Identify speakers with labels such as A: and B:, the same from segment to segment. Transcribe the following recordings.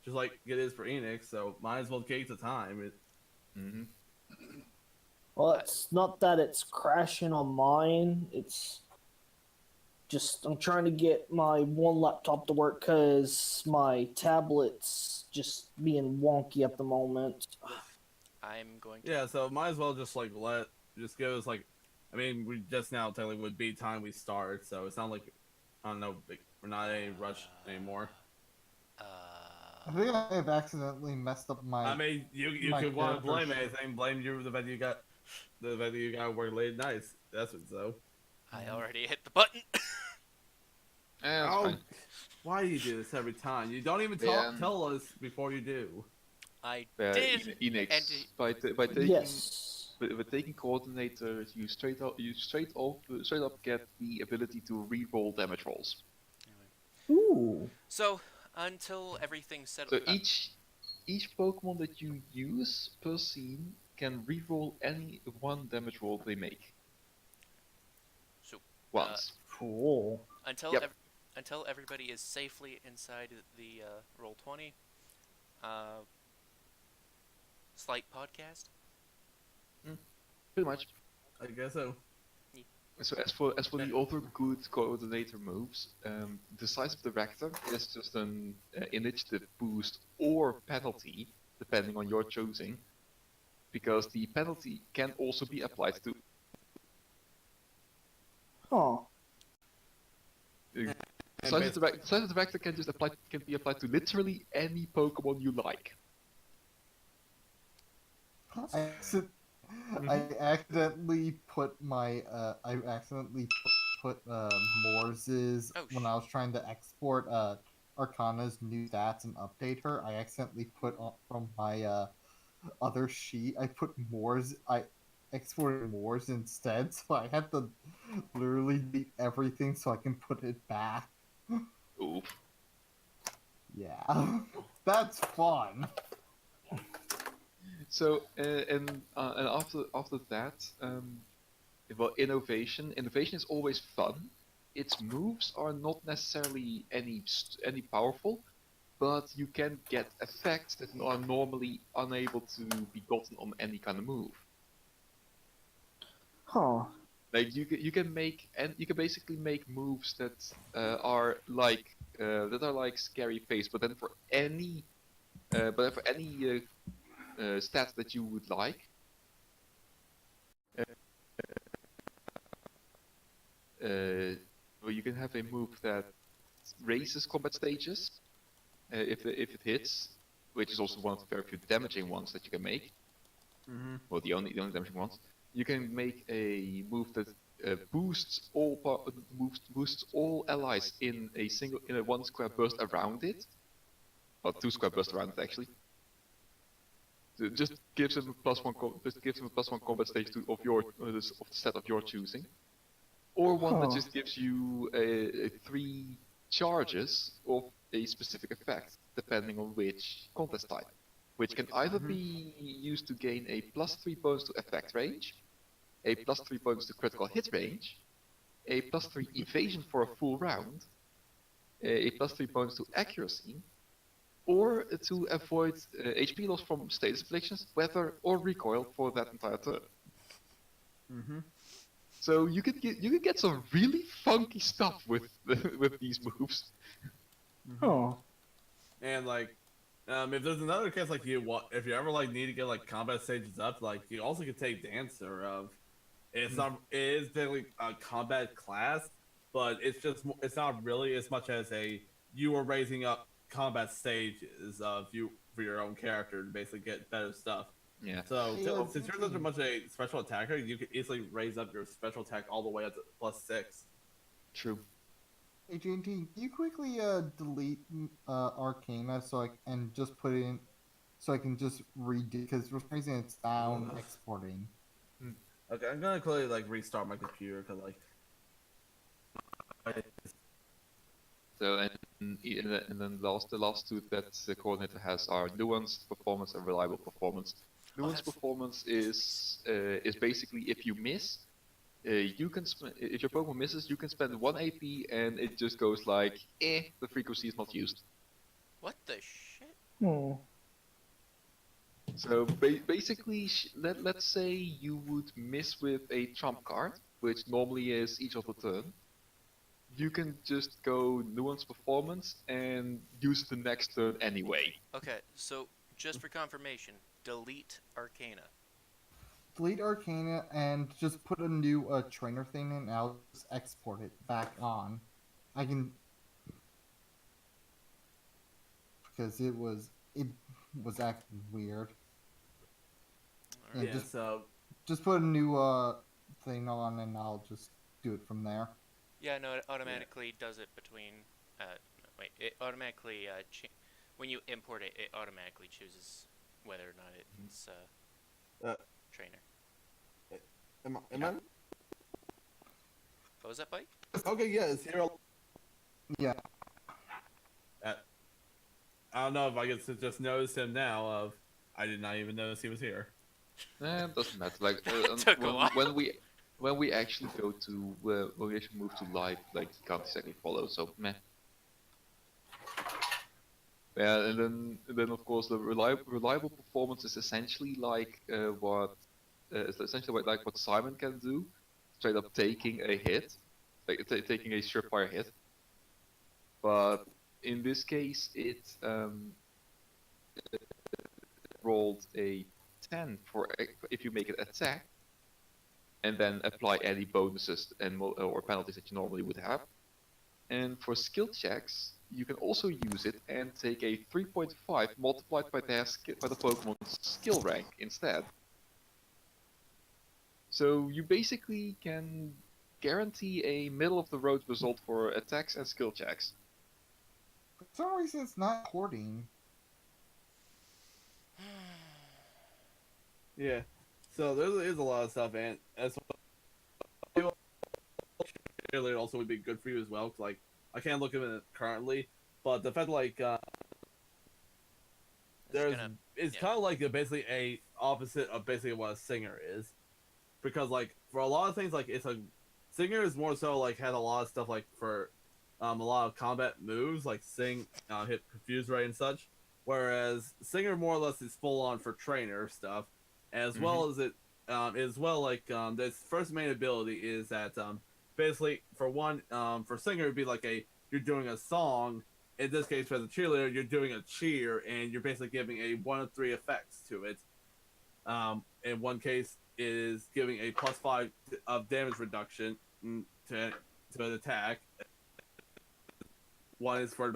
A: just like it is for Enix. So might as well take the time.
B: Mm-hmm.
C: Well, it's not that it's crashing on mine. It's just I'm trying to get my one laptop to work because my tablet's just being wonky at the moment.
D: I'm going to.
A: Yeah, so might as well just like just give us like, I mean, we just now technically would be time we start, so it's not like, I don't know, we're not in any rush anymore.
E: I think I have accidentally messed up my.
A: I mean, you could want to blame anything. Blame you for the fact that you got to work late nights. That's what so.
D: I already hit the button.
B: Fine.
A: Why do you do this every time? You don't even tell us before you do.
D: I did.
B: Enix, by taking
C: Yes.
B: by taking coordinators, you straight up get the ability to re-roll damage rolls.
C: Ooh.
D: So until everything's settled.
B: So each Pokemon that you use per scene can re-roll any one damage roll they make.
D: So
B: once.
C: Cool.
D: Until
B: Yep.
D: Until everybody is safely inside the Roll20 slight podcast.
B: Pretty much.
A: I guess so.
B: So as for the other good coordinator moves, the size of the rector is just an initiative boost or penalty, depending on your choosing, because the penalty can also be applied to.
C: Huh.
B: Size of the rector can be applied to literally any Pokemon you like.
E: I accidentally put my put Moore's when I was trying to export Arcana's new stats and update her. I accidentally put from my other sheet. I put Moore's. I exported Moore's instead, so I had to literally delete everything so I can put it back.
B: Oof.
E: Yeah, that's fun.
B: So and after that, well, innovation is always fun. Its moves are not necessarily any powerful, but you can get effects that are normally unable to be gotten on any kind of move.
C: Huh.
B: Like you can basically make moves that are like scary face, but then for any stats that you would like. Well, you can have a move that raises combat stages if it hits, which is also one of the very few damaging ones that you can make.
A: Mm-hmm.
B: Well, the only damaging ones. You can make a move that boosts all allies in a 1 square burst around it, or 2 square burst around it actually. So it just gives him a +1 combat stage of the set of your choosing, or one that just gives you 3 charges of a specific effect, depending on which contest type, which can either be used to gain a +3 bonus to effect range, a +3 bonus to critical hit range, a +3 evasion for a full round, a +3 bonus to accuracy, or to avoid HP loss from status afflictions, weather, or recoil for that entire turn.
A: Mm-hmm.
B: So you could get some really funky stuff with these moves.
C: Oh.
A: And like, if there's another case like if you ever like need to get like combat stages up, like you also could take Dancer. It is definitely a combat class, but it's not really as much as you are raising up combat stages for your own character to basically get better stuff.
B: Yeah.
A: So since you're such much a special attacker, you could easily raise up your special attack all the way up to +6.
B: True.
E: Hey, JT, can you quickly delete Arcana and just put it in so I can just redo, because for some reason it's down exporting.
A: Okay, I'm gonna quickly like restart my computer because like.
B: So and then the last two that the coordinator has are nuanced performance and reliable performance. Nuanced performance is basically if you miss, you can if your Pokemon misses, you can spend 1 AP and it just goes like, the frequency is not used.
D: What the shit?
C: Hmm.
B: So basically, let's say you would miss with a trump card, which normally is each of the turn. You can just go nuance performance and use the next turn anyway.
D: Okay, so just for confirmation, delete Arcana.
E: Delete Arcana and just put a new trainer thing in, and I'll just export it back on. I can, because it was acting weird.
D: Alright.
E: Yeah,
A: Yeah, so
E: just put a new thing on, and I'll just do it from there.
D: Yeah, no, it automatically does it between. Wait, it automatically when you import it, it automatically chooses whether or not it's
A: Uh,
D: trainer.
A: am
B: Yeah.
A: I?
D: What was that, Bite?
A: Okay, yeah, it's here.
E: Yeah.
A: I don't know if I could just notice him now. I did not even notice he was here.
B: Doesn't matter. Like
D: Took a while.
B: when we actually go to when we actually move to live, like you can't exactly follow. So meh. Yeah, and then of course the reliable performance is essentially like what Simon can do, straight up taking a hit, like taking a surefire hit. But in this case, it rolled a 10 for if you make it attack, and then apply any bonuses and or penalties that you normally would have. And for skill checks, you can also use it and take a 3.5 multiplied by the Pokemon's skill rank instead. So you basically can guarantee a middle of the road result for attacks and skill checks.
E: For some reason, it's not porting.
A: Yeah. So there is a lot of stuff, and as well, it also would be good for you as well. 'Cause, like, I can't look at it currently, but the fact like there's it's kind of like basically a opposite of basically what a singer is, because like for a lot of things like it's a singer is more so like had a lot of stuff like for a lot of combat moves like sing, hit confuse ray and such, whereas singer more or less is full on for trainer stuff, as well as it as well like this first main ability is that basically for one for singer it'd be like you're doing a song. In this case, for the cheerleader, you're doing a cheer, and you're basically giving a 1 of 3 effects to it. In one case, is giving a +5 of damage reduction to an attack. One is for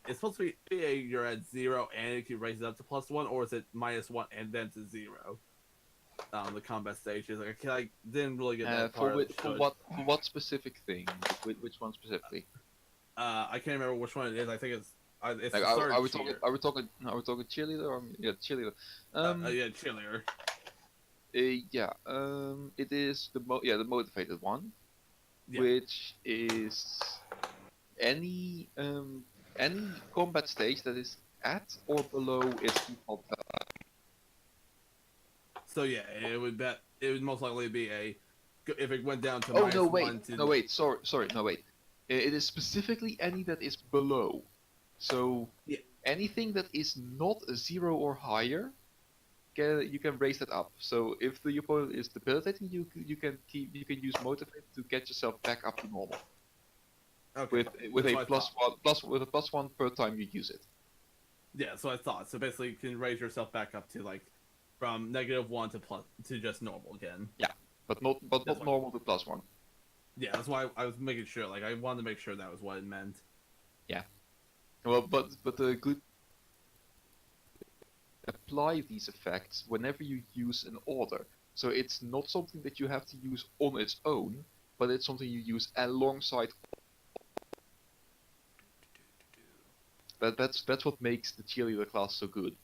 A: it's supposed to be you're at 0 and it can raise it up to +1, or is it -1 and then to 0? The combat stages, like I didn't really get that part.
B: For what specific thing? Which one specifically?
A: I can't remember which one it is. I think it's
B: Like,
A: the third cheer.
B: are we talking cheerleader or yeah, cheerleader?
A: Yeah, cheerleader.
B: Yeah. It is the motivated one,
A: Yeah.
B: which is any combat stage that is at or below its default value.
A: So yeah, it would most likely be if it went down to
B: Oh
A: minus
B: no,
A: 1 to
B: no wait, sorry, no wait. It is specifically any that is below. So
A: Yeah.
B: anything that is not a 0 or higher, you can raise that up. So if the opponent is debilitating, you can use motivate to get yourself back up to normal.
A: Okay.
B: With
A: That's
B: a
A: what I thought.
B: with a +1 per time you use it.
A: Yeah, so I thought. So basically, you can raise yourself back up to like from -1 to just normal again.
B: Yeah, but not normal to +1.
A: Yeah, that's why I was making sure. Like I wanted to make sure that was what it meant.
B: Yeah. Well, but the good apply these effects whenever you use an order. So it's not something that you have to use on its own, but it's something you use alongside. That's what makes the cheerleader class so good.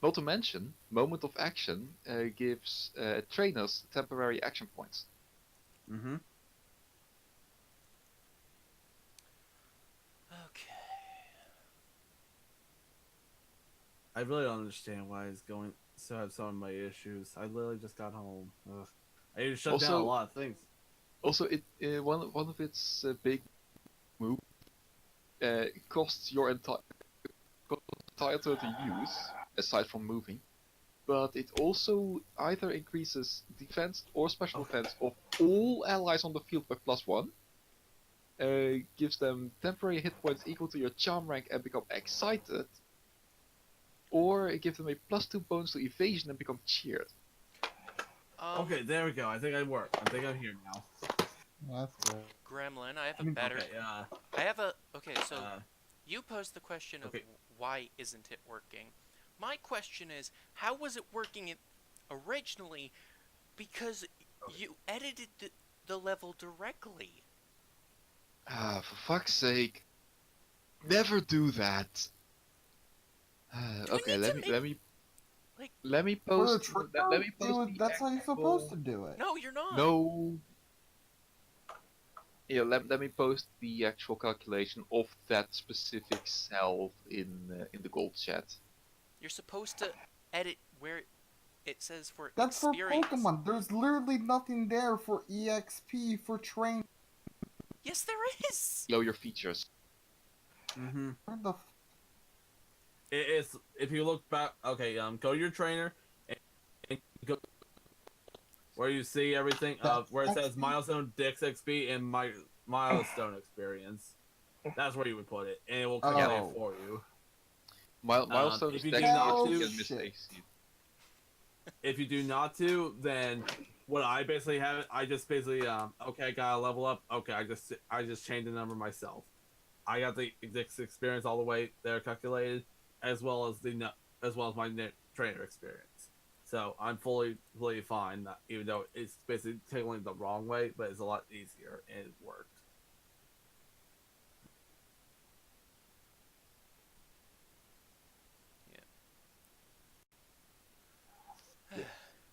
B: Not to mention, moment of action gives trainers temporary action points.
A: Mm-hmm.
D: Okay.
A: I really don't understand why it's going. So I have some of my issues. I literally just got home. Ugh. I need to shut down a
B: Also-
A: lot of things.
B: Also, one of its big moves costs your entire turn to use, aside from moving. But it also either increases defense or special defense of all allies on the field by +1, gives them temporary hit points equal to your charm rank and become excited, or it gives them a +2 bonus to evasion and become cheered.
A: Okay, there we go. I think I work. I think I'm here now.
E: That's good.
D: Gremlin, I have a better.
A: Okay,
D: Okay, so you posed the question of why isn't it working? My question is, how was it working originally? Because you edited the level directly.
B: For fuck's sake. Never do that. Okay, let me post.
E: For the
B: Let me post the
E: that's how you're supposed to do it.
D: No, you're not.
B: No. Yeah, let me post the actual calculation of that specific cell in the gold chat.
D: You're supposed to edit where it says for
E: That's
D: experience.
E: for Pokemon. There's literally nothing there for EXP for train.
D: Yes, there is.
B: Below your features.
A: Mm-hmm.
E: Where the
A: It's if you look back. Okay, go to your trainer and go where you see everything. Where it says milestone, Dex XP, and milestone experience. That's where you would put it, and it will calculate it for you.
B: Milestone
A: if you
B: Dex
A: do not
B: XP
A: do
B: and mistakes.
A: If you do not do, then what I basically have, I just basically okay, I gotta level up. Okay, I just changed the number myself. I got the Dex experience all the way there calculated, as well as my trainer experience. So I'm fully fine. Even though it's basically taking the wrong way, but it's a lot easier and it worked.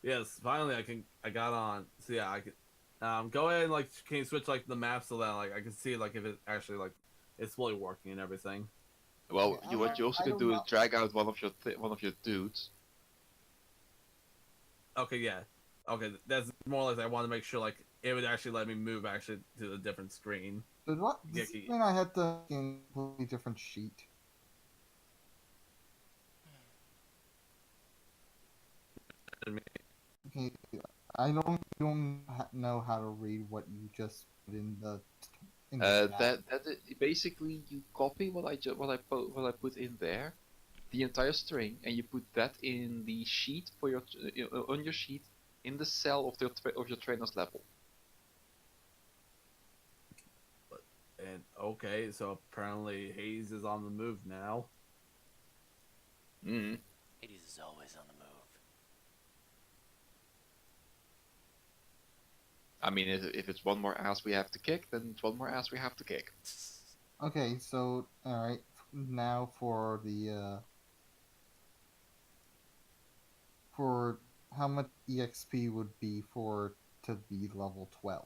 A: Yes, finally I got on. So yeah, I can go ahead and can you switch the map so that I can see if it actually it's fully working and everything.
B: Well, what you also can do is drag out one of your dudes.
A: Okay, yeah. Okay, that's more or less I want to make sure it would actually let me move to a different screen.
E: Does this mean I had to get a completely different sheet? Okay, I don't know how to read what you just put in the.
B: Basically you copy what I put in there, the entire string, and you put that in the sheet for your on your sheet in the cell of your trainer's level.
A: And okay, so apparently Hayes is on the move now.
B: Mm.
D: Hades is always on the move.
B: I mean, if it's one more ass we have to kick, then it's one more ass we have to kick.
E: Okay, so alright, now for the for how much EXP would be to be level 12?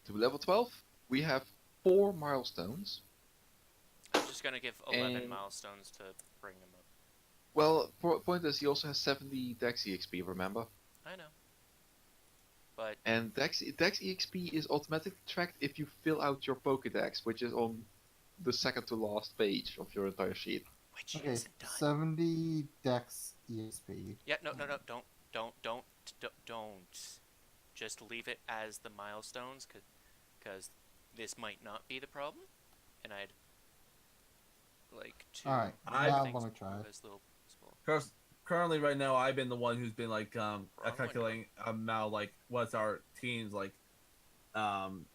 B: To level 12, we have 4 milestones.
D: I'm just gonna give 11 milestones to bring him up.
B: Well, point is, he also has 70 Dex EXP, remember?
D: I know. But
B: and Dex EXP is automatically tracked if you fill out your Pokédex, which is on the second to last page of your entire sheet.
D: Which
E: okay,
D: isn't done.
E: 70 Dex EXP.
D: Yeah, no, don't. Just leave it as the milestones, because this might not be the problem, and I'd like to.
E: All right, now let me try it.
A: Currently, right now, I've been the one who's been calculating now what's our team's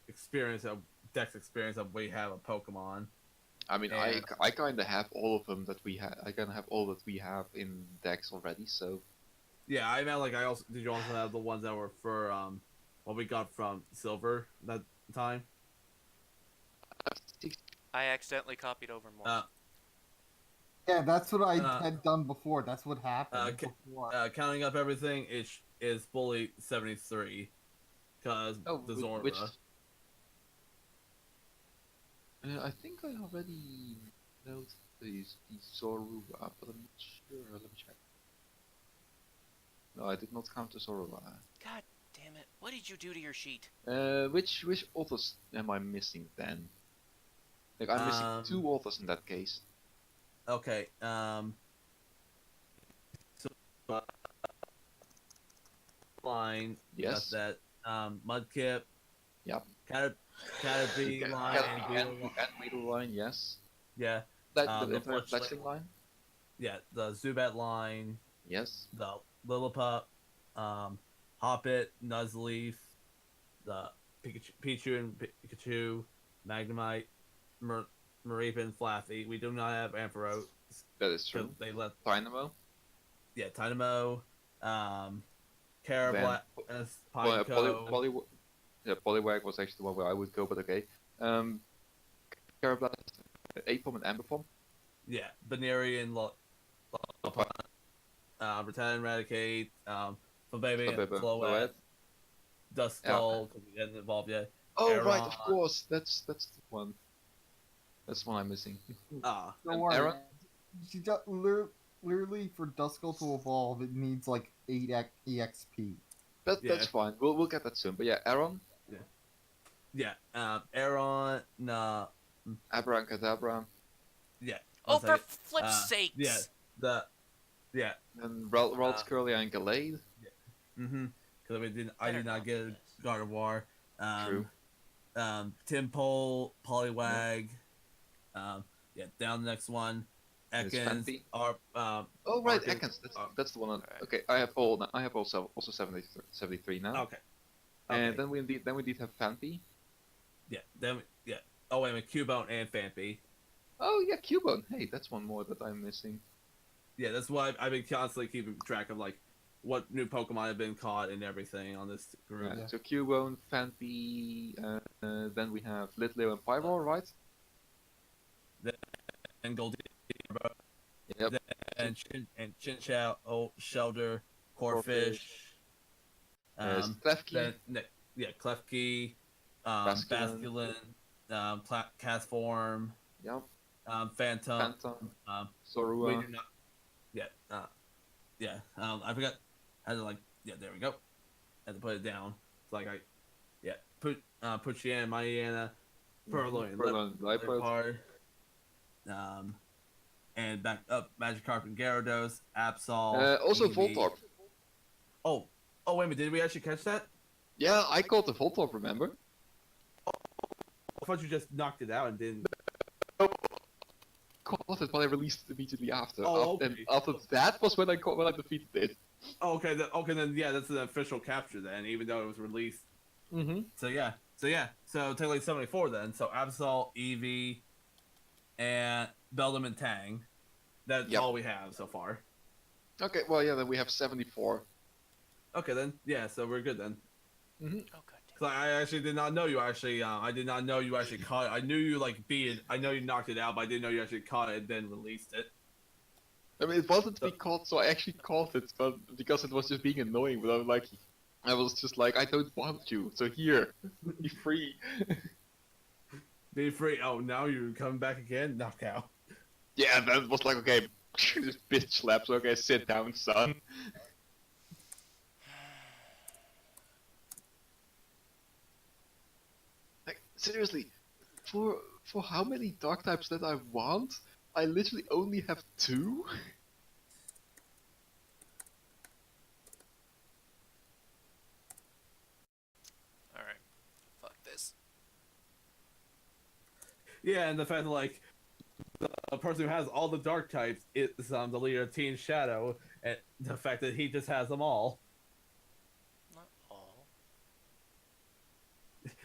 A: experience of Dex experience of we have a Pokemon.
B: I mean, I kind of have all of them that we have. I kind of have all that we have in Dex already. So
A: yeah, I meant did you also have the ones that were for what we got from Silver that time?
D: I accidentally copied over more.
E: Yeah, that's what I had done before. That's what happened before.
A: Counting up everything, it is fully 73. Because the Zorba.
B: I think I already know the Zorua, but I'm not sure. Let me check. No, I did not count the Zorua.
D: God damn damn it! What did you do to your sheet?
B: Which authors am I missing then? Like I'm missing 2 authors in that case.
A: Okay. So line.
B: Yes.
A: Got that. Mudkip.
B: Yep.
A: Caterpie line
B: And Weedle line, yes.
A: Yeah.
B: The
A: The
B: Infinite
A: Fletchling
B: Fletchling line?
A: Yeah. The Zubat line.
B: Yes.
A: The Lillipup. Hoppit. Nuzleaf. The Pichu and Pikachu. Magnemite. Mareep, Flaffy. We do not have Ampharos.
B: That is true.
A: They left.
B: Dynamo.
A: Yeah, Tynamo. Carablac.
B: Poliwag was actually the one where I would go, but okay. Carablac, Apom, and Ambipom.
A: Yeah, Banerian, Return, Eradicate, Flabébé, Floette, Duskull, because we hadn't evolved yet.
B: Oh,
A: Aeron.
B: right, of course. That's the one. That's the one I'm missing.
E: Don't worry.
B: Aeron?
E: She got literally for Duskull to evolve, it needs like 8 EXP.
B: That's fine. We'll get that soon. But yeah, Aeron.
A: Yeah, Aeron,
B: Abracadabra.
A: Yeah.
D: Oh, for flip's sakes!
A: Yeah,
B: And Ralts, Curly, and Gallade.
A: because I did not get God of War.
B: True.
A: Timpole, Poliwag. Yeah, down the next one. Ekans.
B: Oh right, Ekans. That's the one. Okay, I have also 73 now.
A: Okay.
B: And then we indeed have Phanpy.
A: Yeah. Oh wait a minute, Cubone and Phanpy.
B: Oh yeah, Cubone. Hey, that's one more that I'm missing.
A: Yeah, that's why I've been constantly keeping track of like what new Pokemon have been caught and everything on this group.
B: Yeah. So Cubone, Phanpy, then we have Litleo and Pyro, right?
A: And Goldie.
B: Yep.
A: And Chinchou, Shelter, Corfish.
B: Klefki.
A: Klefki.
B: Basculin.
A: Basculin. Castform.
B: Yep.
A: Phantom.
B: Zorua.
A: We do not. I forgot how to there we go. Had to put it down. It's like Puchiana, Maiana, Purloin, Liepard. And back up Magikarp and Gyarados, Absol.
B: Also
A: Eevee.
B: Voltorb.
A: Oh, wait a minute, did we actually catch that?
B: Yeah, I caught the Voltorb, remember?
A: I thought you just knocked it out and didn't.
B: Caught it, but I released it immediately after.
A: Okay.
B: And after that was when I defeated it.
A: Oh, okay. Then that's an official capture then, even though it was released.
B: Mm-hmm.
A: So technically 74 then. So Absol, Eevee, and Beldum and Tang. That's all we have so far.
B: Okay, well yeah, then we have 74.
A: Okay then, so we're good then.
B: Mm-hmm.
D: Oh god.
A: So I actually did not know you actually. I did not know you actually caught it. I knew you beat it. I know you knocked it out, but I didn't know you actually caught it and then released it.
B: I mean, it wasn't to be caught, so I actually caught it, but because it was just being annoying. But I was just like, I don't want you, so here, be free.
A: Be free. Oh, now you're coming back again? Knockout.
B: Yeah, and then it was like, okay, this bitch slaps. Okay, sit down, son. Like seriously, for how many dog types that I want, I literally only have 2.
D: Alright. Fuck this.
A: Yeah, and the fact that the person who has all the dark types is the leader of Team Shadow, and the fact that he just has them all.
D: Not all.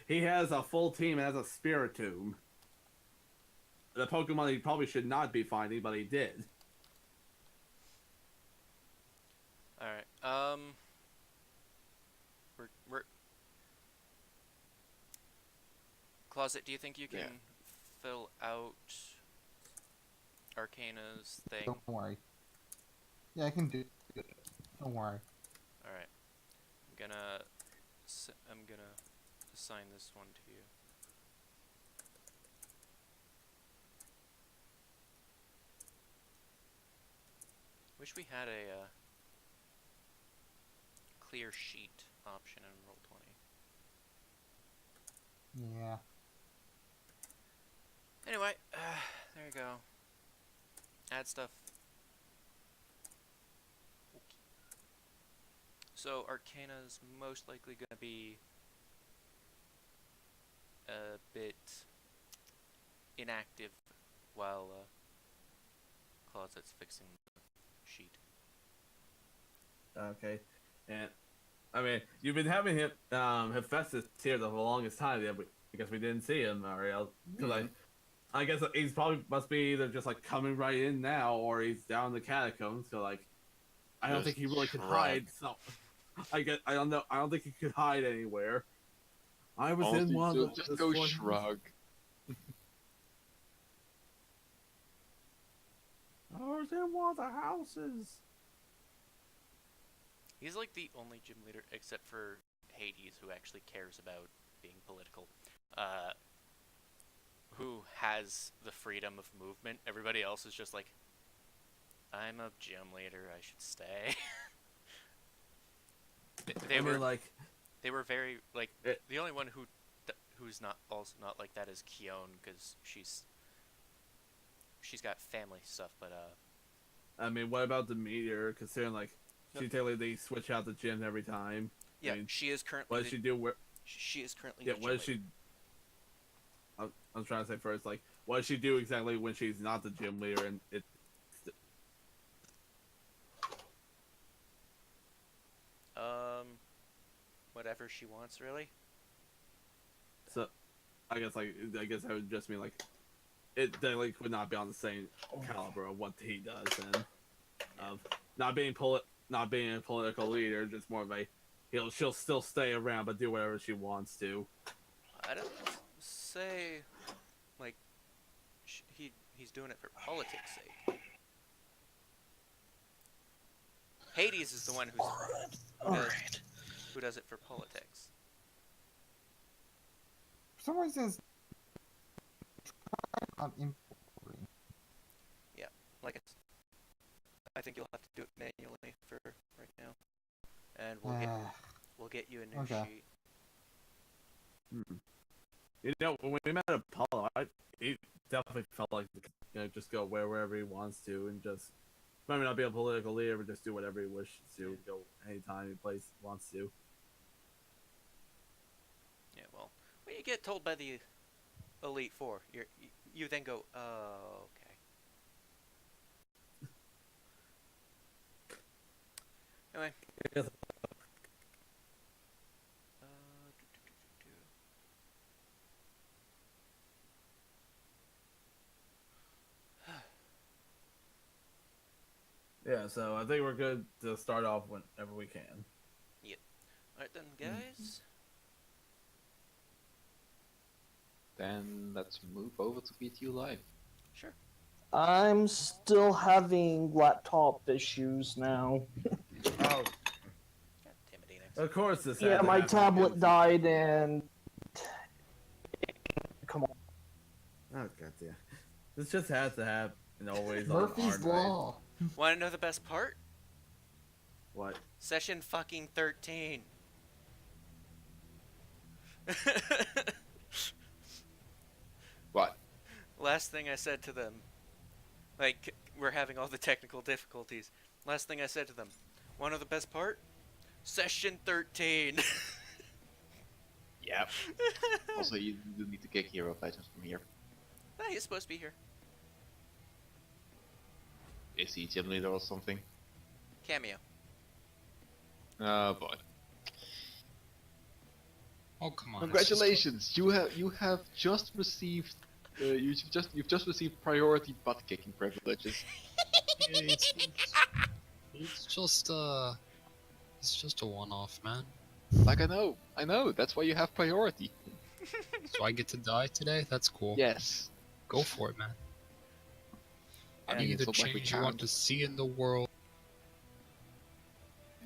A: He has a full team and has a Spiritomb. The Pokemon he probably should not be finding, but he did.
D: Alright, we're... Closet, do you think you can fill out Arcana's thing?
E: Don't worry. Yeah, I can do it. Don't worry.
D: Alright. I'm gonna assign this one to you. Wish we had a clear sheet option in Roll20.
E: Yeah.
D: Anyway, there you go. Add stuff. Okay. So Arcana's most likely going to be a bit inactive while Closet's fixing the sheet.
A: Okay, and I mean, you've been having him, Hephaestus here the longest time. Yeah, I guess we didn't see him, Ariel, because I guess he's probably must be either just like coming right in now, or he's down in the catacombs. So like, I don't think he really could hide. So I don't know. I don't think he could hide anywhere. I was in one.
B: Just go shrug.
A: I was in one of the houses.
D: He's like the only gym leader, except for Hades, who actually cares about being political, who has the freedom of movement. Everybody else is just like, I'm a gym leader, I should stay. They were very like the only one who's not like that is Keone, because she's got family stuff. But
A: I mean, what about the meteor? Considering like she they switch out the gym every time.
D: Yeah,
A: I mean,
D: she is currently.
A: What does she do? Where
D: she is currently.
A: Yeah, what does she? I'm trying to say first, like, what does she do exactly when she's not the gym leader? And it.
D: Whatever she wants, really.
A: So, I guess I would just mean like, it they like would not be on the same caliber of what he does, and of not being a political leader, just more of a she'll still stay around but do whatever she wants to.
D: I don't say like he's doing it for politics' sake. Hades is the one who does it for politics.
E: For some reason, it's on importing.
D: Yeah, like I think you'll have to do it manually for right now, and we'll get you a new sheet.
A: You know, when we met Apollo, he definitely felt like just go wherever he wants to, and just maybe not be a political leader, but just do whatever he wishes to, go anytime, any place he wants to.
D: Yeah, well, when you get told by the Elite Four, you then go, oh, okay. Anyway.
A: Yeah, so I think we're good to start off whenever we can.
D: Yep. Alright then, guys.
B: Then let's move over to BTU Live.
D: Sure.
C: I'm still having laptop issues now.
A: Oh. Of course this
C: Yeah, my tablet died and... Come on.
A: Oh, goddamn. This just has to happen always.
E: Murphy's Law.
D: Want to know the best part?
A: What?
D: Session fucking 13.
B: What?
D: Last thing I said to them, like, we're having all the technical difficulties. Last thing I said to them, want to know the best part? Session 13.
B: Yep. Also, you do need to kick hero items from here.
D: Ah, he's supposed to be here.
B: Is he gym leader or something?
D: Cameo.
B: Oh boy.
F: Oh come on!
B: Congratulations! You have just received you've just received priority butt kicking privileges.
F: It's just a one-off, man.
B: Like I know. That's why you have priority.
F: So I get to die today. That's cool.
B: Yes.
F: Go for it, man.
B: I mean,
F: Be
B: it's
F: the
B: not like we
F: change you want
B: can't.
F: to see in the world.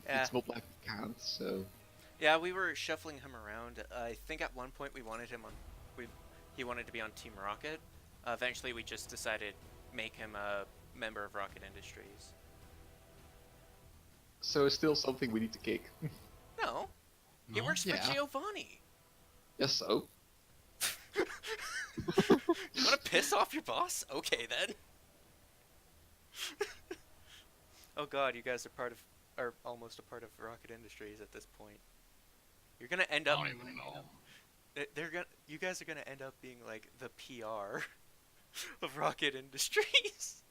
D: Yeah.
B: It's not like we can't. So.
D: Yeah, we were shuffling him around. I think at one point we wanted him on. He wanted to be on Team Rocket. Eventually, we just decided make him a member of Rocket Industries.
B: So it's still something we need to kick.
D: No. He
F: No?
D: works for
B: Yeah.
D: Giovanni.
B: Yes, so.
D: You want to piss off your boss? Okay, then. Oh god, you guys are almost a part of Rocket Industries at this point. You're gonna end
F: I
D: up.
F: don't even know.
D: You guys are gonna end up being like the PR of Rocket Industries.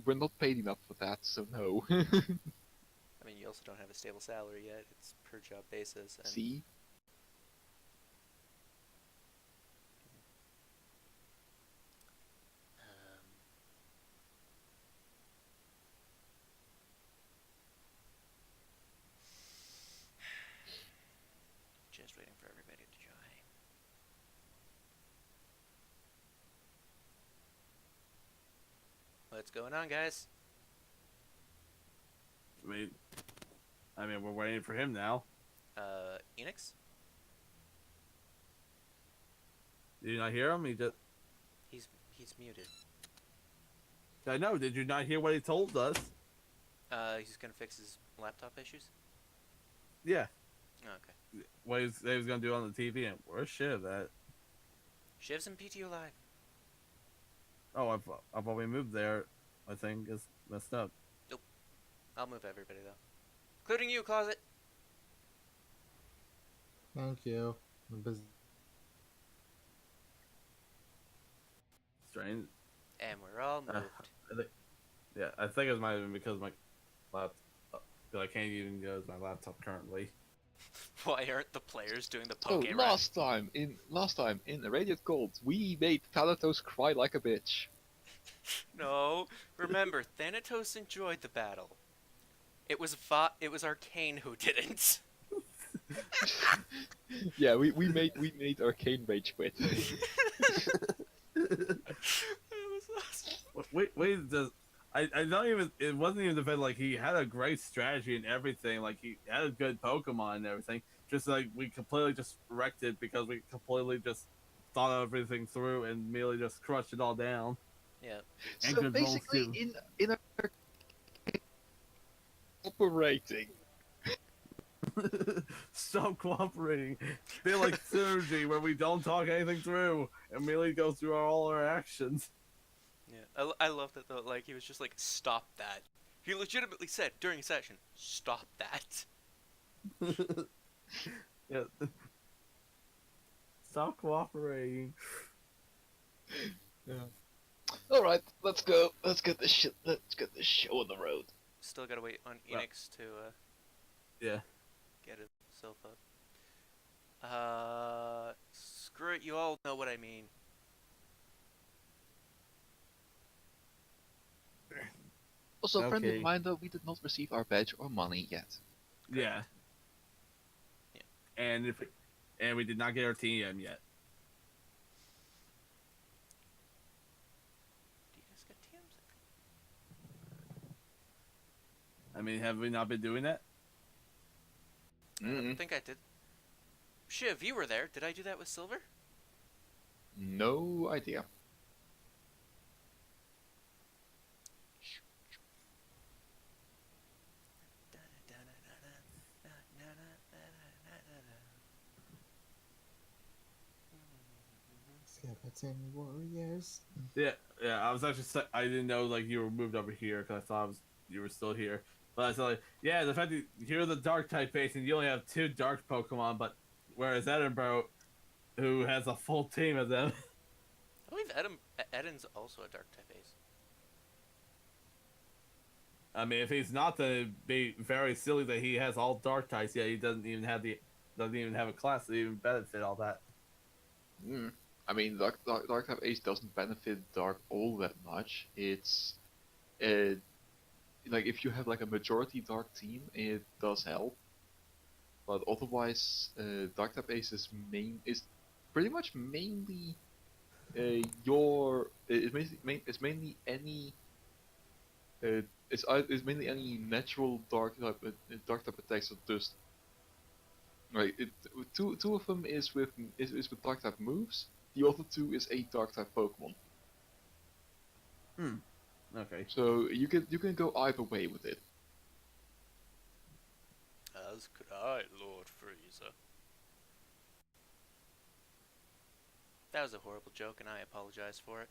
B: We're not paid enough for that, so no.
D: I mean, you also don't have a stable salary yet. It's per job basis. And
B: See?
D: just waiting for everybody to join. What's going on, guys?
A: I mean, we're waiting for him now.
D: Enix?
A: Did you not hear him?
D: He's muted.
A: I know. Did you not hear what he told us?
D: He's gonna fix his laptop issues?
A: Yeah.
D: Oh, okay.
A: What he was gonna do on the TV, and where's Shiv at?
D: Shiv's in PTO Live.
A: Oh, I've already moved there. I think it's messed up.
D: I'll move everybody, though. Including you, Closet.
E: Thank you. I'm busy.
A: Strange.
D: And we're all moved.
A: I think it might have been because my laptop. I can't even use my laptop currently.
D: Why aren't the players doing the
B: Oh,
D: poke rap?
B: last time in Irradiated Gold, we made Thanatos cry like a bitch.
D: No, remember, Thanatos enjoyed the battle. It was Arcane who didn't.
B: Yeah, we made Arcane rage quit.
D: That was awesome.
A: Wait, I don't even. It wasn't even the fact like he had a great strategy and everything. Like he had a good Pokemon and everything. Just like we completely just wrecked it because we completely just thought everything through and merely just crushed it all down.
D: Yeah.
A: And
B: So
A: good rolls,
B: basically,
A: too.
B: in our operating.
A: Stop cooperating. Feel like synergy where we don't talk anything through and merely go through all our actions.
D: Yeah. I love that, though. Like, he was just like, stop that. He legitimately said during a session, stop that.
A: Yeah. Stop cooperating.
B: Yeah. All right, let's go. Let's get this shit. Let's get this show on the road.
D: Still gotta wait on
A: Well,
D: Enix to,
A: Yeah.
D: get himself up. Screw it, you all know what I mean.
B: Also, friendly
A: Okay.
B: reminder: we did not receive our badge or money yet.
A: Yeah.
D: Yeah.
A: And we did not get our TM yet.
D: Do you guys get TMs?
A: I mean, have we not been doing that?
D: I don't think I did. Shiv, you were there. Did I do that with Silver?
B: No idea.
E: Skeleton warriors.
A: Yeah. I was actually. I didn't know like you were moved over here because I thought you were still here. But I was like, yeah, the fact that you're the dark type base and you only have 2 dark Pokemon, but whereas Edinburgh, who has a full team of them.
D: I believe Eden's also a dark type ace.
A: I mean, if he's not, then it'd be very silly that he has all dark types. Yeah, he doesn't even have a class that even benefit all that.
B: I mean, Dark type Ace doesn't benefit Dark all that much. It's, like if you have like a majority Dark team, it does help. But otherwise, Dark type Ace is pretty much mainly it's mainly any it's mainly any natural dark type attacks that just right. Two of them is with dark type moves. The other 2 is a dark type Pokemon.
A: Okay.
B: So you can go either way with it.
D: As could I, Lord Frieza. That was a horrible joke, and I apologize for it.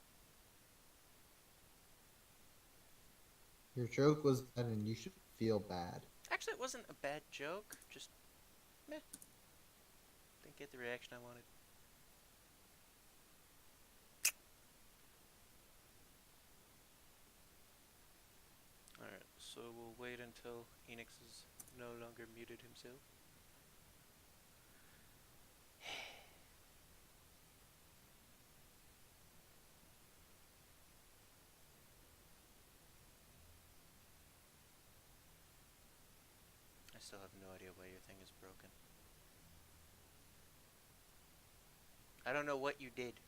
E: Your joke was bad and you should feel bad.
D: Actually, it wasn't a bad joke, just meh. Didn't get the reaction I wanted. Alright, so we'll wait until Enix is no longer muted himself. I still have no idea why your thing is broken. I don't know what you did.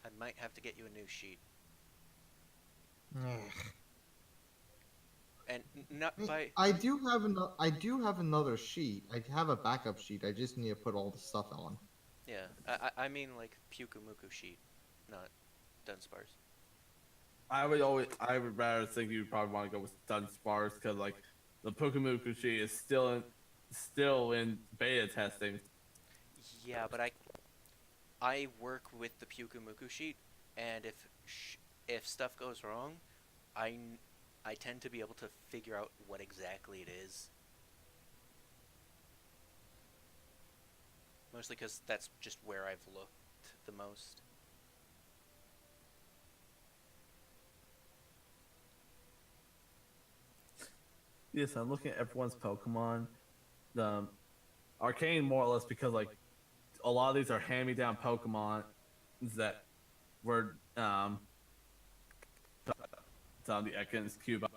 D: I might have to get you a new sheet. And not by...
E: I do have another sheet. I have a backup sheet. I just need to put all the stuff on.
D: Yeah, I mean like Pukumuku sheet, not Dunsparce.
A: I would rather think you'd probably want to go with Dunsparce because like the Pokemon sheet is still in beta testing.
D: Yeah, but I work with the Pukumuku sheet, and if stuff goes wrong, I tend to be able to figure out what exactly it is. Mostly because that's just where I've looked the most.
A: Yes, I'm looking at everyone's Pokemon. The Arcane more or less because like a lot of these are hand-me-down Pokemon that were on the Ekans, Cubone,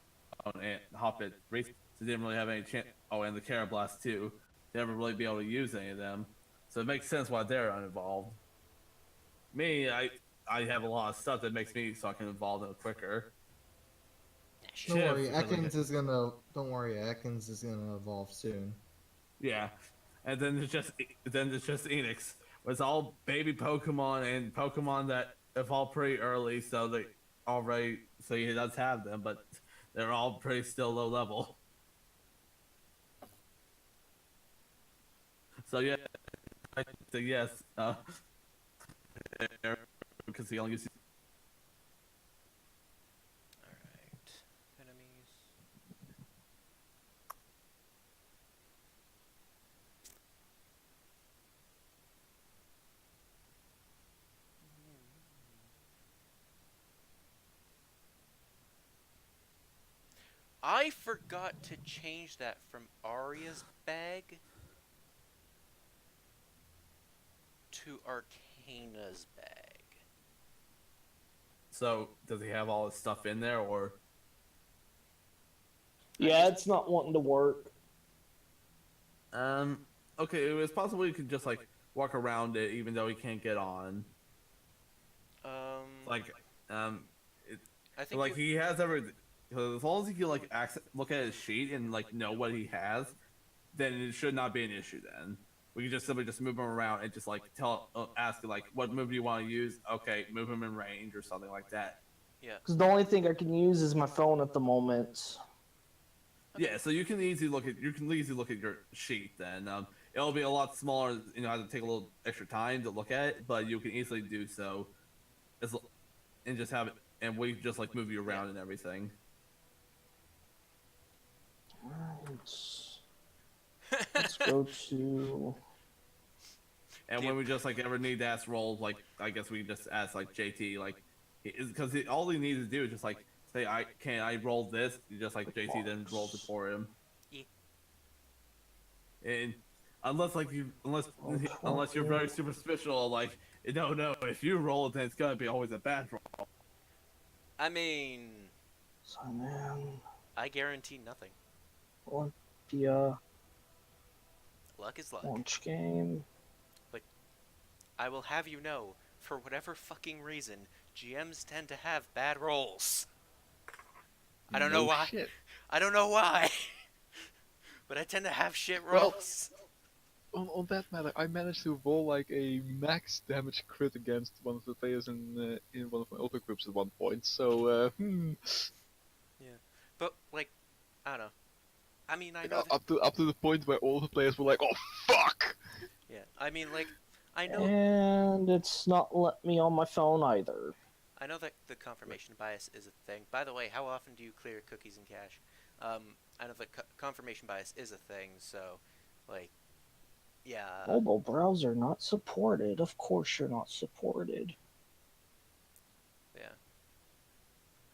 A: and Hoppet. So they didn't really have any chance. Oh, and the Carablast too. They never really be able to use any of them. So it makes sense why they're uninvolved. Me, I have a lot of stuff that makes me so I can evolve them quicker.
E: Don't worry, Ekans is gonna. Don't worry, Ekans is gonna evolve soon.
A: Yeah, and then there's just Enix. It's all baby Pokemon and Pokemon that evolve pretty early, so he does have them, but they're all pretty still low level. So yeah, I think yes, because he only uses.
D: Alright, enemies. I forgot to change that from Arya's bag to Arcana's bag.
A: So does he have all his stuff in there, or?
C: Yeah, it's not wanting to work.
A: Okay, it was possible you could just like walk around it, even though he can't get on.
D: I think
A: like he has everything. As long as he can like look at his sheet and like know what he has, then it should not be an issue. Then we can just simply just move him around and just like ask like what move do you want to use? Okay, move him in range or something like that.
D: Yeah.
C: Because the only thing I can use is my phone at the moment.
A: Yeah, so you can easily look at your sheet. Then it'll be a lot smaller. You know, have to take a little extra time to look at it, but you can easily do so. And just have it, and we just like move you around and everything.
C: Alright. Let's go to.
A: And when we just like ever need to ask roles, like I guess we just ask like JT, like because all he needs to do is just like say I roll this, just like JT then rolls it for him.
D: Yeah.
A: And unless you're very superficial, like no, if you roll it, then it's gonna be always a bad roll.
D: I mean,
C: Simon.
D: I guarantee nothing.
C: Olympia.
D: Luck is luck.
C: Launch game.
D: But I will have you know, for whatever fucking reason, GMs tend to have bad rolls. I don't know why.
B: Shit.
D: I don't know why. But I tend to have shit rolls.
B: On that matter, I managed to roll like a max damage crit against one of the players in one of my other groups at one point. So,
D: Yeah, but like, I don't know. I mean, I
B: Like,
D: know.
B: up to the point where all the players were like, "Oh fuck!"
D: Yeah, I mean, like, I know.
C: And it's not let me on my phone either.
D: I know that the confirmation bias is a thing. By the way, how often do you clear cookies and cache? I know that confirmation bias is a thing. So, like, yeah,
C: Mobile browser not supported. Of course you're not supported.
D: yeah.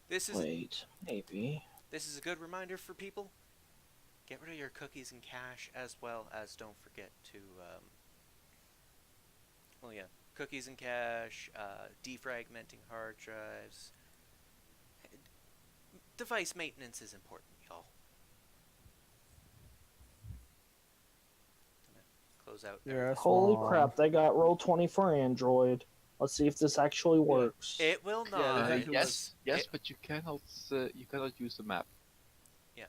D: This is
C: Wait, maybe.
D: this is a good reminder for people. Get rid of your cookies and cache, as well as don't forget to, well, yeah, cookies and cache, defragmenting hard drives. Device maintenance is important, y'all. Close out.
A: Yes.
C: Holy
A: Mom.
C: crap, they got Roll20 for Android. Let's see if this actually works.
D: It will
A: Yeah,
D: not.
A: there's actually
B: Yes, but you cannot use the map.
D: Yeah,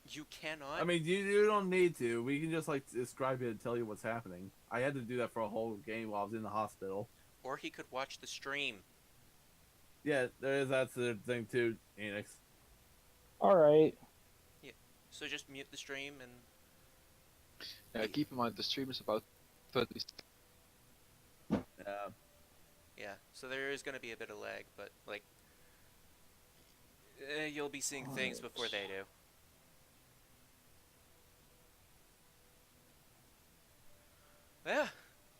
D: you cannot.
A: I mean, you don't need to. We can just like describe it and tell you what's happening. I had to do that for a whole game while I was in the hospital.
D: Or he could watch the stream.
A: Yeah, there is that sort of thing too, Enix.
C: Alright.
D: So just mute the stream and.
B: Keep in mind the stream is about 30
D: Yeah, so there is going to be a bit of lag, but like, you'll be seeing things before they do. Yeah,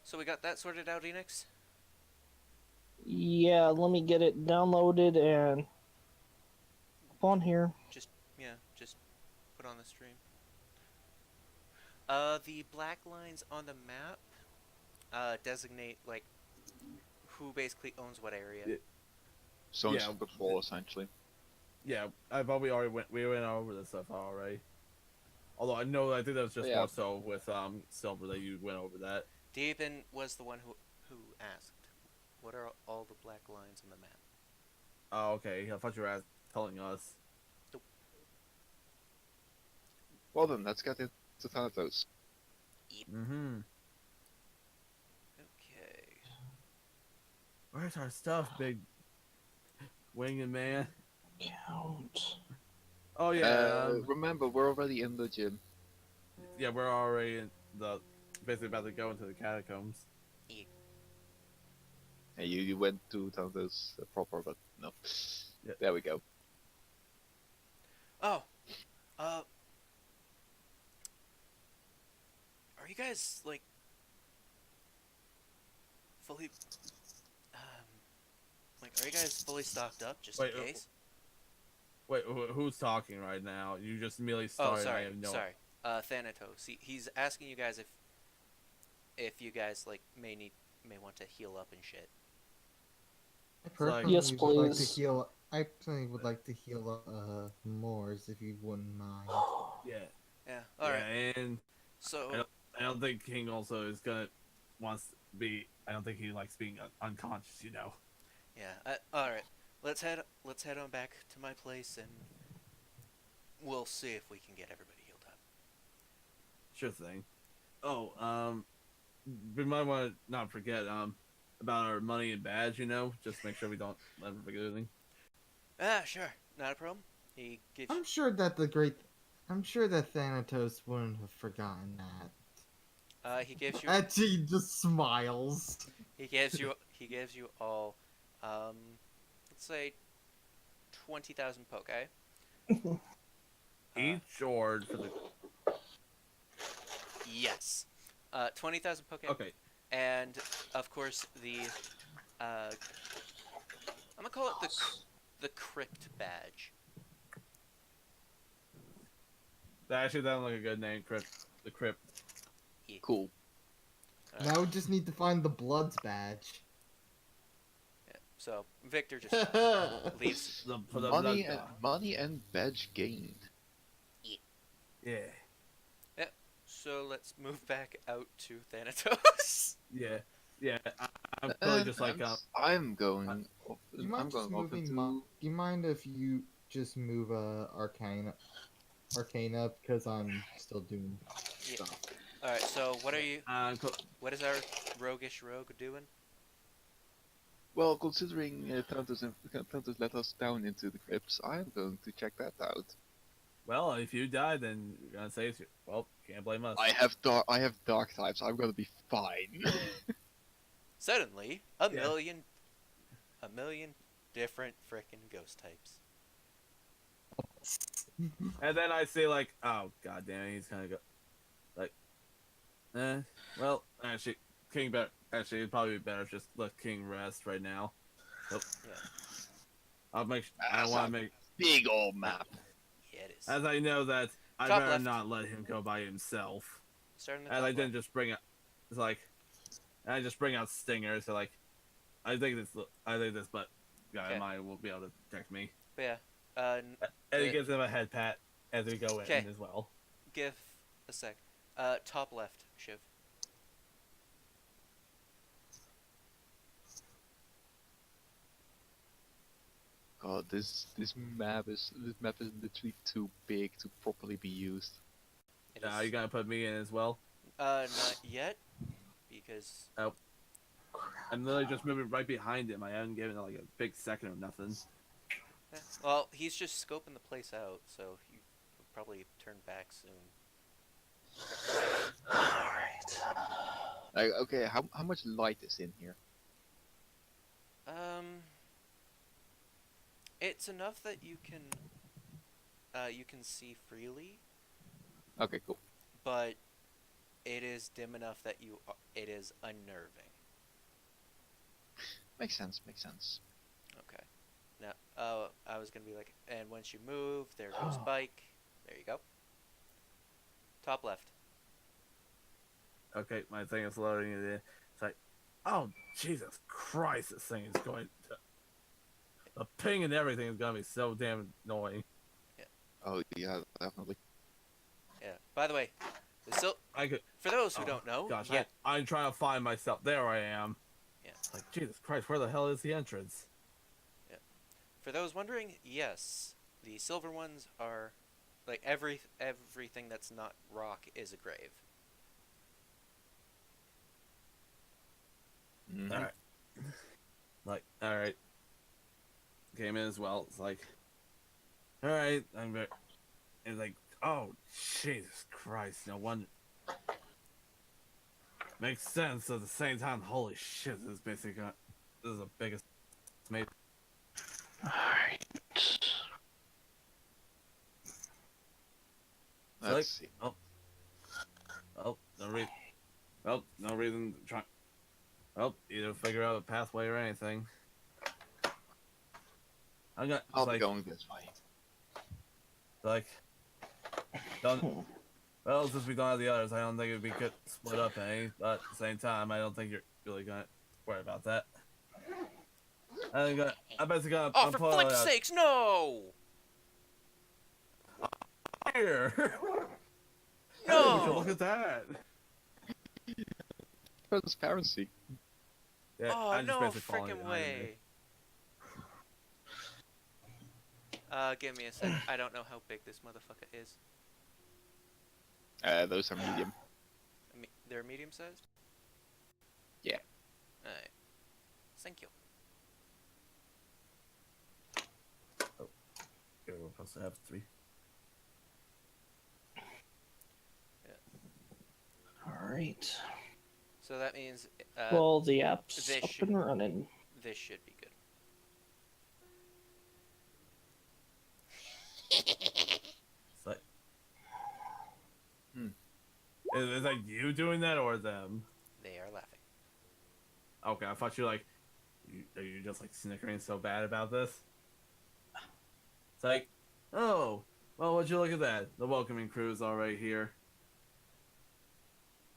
D: so we got that sorted out, Enix.
C: Yeah, let me get it downloaded and up on here.
D: Just put on the stream. The black lines on the map designate like who basically owns what area.
A: Yeah.
B: zones
A: Yeah.
B: of control, essentially.
A: Yeah, I thought we went over this stuff already. Although I think that was just
B: Yeah.
A: more so with Silver that you went over that.
D: Daven was the one who asked, "What are all the black lines on the map?"
A: Oh, okay. I thought you were telling us.
B: Well then, let's get into Thanatos.
A: Mm-hmm.
D: Okay.
A: Where's our stuff, big winged man?
C: Count.
A: Oh yeah.
B: Remember, we're already in the gym.
A: Yeah, we're already in basically about to go into the catacombs.
B: Hey, you went to Thanatos proper, but no.
A: Yeah.
B: There we go.
D: Oh, are you guys like fully, are you guys fully stocked up just
A: Wait,
D: in case?
A: Wait, who's talking right now? You just immediately
D: Oh,
A: started.
D: sorry,
A: I have no.
D: sorry. Thanatos. He's asking you guys if you guys like may want to heal up and shit.
E: I personally
C: Yes,
E: would like to
C: please.
E: heal. I personally would like to heal Moors if you wouldn't mind.
A: Yeah.
D: Yeah. All right.
A: Yeah, and
D: So
A: I don't think King also is wants to be. I don't think he likes being unconscious. You know.
D: yeah. All right. Let's head on back to my place and we'll see if we can get everybody healed up.
A: Sure thing. Oh, we might want to not forget about our money and badge. You know, just make sure we don't ever forget anything.
D: Sure. Not a problem. He gives.
E: I'm sure that Thanatos wouldn't have forgotten that.
D: He gives you.
E: Etchy just smiles.
D: He gives you all, let's say, 20,000 poke.
A: Each or for the.
D: Yes. 20,000 poke.
A: Okay.
D: And of course I'm gonna call it the crypt badge.
A: That actually sounds like a good name, Crypt. The Crypt.
B: Cool.
E: Now we just need to find the Bloods badge.
D: Yeah. So Victor just leaves.
A: For the
B: Money and badge gained.
A: Yeah.
D: So let's move back out to Thanatos.
A: Yeah. Yeah. I'm really just like
B: I'm going.
E: Do you
B: I'm
E: mind
B: going
E: just
B: over
E: moving?
B: to.
E: Do you mind if you just move Arcana, because I'm still doing
D: Yeah.
E: stuff.
D: All right. So what are you?
A: Cool.
D: What is our roguish rogue doing?
B: Well, considering Thanatos let us down into the crypts, I'm going to check that out.
A: well, if you die, then you're gonna say, well, can't blame us.
B: I have dark types. I'm gonna be fine.
D: Suddenly, a million different frickin' ghost types.
A: And then I say like, oh god damn it, he's gonna go like, well, actually, King better. Actually, it'd probably be better if just let King rest right now. Oh.
D: Yeah.
A: I'll make. I want to make
B: big old map.
D: Yeah, it is.
A: as I know that I
D: Top
A: better
D: left.
A: not let him go by himself.
D: Starting the
A: And
D: top
A: I didn't
D: left.
A: just bring out. It's like, I just bring out stingers. So like, I think this, but guy
D: Okay.
A: mine will be able to protect me.
D: But yeah,
A: And he gives him a head pat as we go in
D: Okay.
A: as well.
D: give a sec. Top left, Shiv.
B: God, this map is literally too big to properly be used.
D: It
A: Now
D: is-
A: you gotta put me in as well.
D: Not yet, because
A: I'm literally just moving right behind him. I haven't given it like a big second or nothing.
D: well, he's just scoping the place out, so he will probably turn back soon.
C: Alright.
B: Like, okay, how much light is in here?
D: It's enough that you can see freely,
B: Okay, cool.
D: but it is dim enough that it is unnerving.
B: Makes sense. Makes sense.
D: Okay. Now, I was gonna be like, and once you move, there goes bike. There you go. Top left.
A: Okay, my thing is loading it in. It's like, oh Jesus Christ, this thing is going to. The ping and everything is gonna be so damn annoying.
B: Oh yeah, definitely.
D: Yeah. By the way,
A: I could.
D: for those who
A: Oh,
D: don't know,
A: Gosh,
D: yeah,
A: I'm trying to find myself. There I am.
D: Yeah.
A: Like Jesus Christ, where the hell is the entrance?
D: for those wondering, yes, the silver ones are like everything that's not rock is a grave.
B: Mhm.
A: All right. Like, all right. Came in as well. It's like, all right. It's like, oh Jesus Christ! No wonder. Makes sense at the same time. Holy shit! This is basically this is the biggest. Maybe.
C: Alright.
B: Let's see.
A: Oh, no reason. Oh, no reason to try. Oh, either figure out a pathway or anything. I'm gonna.
B: I'll
A: Like,
B: be going this way.
A: like, don't. Well, since we don't have the others, I don't think it'd be good to split up any. But at the same time, I don't think you're really gonna worry about that. I bet you're gonna.
D: Oh,
A: I'm
D: for
A: pulling
D: flick's
A: out
D: sakes, no!
A: here.
D: No!
A: Would you look at that?
B: Transparency.
A: Yeah,
D: Oh,
A: I'm just
D: no
A: basically falling
D: freaking
A: behind me.
D: way. Give me a sec. I don't know how big this motherfucker is.
B: Those are medium.
D: They're medium sized?
B: Yeah.
D: Alright. Thank you.
A: Here, we're supposed to have 3.
C: Alright.
D: So that means
C: Well, the app's
D: this
C: up
D: should-
C: and running.
D: this should be good.
A: It's like, is that you doing that or them?
D: They are laughing.
A: Okay, I thought you were like, are you just like snickering so bad about this? It's like, oh, well, would you look at that? The welcoming crew is all right here.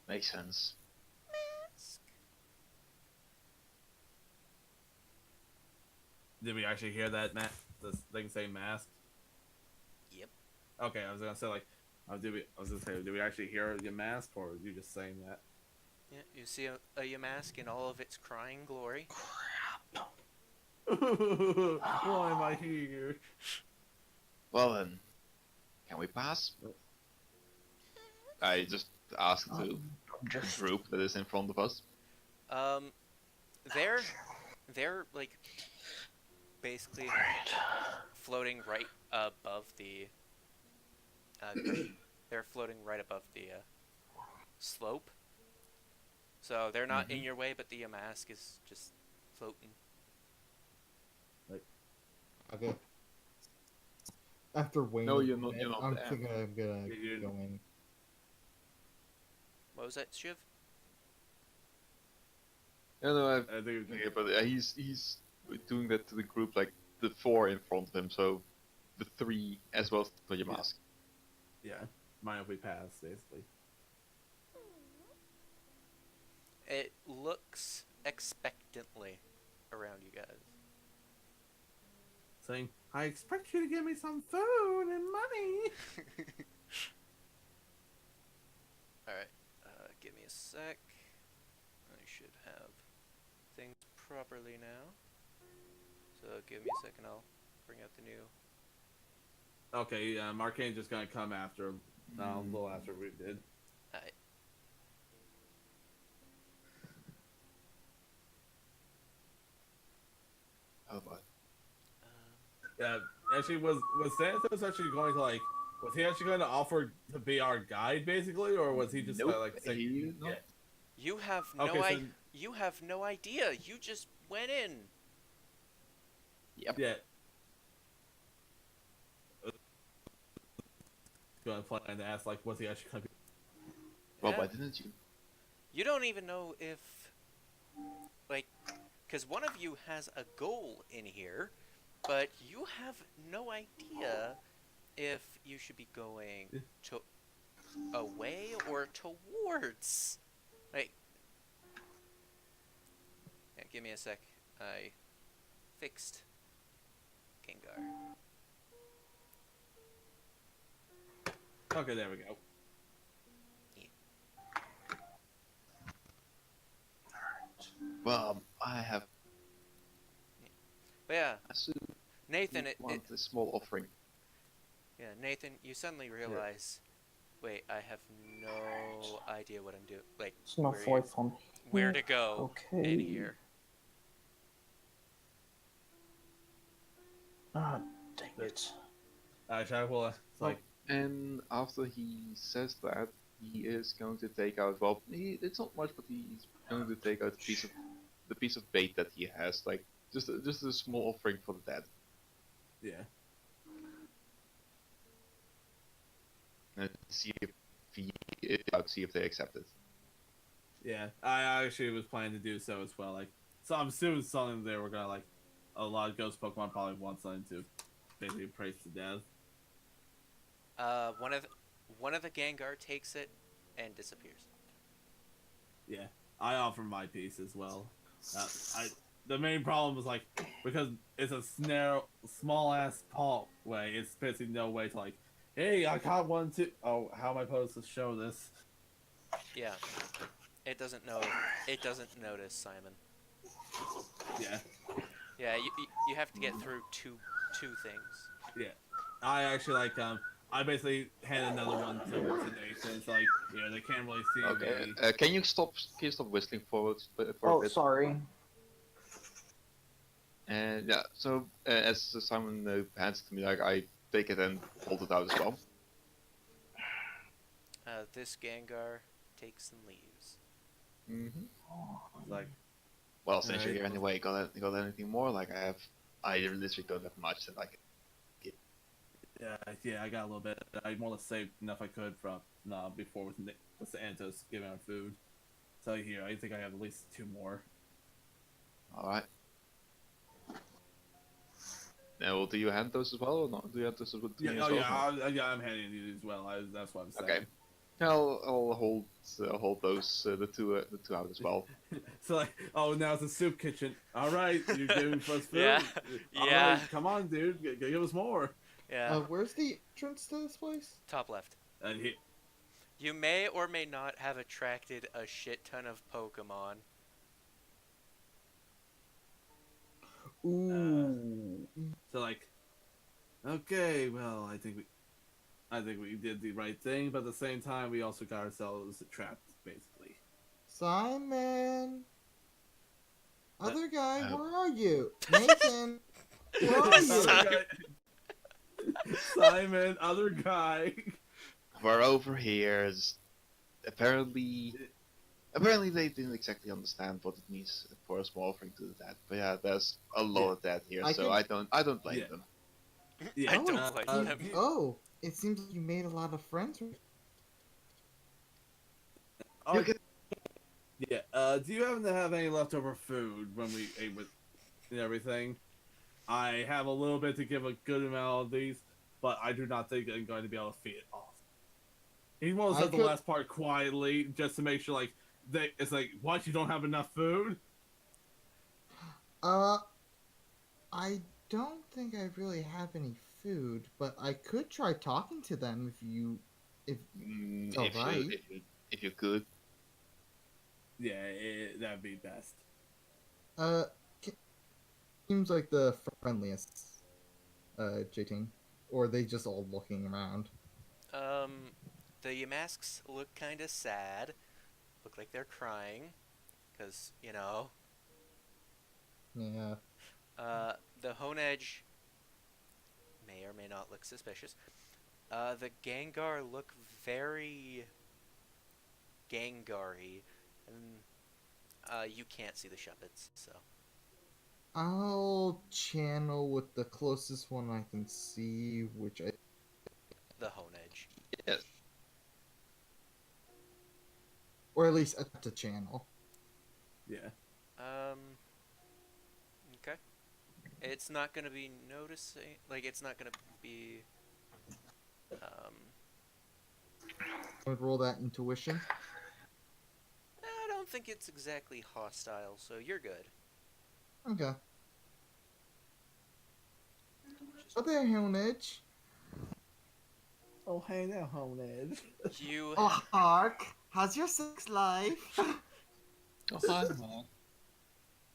B: Makes sense.
A: Did we actually hear that, Matt? This thing say mask?
D: Yep.
A: Okay, I was gonna say like, did we actually hear your mask, or are you just saying that?
D: Yeah, you see a Yamask in all of its crying glory.
A: Why am I here?
B: Well then, can we pass? I just asked to the group that is in front of us.
D: They're like basically floating right above the They're floating right above the slope. So they're not in your way, but the mask is just floating.
E: Okay. After waiting,
B: No, you're not. You're not
E: I'm
B: there.
E: thinking I'm gonna go in.
D: What was that, Shiv?
B: No,
A: I think
B: yeah, but he's doing that to the group, like the 4 in front of him, so the 3 as well for your mask.
A: yeah, mine will be passed basically.
D: It looks expectantly around you guys.
A: Saying, I expect you to give me some food and money.
D: Alright, give me a sec. I should have things properly now. So give me a second, I'll bring out the new...
A: Okay, yeah, Marcane's just gonna come after, a little after we did.
D: Alright.
B: Oh boy.
A: Yeah, actually, was Santos actually going to like? Was he actually going to offer to be our guide, basically, or was he just
B: Nope,
A: like saying?
B: he-
A: Yeah.
D: You have
A: Okay,
D: you have no idea. You just went in.
B: Yep.
A: Yeah. Going to plan to ask, like, was he actually going to be?
B: Well,
D: Yeah.
B: why didn't you?
D: You don't even know if, like, because one of you has a goal in here, but you have no idea if you should be going to away or towards. Like, yeah, give me a sec. I fixed Gengar.
A: Okay, there we go.
B: Well, I have.
D: But yeah,
B: I assume
D: Nathan,
B: you
D: it,
B: want a small offering.
D: yeah, Nathan, you suddenly realize, wait, I have no idea what I'm doing. Like,
C: It's not
D: where,
C: voice on.
D: where to go
C: Okay.
D: in here.
C: Ah, dang it.
A: Alright, well, it's like,
B: And after he says that, he is going to take out. Well, it's not much, but he's going to take out the piece of bait that he has, like just a small offering for the dead.
A: yeah.
B: And see if see if they accept it.
A: Yeah, I actually was planning to do so as well. Like, so I'm assuming something there we're gonna like. A lot of ghost Pokemon probably want something to basically praise to death.
D: One of the Gengar takes it and disappears.
A: Yeah, I offer my piece as well. The main problem was like because it's a small ass way. It's basically no way to like, hey, I caught one too. Oh, how am I supposed to show this?
D: Yeah, it doesn't know. It doesn't notice Simon.
A: Yeah,
D: Yeah, you have to get through two things.
A: yeah. I actually like I basically hand another one to Nathan. It's like they can't really see
B: Okay.
A: me.
B: Can you stop whistling forward for a
C: Oh,
B: bit?
C: sorry.
B: And yeah, so as Simon hands it to me, like I take it and hold it out as well.
D: This Gengar takes and leaves.
B: Mm-hmm.
A: Like,
B: Well, since you're here anyway, got anything more? Like I literally don't have much that I can.
A: yeah, I got a little bit. I more or less saved enough I could from before with Santos giving out food. So here, I think I have at least 2 more.
B: All right. Now, do you hand those as well, or not? Do you hand those to me as well?
A: I'm handing you as well. That's what I'm saying.
B: Okay. I'll hold those the two out as well.
A: So like, oh, now it's a soup kitchen. All right, you're giving us food.
D: Yeah,
A: All
D: yeah.
A: right, come on, dude, give us more.
D: Yeah,
E: Where's the entrance to this place?
D: top left.
A: And he,
D: You may or may not have attracted a shit ton of Pokemon.
E: Ooh.
A: so like, okay, well, I think we did the right thing, but at the same time, we also got ourselves trapped, basically.
E: Simon. Other guy,
B: Oh.
E: where are you? Nathan. Where are you?
D: Simon.
A: Simon, other guy.
B: we're over here. Apparently they didn't exactly understand what it means for a small offering to the dead. But yeah, there's a lot of that here, so I don't blame them.
A: Yeah.
D: I don't blame them.
E: Oh, it seems like you made a lot of friends.
A: Oh, yeah. Do you happen to have any leftover food when we ate with and everything? I have a little bit to give a good amount of these, but I do not think I'm going to be able to feed it all. He wants to say the last part quietly, just to make sure, like, it's like, what, you don't have enough food?
E: I don't think I really have any food, but I could try talking to them if
B: you could.
A: Yeah, that'd be best.
E: Seems like the friendliest, J-Team. Or are they just all looking around?
D: The masks look kind of sad. Look like they're crying. Because, you know.
E: Yeah.
D: The Honedge may or may not look suspicious. The Gengar look very Gengar-y. And you can't see the Shuppets, so.
E: I'll channel with the closest one I can see, which I...
D: The Honedge.
B: Yes.
E: Or at least at the channel.
A: Yeah.
D: Okay. It's not gonna be noticing, like, it's not gonna be,
E: Would roll that intuition.
D: I don't think it's exactly hostile, so you're good.
E: Okay. Oh there, Honedge.
A: Oh, hey there, Honedge.
D: You...
E: Oh, Hark. How's your sex life?
B: Oh, hi, Mark.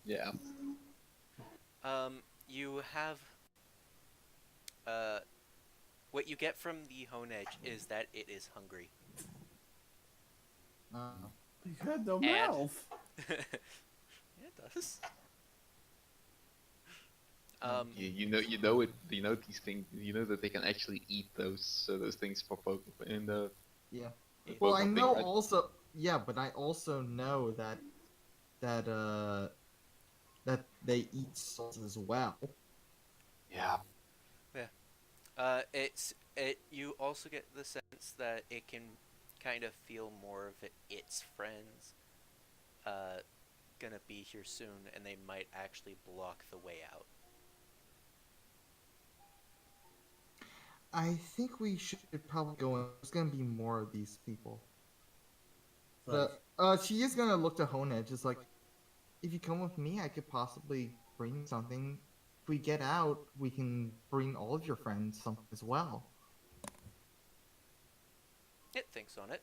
B: Yeah.
D: You have, what you get from the Honedge is that it is hungry.
A: You had no mouth.
D: Yeah, it does.
B: You know these things. You know that they can actually eat those things for Pokemon in the.
E: Yeah.
B: The
E: Well,
B: Pokemon
E: I
B: thing,
E: know
B: right?
E: also. Yeah, but I also know that they eat salt as well.
B: Yeah.
D: You also get the sense that it can kind of feel more of its friends, gonna be here soon, and they might actually block the way out.
E: I think we should probably go in. There's gonna be more of these people. She is gonna look to Honedge. It's like, if you come with me, I could possibly bring something. If we get out, we can bring all of your friends something as well.
D: It thinks on it.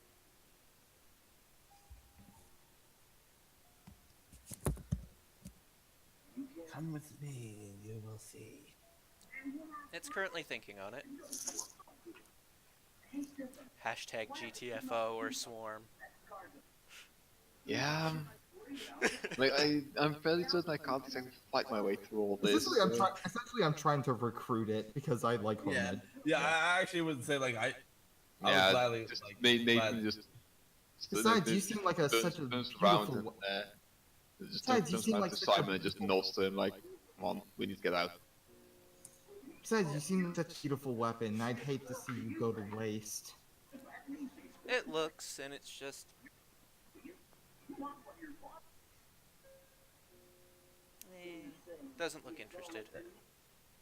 A: Come with me and you will see.
D: It's currently thinking on it. Hashtag GTFO or Swarm.
B: Yeah. Like I'm fairly certain I can't exactly fight my way through all this.
E: Essentially, I'm trying to recruit it because I like Honedge.
A: Yeah. I actually would say like I would gladly
B: just
A: like.
B: Nathan just.
E: Besides, you seem like such a beautiful.
B: Besides, you seem like Simon and just nods to him like, "Come on, we need to get out."
E: Besides, you seem like such a beautiful weapon. I'd hate to see you go to waste.
D: It looks, and it's just... doesn't look interested.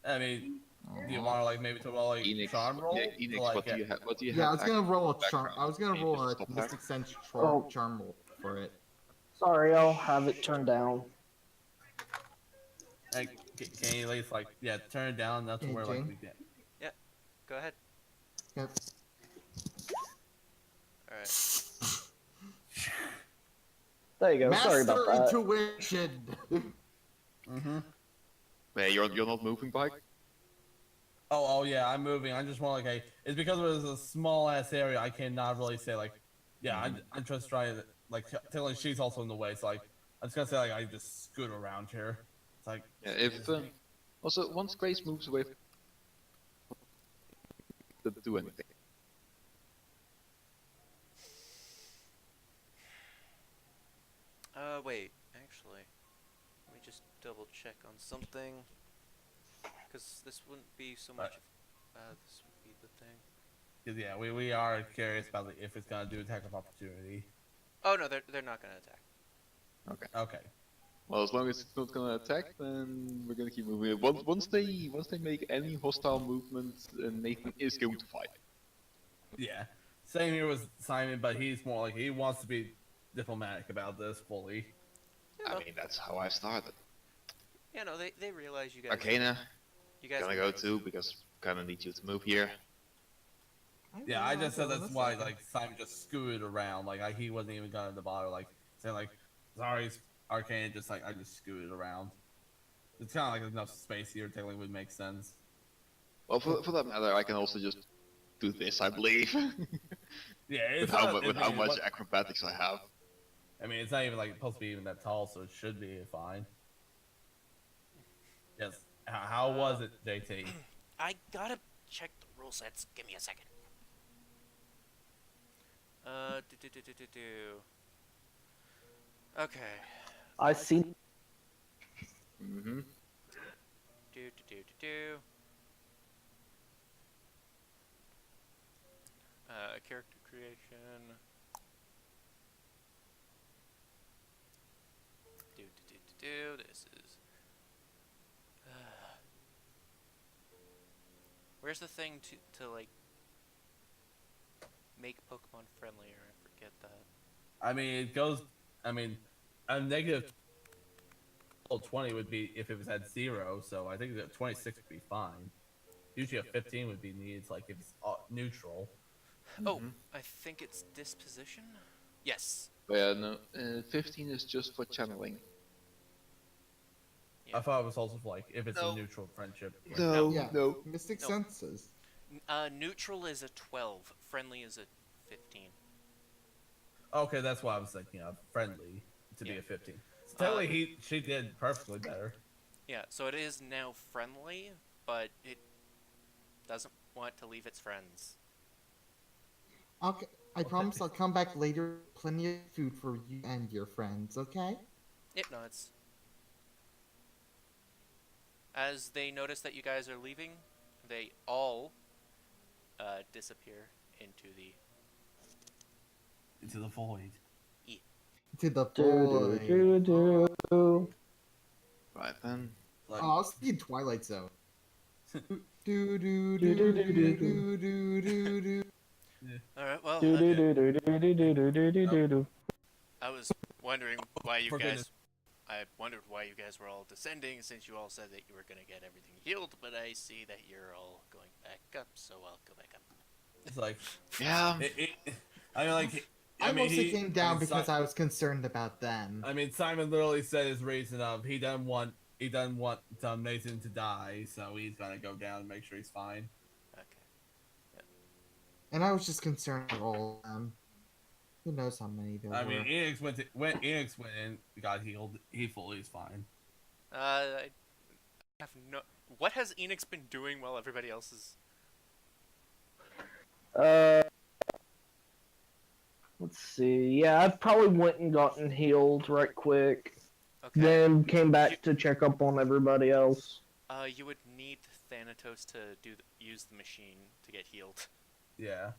A: I mean, do you want to like maybe talk about like
B: Enix,
A: charm roll?
B: yeah, Enix,
A: Like,
B: what do you have? What do you have?
E: Yeah, I was gonna roll a
B: background?
E: charm. I was gonna
B: Can you
E: roll
B: just
E: a
B: stop there?
E: Mystic Sense charm roll for it.
C: Sorry, I'll have it turned down.
A: Like, can you at least like turn it down? That's
E: Hey,
A: where like
E: Jane?
A: we get.
D: Yeah, go ahead.
E: Yep.
D: Alright.
C: There you go.
E: Master
C: Sorry about that.
E: intuition.
A: Mm-hmm.
B: Hey, you're not moving, bike?
A: Oh yeah, I'm moving. I just want like it's because it was a small ass area. I cannot really say like, yeah, I'm just trying to like tell her she's also in the way. So like, I'm just gonna say like I just scoot around here. It's like
B: Yeah, if also once Grace moves away, doesn't do anything.
D: Wait, actually, let me just double check on something, because this wouldn't be so much. This would be the thing.
A: 'Cause, yeah, we are curious about if it's gonna do attack of opportunity.
D: Oh no, they're not gonna attack.
A: Okay.
B: Well, as long as it's not gonna attack, then we're gonna keep moving. Once they make any hostile movement, Nathan is going to fight.
A: Yeah. Same here with Simon, but he's more like he wants to be diplomatic about this fully.
B: I mean, that's how I started.
D: Yeah, no, they realize you guys.
B: Arcana,
D: You guys
B: gonna go too because kinda need you to move here.
A: Yeah, I just said that's why like Simon just scooted around, like he wasn't even gonna bother like saying like sorry Arcane, just like I just scooted around. It's kinda like enough space here technically would make sense.
B: Well, for that matter, I can also just do this, I believe.
A: Yeah,
B: with
A: it's
B: how much acrobatics I have.
A: I mean, it's not even like supposed to be even that tall, so it should be fine. Yes. How was it, JT?
D: I gotta check the rule sets. Give me a second. Okay.
C: I see.
B: Mm-hmm.
D: Character creation. This is. Where's the thing to like make Pokemon friendlier? I forget that.
A: I mean, it goes. I mean, a negative 20 would be if it was at 0. So I think that 26 would be fine. Usually a 15 would be needed, like if it's neutral.
D: Oh, I think it's disposition. Yes.
B: But yeah, no. 15 is just for channeling.
A: I thought it was also for, like if it's
D: No.
A: a neutral friendship.
B: No,
E: Yeah,
B: no.
E: Mystic
D: No.
E: Senses.
D: Neutral is a 12. Friendly is a 15.
A: Okay, that's what I was thinking of. Friendly to be
D: Yeah.
A: a 15. So technically, she did perfectly better.
D: Yeah, so it is now friendly, but it doesn't want to leave its friends.
E: Okay, I promise I'll come back later. Plenty of food for you and your friends. Okay?
D: It nods. As they notice that you guys are leaving, they all disappear into the
A: void.
E: To the
C: Do,
E: boy.
C: do, do, do.
B: Right then.
A: Like,
E: Oh, I'll see in Twilight Zone. do do
C: Do,
E: do
C: do,
E: do
C: do,
E: do do do do.
D: Alright, well,
C: Do, do, do, do, do, do, do, do, do, do, do.
D: I was wondering why you
A: For
D: guys...
A: goodness.
D: I wondered why you guys were all descending, since you all said that you were going to get everything healed, but I see that you're all going back up, so I'll go back up.
A: It's like,
B: Yeah.
A: I mean, like,
E: I
A: mean,
E: mostly
A: he-
E: came down
A: I mean,
E: because I was concerned about them.
A: I mean, Simon literally said his reason of he doesn't want Nathan to die, so he's gonna go down and make sure he's fine.
D: Okay.
E: And I was just concerned for all of them. Who knows how many there
A: I
E: were.
A: mean, Enix went in, got healed. He fully is fine.
D: I have no... What has Enix been doing while everybody else is...
C: Let's see. Yeah, I probably went and gotten healed right quick.
D: Okay.
C: Then came back to check up on everybody else.
D: You would need Thanatos to use the machine to get healed.
A: Yeah.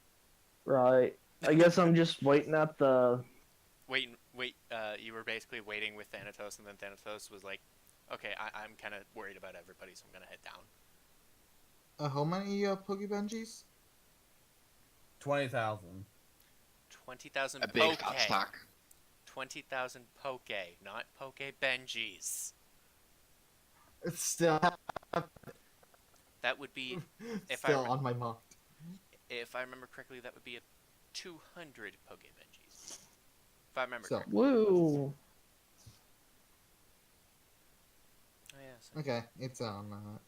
C: Right. I guess I'm just waiting at the.
D: Wait, you were basically waiting with Thanatos, and then Thanatos was like, okay, I'm kind of worried about everybody, so I'm going to head down.
E: How many Pokebenjis?
A: 20,000.
D: 20,000
B: A big fat
D: Poke.
B: stack.
D: 20,000 Poke, not Poke Benjis.
E: It's still
D: That would be, if
E: still
D: I
E: on my mind.
D: if I remember correctly, that would be a 200 Poke Benjis. If I remember
E: So-
D: correctly.
C: Woo!
D: Oh, yeah, so,
E: Okay, it's on.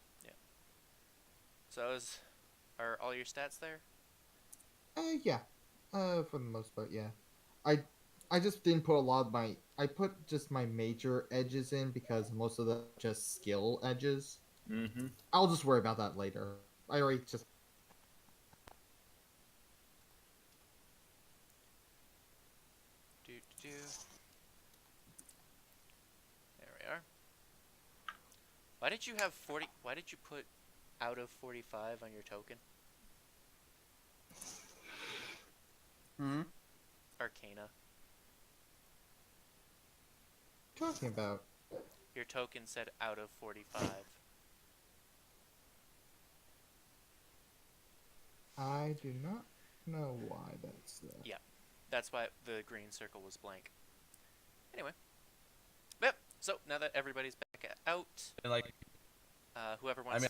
D: so are all your stats there?
E: Yeah. For the most part, yeah. I just didn't put a lot of my. I put just my major edges in because most of them are just skill edges.
B: Mm-hmm.
E: I'll just worry about that later. I already just.
D: Why did you have 40? Why did you put out of 45 on your token?
A: Hmm.
D: Arcana.
E: Talking about?
D: Your token said out of 45.
E: I do not know why that's there.
D: Yeah, that's why the green circle was blank. Anyway. Yep. So now that everybody's back out,
A: And, like,
D: whoever wants.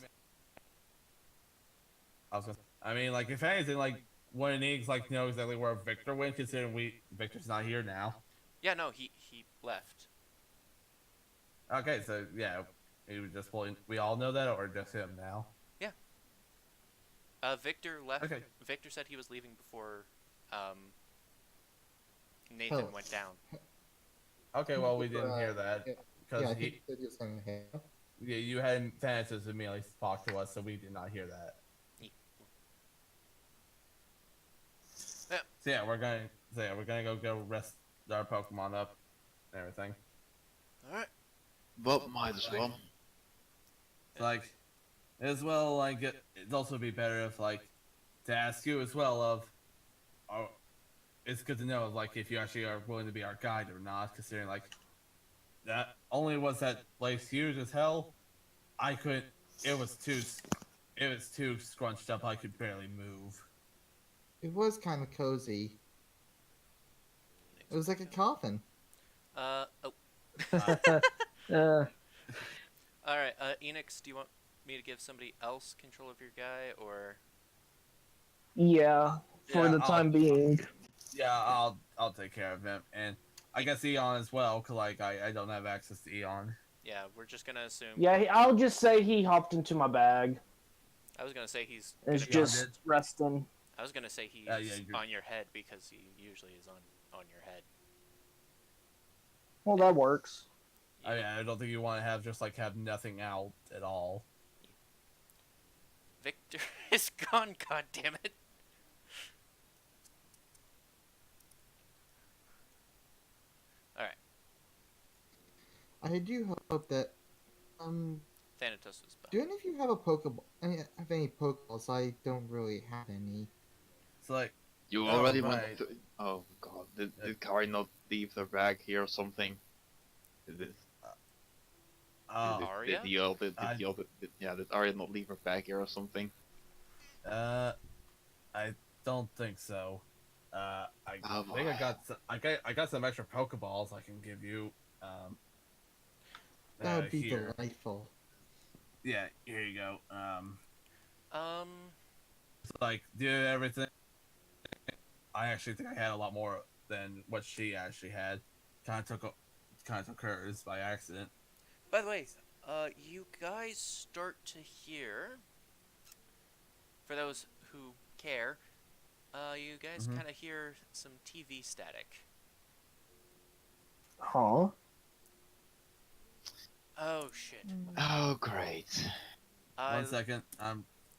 A: I mean, like, if anything, like, one of needs, like, know exactly where Victor went, considering Victor's not here now.
D: Yeah, no, he left.
A: Okay, so yeah, he was just pulling. We all know that, or just him now?
D: Yeah. Victor left.
A: Okay.
D: Victor said he was leaving before Nathan
E: Oh.
D: went down.
A: Okay, well, we didn't hear that because
E: Yeah, I think he said he was going to hang.
A: yeah, you hadn't finished his immediately talk to us, so we did not hear that.
D: Yeah.
A: So yeah, we're gonna go rest our Pokemon up and everything.
D: All right.
B: Well, might as well.
A: Like, as well, like it'd also be better if like to ask you as well of, oh, it's good to know like if you actually are willing to be our guide or not, considering like that only was that place huge as hell. I couldn't. It was too scrunched up. I could barely move.
E: It was kind of cozy. It was like a coffin.
D: Oh.
C: Uh,
D: All right. Enix, do you want me to give somebody else control of your guy, or?
C: yeah, for
A: Yeah,
C: the time being.
A: Yeah, I'll take care of him, and I guess Eon as well, cause like I don't have access to Eon.
D: Yeah, we're just gonna assume.
C: Yeah, I'll just say he hopped into my bag.
D: I was gonna say he's.
C: Is
D: Gonna
C: just resting.
D: I was gonna say he's
A: Yeah, you're-
D: on your head because he usually is on your head.
C: Well, that works.
A: I don't think you want to have nothing out at all.
D: Victor is gone. God damn it! All right.
E: I do hope that
D: Thanatos is back.
E: do any of you have a Pokeball? Have any Pokeballs? I don't really have any.
A: So like,
B: You
A: Oh,
B: already
A: right.
B: went to... Oh god, did Kari not leave the bag here or something? Did
D: Arya?
B: did Arya not leave her bag here or something?
A: I don't think so. I
B: Oh,
A: think I got some extra Pokeballs I can give you.
E: That would be
A: here.
E: delightful.
A: Yeah, here you go.
D: Um.
A: So, like, do everything. I actually think I had a lot more than what she actually had. Kind of took hers by accident.
D: By the way, you guys start to hear. For those who care, you guys
A: Mhm.
D: kind of hear some TV static.
C: Huh?
D: Oh shit!
B: Oh great.
A: One second.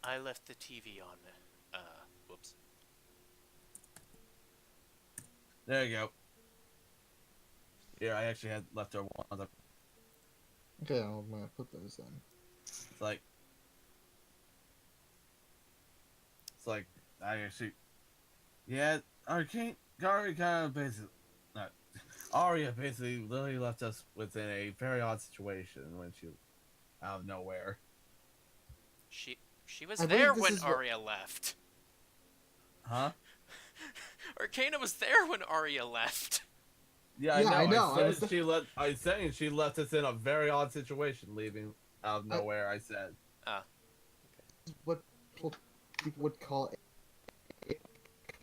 D: I left the TV on. Whoops.
A: There you go. Yeah, I actually had left her one other.
E: Okay, I'm gonna put those in.
A: It's like I actually, yeah. Gary kind of basically, not Arya basically literally left us within a very odd situation when she, out of nowhere.
D: She was
E: I believe
D: there
E: this
D: when
E: is what-
D: Arya left.
A: Huh?
D: Arcana was there when Arya left.
A: Yeah,
E: I know.
A: I said she left us in a very odd situation, leaving out of nowhere. I said.
E: What people would call a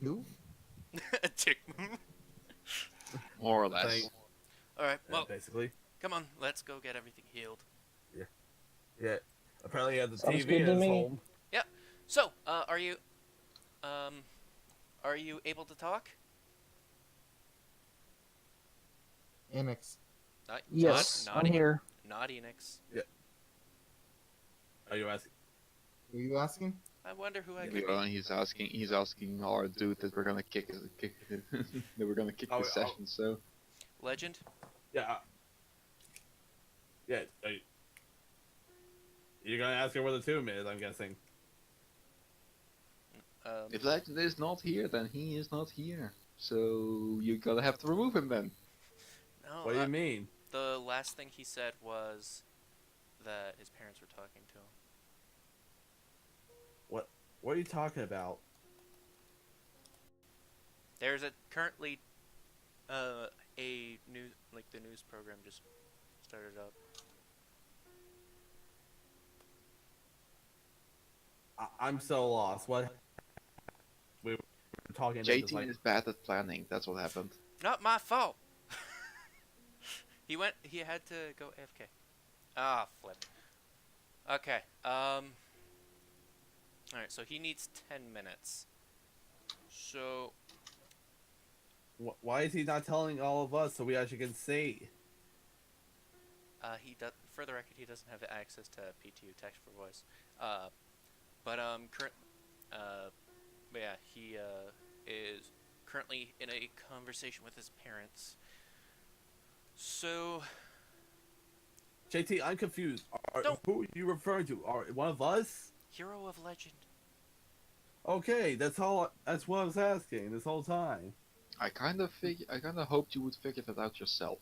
E: move?
D: A tick move.
B: More or less.
A: Thank-
D: Alright, well,
A: basically.
D: come on, let's go get everything healed.
A: Yeah. Apparently, he had the
C: Sounds
A: TV
C: good
A: in
C: to
A: his
C: me.
A: home.
D: So, are you able to talk?
E: Annex.
C: Yes, I'm here.
D: Not Enix.
A: Are you asking?
E: Were you asking?
D: I wonder who I could be.
B: He's asking our dude that we're gonna kick that we're gonna kick
A: Oh,
B: the session. So
D: Legend?
A: Yeah. Yeah. You're gonna ask her where the tomb is, I'm guessing.
B: If Legend is not here, then he is not here. So you gotta have to remove him then.
D: No,
A: What do you mean?
D: the last thing he said was that his parents were talking to him.
A: What are you talking about?
D: There's currently a new the news program just started up.
A: I'm so lost. What? We were talking about this,
B: JT is bad at planning. That's what happened.
D: Not my fault. He had to go AFK. Ah, flip. Okay. Alright, so he needs 10 minutes. So
A: Why is he not telling all of us so we actually can see?
D: he does. For the record, he doesn't have access to PTU text for voice. But yeah, he is currently in a conversation with his parents. So
A: JT, I'm confused.
D: Don't-
A: Who are you referring to? Are one of us?
D: Hero of Legend.
A: Okay, that's all. That's what I was asking this whole time.
B: I kind of hoped you would figure that out yourself.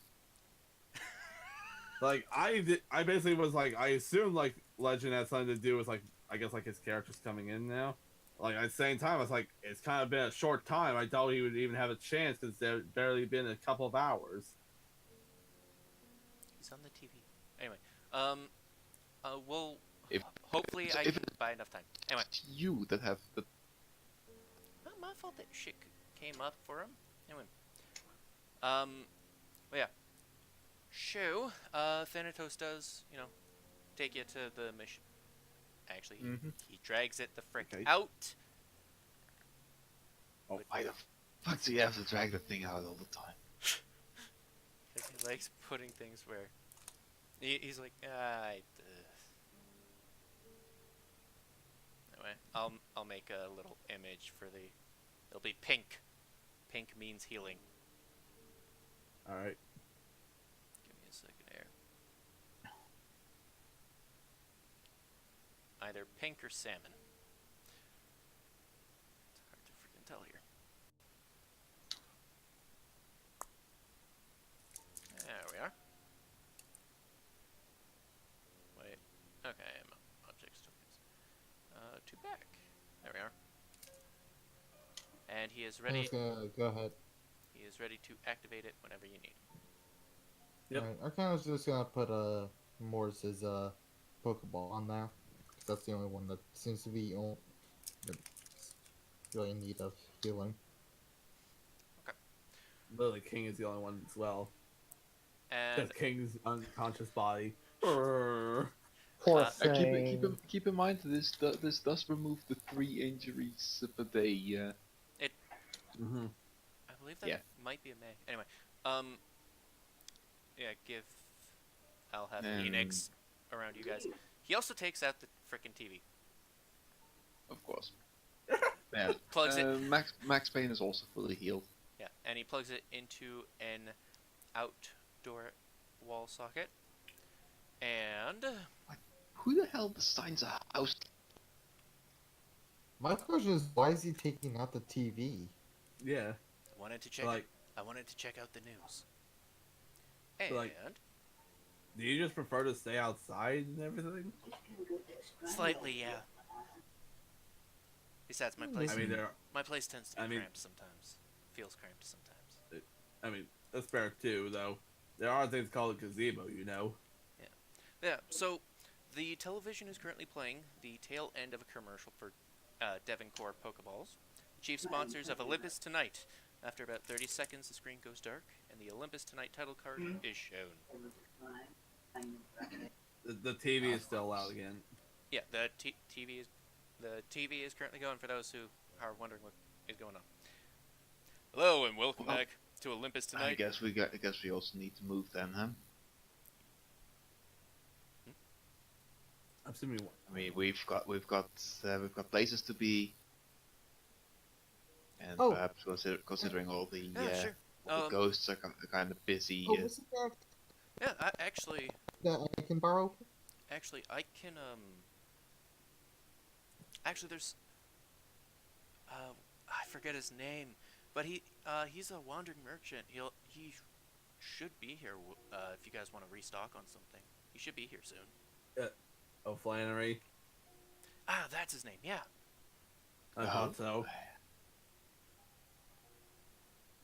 A: Like I basically was like, I assumed like Legend had something to do with like, I guess like his character's coming in now. Like at the same time, I was like, it's kind of been a short time. I doubt he would even have a chance because there's barely been a couple of hours.
D: He's on the TV. Anyway, we'll
B: If-
D: hopefully
B: so
D: I
B: if
D: can buy enough time. Anyway,
B: It's you that have the.
D: not my fault that shit came up for him. Anyway, but yeah. So, Thanatos does, take you to the mission. Actually, he drags it the frick
A: Okay.
D: out.
A: Oh,
B: Why the fuck do you have to drag the thing out all the time?
D: He likes putting things where he's like, Anyway, I'll make a little image for the. It'll be pink. Pink means healing.
A: all right.
D: Give me a second here. Either pink or salmon. It's hard to freaking tell here. There we are. Wait. Okay, objects tokens. To back. There we are. And he is ready.
E: Go ahead.
D: He is ready to activate it whenever you need.
A: Yep.
E: Alright, Arcana's just gonna put Morse's Pokeball on there. 'Cause that's the only one that seems to be that's really in need of healing.
A: Literally, King is the only one as well.
D: And
A: Just King's unconscious body. Brrr.
C: Poor
D: Uh,
B: Keep in mind this does remove the 3 injuries per day.
A: Mm-hmm.
D: I believe that
B: Yeah.
D: might be a May. Anyway, yeah, I'll have
B: And-
D: Enix around you guys. He also takes out the frickin' TV.
B: Of course. Yeah.
D: Plugs it.
B: Max Payne is also fully healed.
D: Yeah, and he plugs it into an outdoor wall socket. And
B: Who the hell designs a house?
E: My question is, why is he taking out the TV?
A: Yeah.
D: wanted to check.
A: Like,
D: I wanted to check out the news.
A: So,
D: And
A: like- do you just prefer to stay outside and everything?
D: slightly, yeah. Besides, my place.
A: I mean,
D: my place tends to be
A: I mean-
D: cramped sometimes. Feels cramped sometimes.
A: I mean, that's fair too, though. There are things called a gazebo, you know.
D: Yeah, so the television is currently playing the tail end of a commercial for Devoncore Pokeballs. Chief sponsors of Olympus Tonight. After about 30 seconds, the screen goes dark, and the Olympus Tonight title card is shown.
A: The TV is still out again.
D: Yeah, the TV is currently going for those who are wondering what is going on. Hello and welcome
B: Well,
D: back to Olympus
B: I
D: Tonight.
B: guess we also need to move then, huh?
A: I'm assuming.
B: I mean, we've got places to be, and
E: Oh.
B: perhaps considering all the
D: Yeah, sure.
B: all the ghosts are kind of busy.
E: Oh, was it that
D: Yeah, actually,
E: I can borrow?
D: actually, I can, actually, there's, I forget his name, but he's a wandering merchant. He should be here, if you guys want to restock on something. He should be here soon.
A: Oh, Flannery.
D: Ah, that's his name, yeah.
A: I thought so.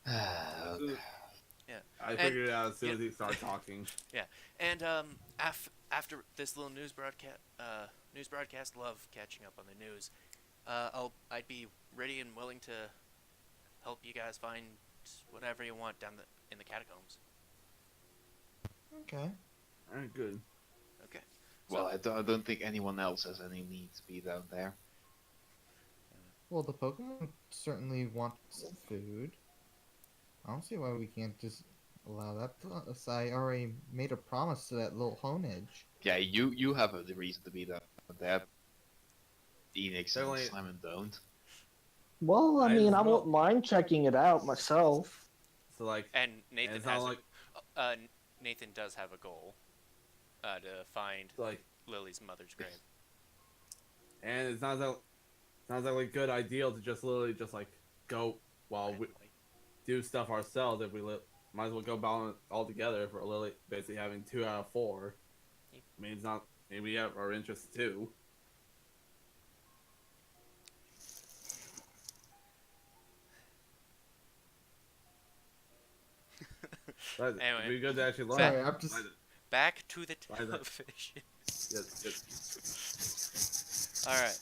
B: Okay.
D: Yeah.
A: I figured it out as soon as he started talking.
D: Yeah, and after this little news broadcast, love catching up on the news. I'd be ready and willing to help you guys find whatever you want in the catacombs.
E: Okay.
A: Alright, good.
D: Okay.
B: Well, I don't think anyone else has any need to be down there.
E: Well, the Pokemon certainly want some food. I don't see why we can't just allow that. Plus, I already made a promise to that little Honedge.
B: Yeah, you have the reason to be down there. Enix and
A: Definitely.
B: Simon don't.
C: Well, I
A: I
C: mean,
A: just
C: I
A: don't-
C: won't mind checking it out myself.
A: So like,
D: And Nathan
A: it's not
D: has
A: like
D: Nathan does have a goal to find
A: like,
D: Lily's mother's grave.
A: and it's not exactly a good idea to just literally just like go while we do stuff ourselves. If we might as well go balance all together for Lily basically having 2 out of 4.
D: Yep.
A: I mean, it's not. Maybe we have our interests too. But
D: Anyway.
A: it'd be good to actually learn.
E: Sorry, I'm just.
D: Back to the
A: Why the-
D: television.
A: Yes.
D: All right.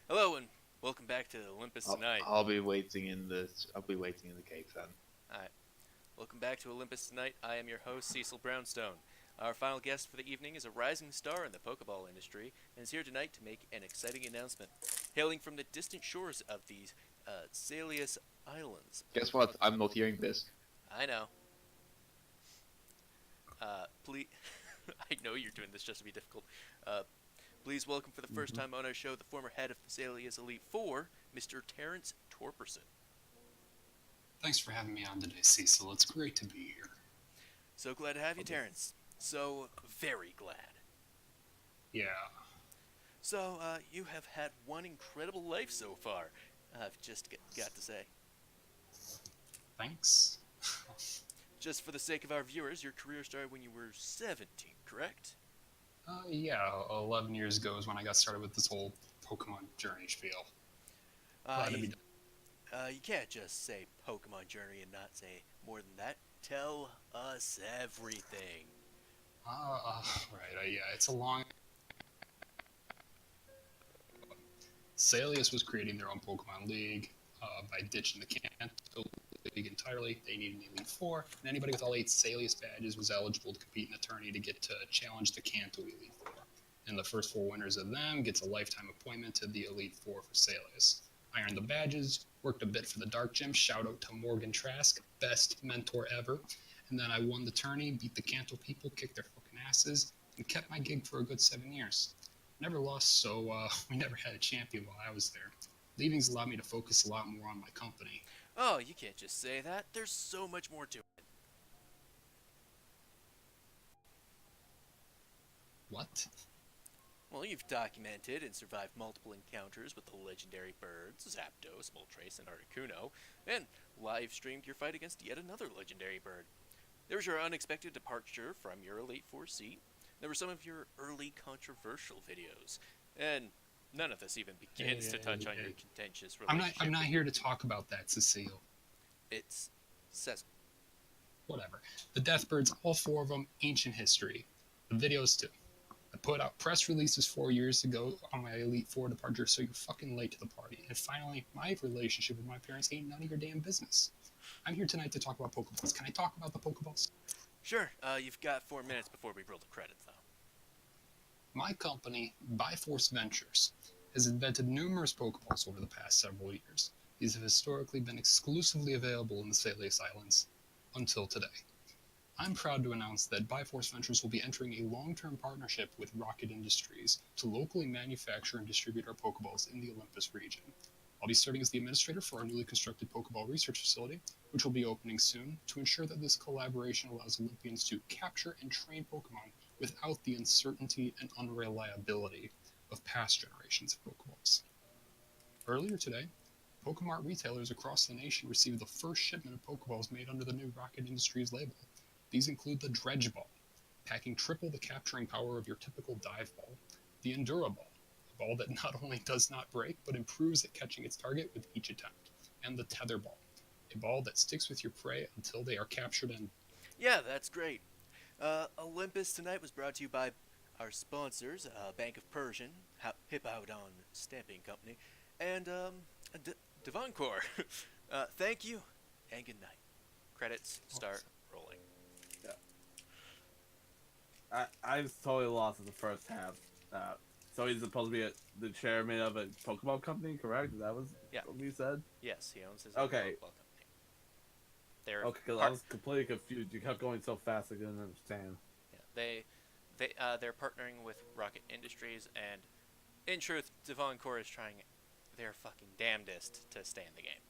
D: Hello and welcome back to Olympus Tonight.
B: I'll be waiting in the cave then.
D: Welcome back to Olympus Tonight. I am your host, Cecil Brownstone. Our final guest for the evening is a rising star in the Pokeball industry and is here tonight to make an exciting announcement. Hailing from the distant shores of the Salius Islands.
B: Guess what? I'm not hearing this.
D: I know. Please, I know you're doing this just to be difficult. Please welcome for the first time on our show the former head of Thessalia's Elite Four, Mr. Terrence Torperson.
F: Thanks for having me on today, Cecil. It's great to be here.
D: So glad to have you, Terrence. So very glad.
F: Yeah.
D: So, you have had one incredible life so far, I've just got to say.
F: Thanks.
D: Just for the sake of our viewers, your career started when you were 17, correct?
F: Yeah, 11 years ago is when I got started with this whole Pokemon journey spiel. Glad to be done.
D: You can't just say Pokemon Journey and not say more than that. Tell us everything.
F: Right, yeah, it's a long... Salius was creating their own Pokemon League by ditching the Kanto League entirely. They needed an Elite Four, and anybody with all 8 Salius badges was eligible to compete in a tourney to get to challenge the Kanto Elite Four. And the first 4 winners of them gets a lifetime appointment to the Elite Four for Salius. I earned the badges, worked a bit for the Dark Gym, shout out to Morgan Trask, best mentor ever. And then I won the tourney, beat the Kanto people, kicked their fucking asses, and kept my gig for a good 7 years. Never lost, so we never had a champion while I was there. Leavings allowed me to focus a lot more on my company.
D: Oh, you can't just say that. There's so much more to it.
F: What?
D: Well, you've documented and survived multiple encounters with the legendary birds, Zapdos, Moltres, and Articuno, and live-streamed your fight against yet another legendary bird. There was your unexpected departure from your Elite Four seat. There were some of your early controversial videos, and none of this even begins to touch on your contentious relationship.
F: I'm not here to talk about that, Cecile.
D: It's says
F: Whatever. The Deathbirds, all 4 of them, ancient history. The videos too. I put out press releases 4 years ago on my Elite Four departure, so you're fucking late to the party. And finally, my relationship with my parents ain't none of your damn business. I'm here tonight to talk about Pokeballs. Can I talk about the Pokeballs?
D: Sure. You've got 4 minutes before we roll the credits, though.
F: My company, Byforce Ventures, has invented numerous Pokeballs over the past several years. These have historically been exclusively available in the Salius Islands until today. I'm proud to announce that Byforce Ventures will be entering a long-term partnership with Rocket Industries to locally manufacture and distribute our Pokeballs in the Olympus region. I'll be serving as the administrator for our newly constructed Pokeball research facility, which will be opening soon, to ensure that this collaboration allows Olympians to capture and train Pokemon without the uncertainty and unreliability of past generations of Pokeballs. Earlier today, Pokemart retailers across the nation received the first shipment of Pokeballs made under the new Rocket Industries label. These include the Dredge Ball, packing triple the capturing power of your typical dive ball, the Endura Ball, a ball that not only does not break, but improves at catching its target with each attempt, and the Tether Ball, a ball that sticks with your prey until they are captured and...
G: Yeah, that's great. Olympus Tonight was brought to you by our sponsors, Bank of Persian, Hippowdon Stamping Company, and Devoncor. Thank you, and good night. Credits start rolling.
A: I was totally lost in the first half. So he's supposed to be the chairman of a Pokemon company, correct? That was what you said?
G: Yes, he owns his own
A: Okay.
G: Pokeball company. They're
A: Okay, because I was completely confused. You kept going so fast I couldn't understand.
G: Yeah, they're partnering with Rocket Industries, and in truth, Devoncor is trying their fucking damnedest to stay in the game.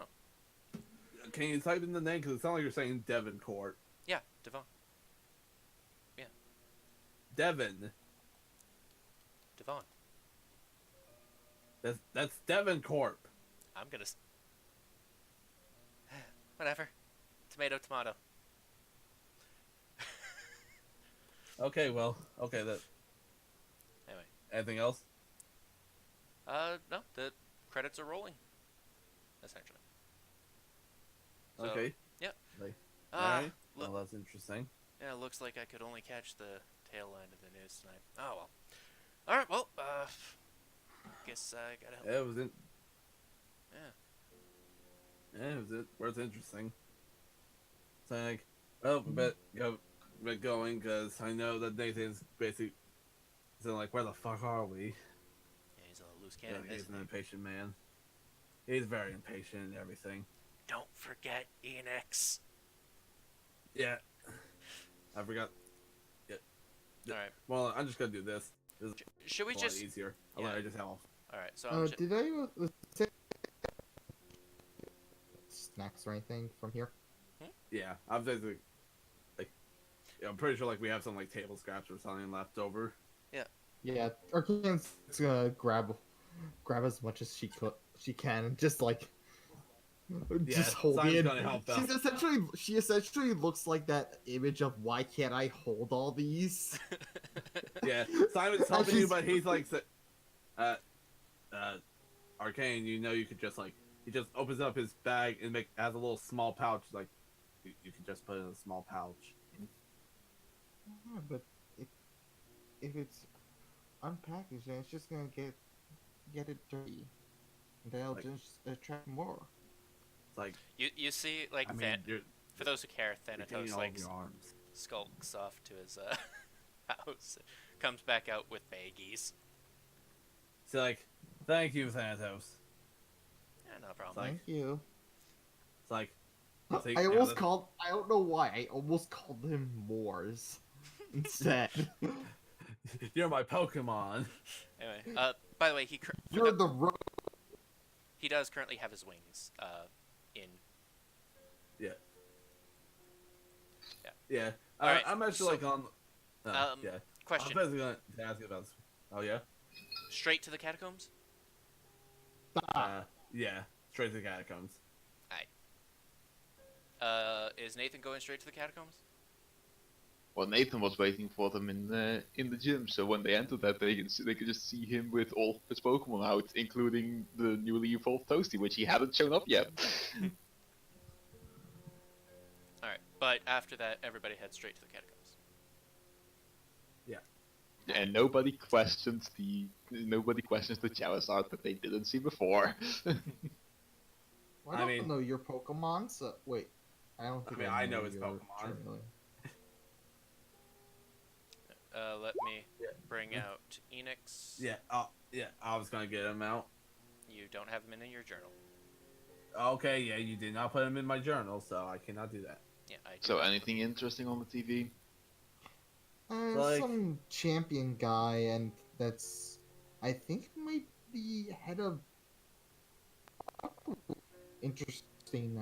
G: Oh.
A: Can you type in the name? Because it sounds like you're saying Devon Court.
G: Yeah, Devon. Yeah.
A: Devon.
G: Devon.
A: That's Devon Corp.
G: I'm gonna... Whatever. Tomato, tomato.
A: Okay, well, okay, that...
G: Anyway.
A: Anything else?
G: No, the credits are rolling. Essentially. So,
A: Okay.
G: Yep.
A: Like,
G: Alright.
A: well, that's interesting.
G: Yeah, it looks like I could only catch the tail end of the news tonight. Oh, well. Alright, well, guess I gotta help.
A: Yeah, it was in...
G: Yeah.
A: Yeah, it was interesting. So, like, well, but going, because I know that Nathan's basically saying, like, where the fuck are we?
G: Yeah, he's a loose cannon,
A: He's
G: isn't
A: an
G: he?
A: impatient man. He's very impatient and everything.
G: Don't forget Enix.
A: Yeah. I forgot. Yeah.
G: Alright.
A: Well, I'm just gonna do this. This is
G: Should we
A: a lot
G: just...
A: easier.
G: Yeah.
A: I just have off.
G: Alright, so
E: Did I say snacks or anything from here?
A: Yeah, I'm basically like, I'm pretty sure like we have some like table scraps or something left over.
E: Yeah, Arcane's gonna grab as much as she can, and just like just hold
A: Simon's
E: it.
A: gonna help out.
E: She essentially looks like that image of why can't I hold all these?
A: Yeah, Simon's helping you, but he's like, Arcane, you know, you could just like, he just opens up his bag and has a little small pouch, like you can just put it in a small pouch.
E: Yeah, but if it's unpackaged, then it's just gonna get it dirty, and then it'll
A: Like-
E: just attract more.
A: It's like,
G: you see, like,
A: I mean, you're
G: for those who care,
A: taking
G: Thanatos,
A: all
G: like,
A: of your arms.
G: skulks off to his house, comes back out with baggies.
A: So like, thank you, Thanatos.
G: Yeah, no problem.
A: Like-
E: Thank you.
A: It's like, see,
E: I
A: now
E: almost
A: that-
E: called. I don't know why. I almost called him Moors instead.
A: You're my Pokemon.
G: Anyway, by the way,
E: You're the road.
G: he does currently have his wings in.
A: Yeah. Yeah.
G: Alright,
A: I'm actually
G: so-
A: like on. Yeah. I'm
G: Question:
A: basically gonna ask you about this. Oh yeah.
G: straight to the catacombs?
A: Yeah. Straight to the catacombs.
G: Is Nathan going straight to the catacombs?
B: Well, Nathan was waiting for them in the gym, so when they entered that, they could just see him with all his Pokemon out, including the newly evolved Toasty, which he hadn't shown up yet.
G: All right, but after that, everybody heads straight to the catacombs.
B: And nobody questions the Charizard that they didn't see before.
E: I don't know your Pokemon. So wait, I don't think
A: I know his
E: your
A: Pokemon.
E: Charmander.
G: Let me
A: Yeah.
G: bring out Enix.
A: Yeah. Yeah. I was gonna get him out.
G: You don't have them in your journal.
A: Okay. Yeah. You did not put him in my journal, so I cannot do that.
G: Yeah, I do.
B: So anything interesting on the TV?
A: Like-
E: Some champion guy, and that's I think might be head of interesting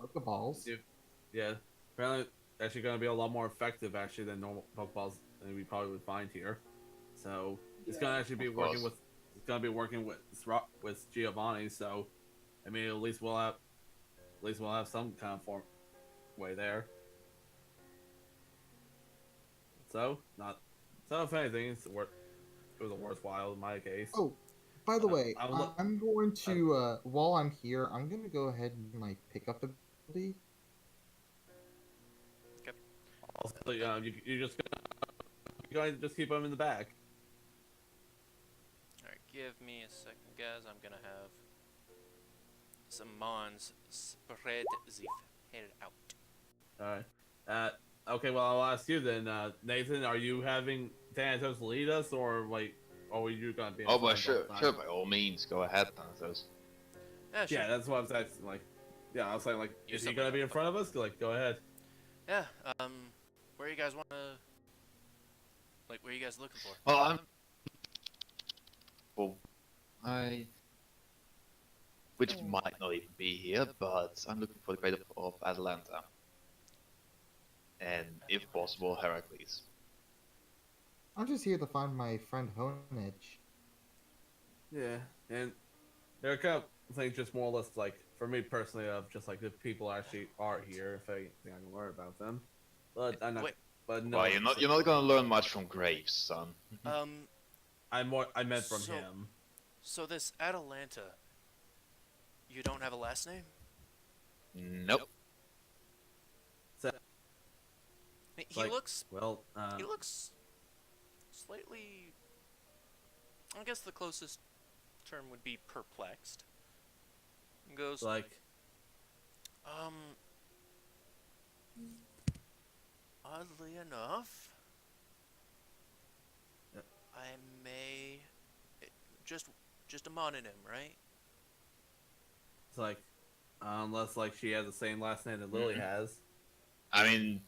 E: Pokeballs.
A: Yeah. apparently actually going to be a lot more effective actually than normal Pokeballs than we probably would find here. So it's going to actually be working with Giovanni. So I mean, at least we'll have some kind of form way there. So if anything, it was a worthwhile in my case.
E: Oh, by the way,
A: I'll
E: I'm going to while I'm here, I'm gonna go ahead and use my pickup ability.
A: Also, you're just going to just keep them in the back.
D: Alright, give me a second, guys. I'm gonna have some mons spread the hell out.
A: Alright. Okay, well, I'll ask you then, Nathan, are you having Thanatos lead us, or are you gonna be?
B: Oh, but sure, by all means, go ahead, Thanatos.
D: Yeah, sure.
A: Yeah, that's what I was asking. Like, yeah, I was saying, like, is he gonna be in front of us? Like, go ahead.
D: Yeah. Where you guys wanna? Like, where you guys looking for?
B: Which might not even be here, but I'm looking for the Great of Atalanta. And if possible, Heracles.
E: I'm just here to find my friend Honich.
A: Yeah, and there are kind of things just more or less, like, for me personally, of just, like, if people actually are here, if I can learn about them. But I'm not...
D: Wait.
A: But no,
B: Well, you're not gonna learn much from Graves, son.
A: I meant from him.
D: So this Atalanta, you don't have a last name?
B: Nope.
D: He
A: Like,
D: looks.
A: Well,
D: He looks slightly. I guess the closest term would be perplexed. He goes
A: like,
D: Oddly enough,
A: Yep.
D: I may just a mononym, right?
A: it's like, unless, like, she has the same last name that Lily has.
B: I mean,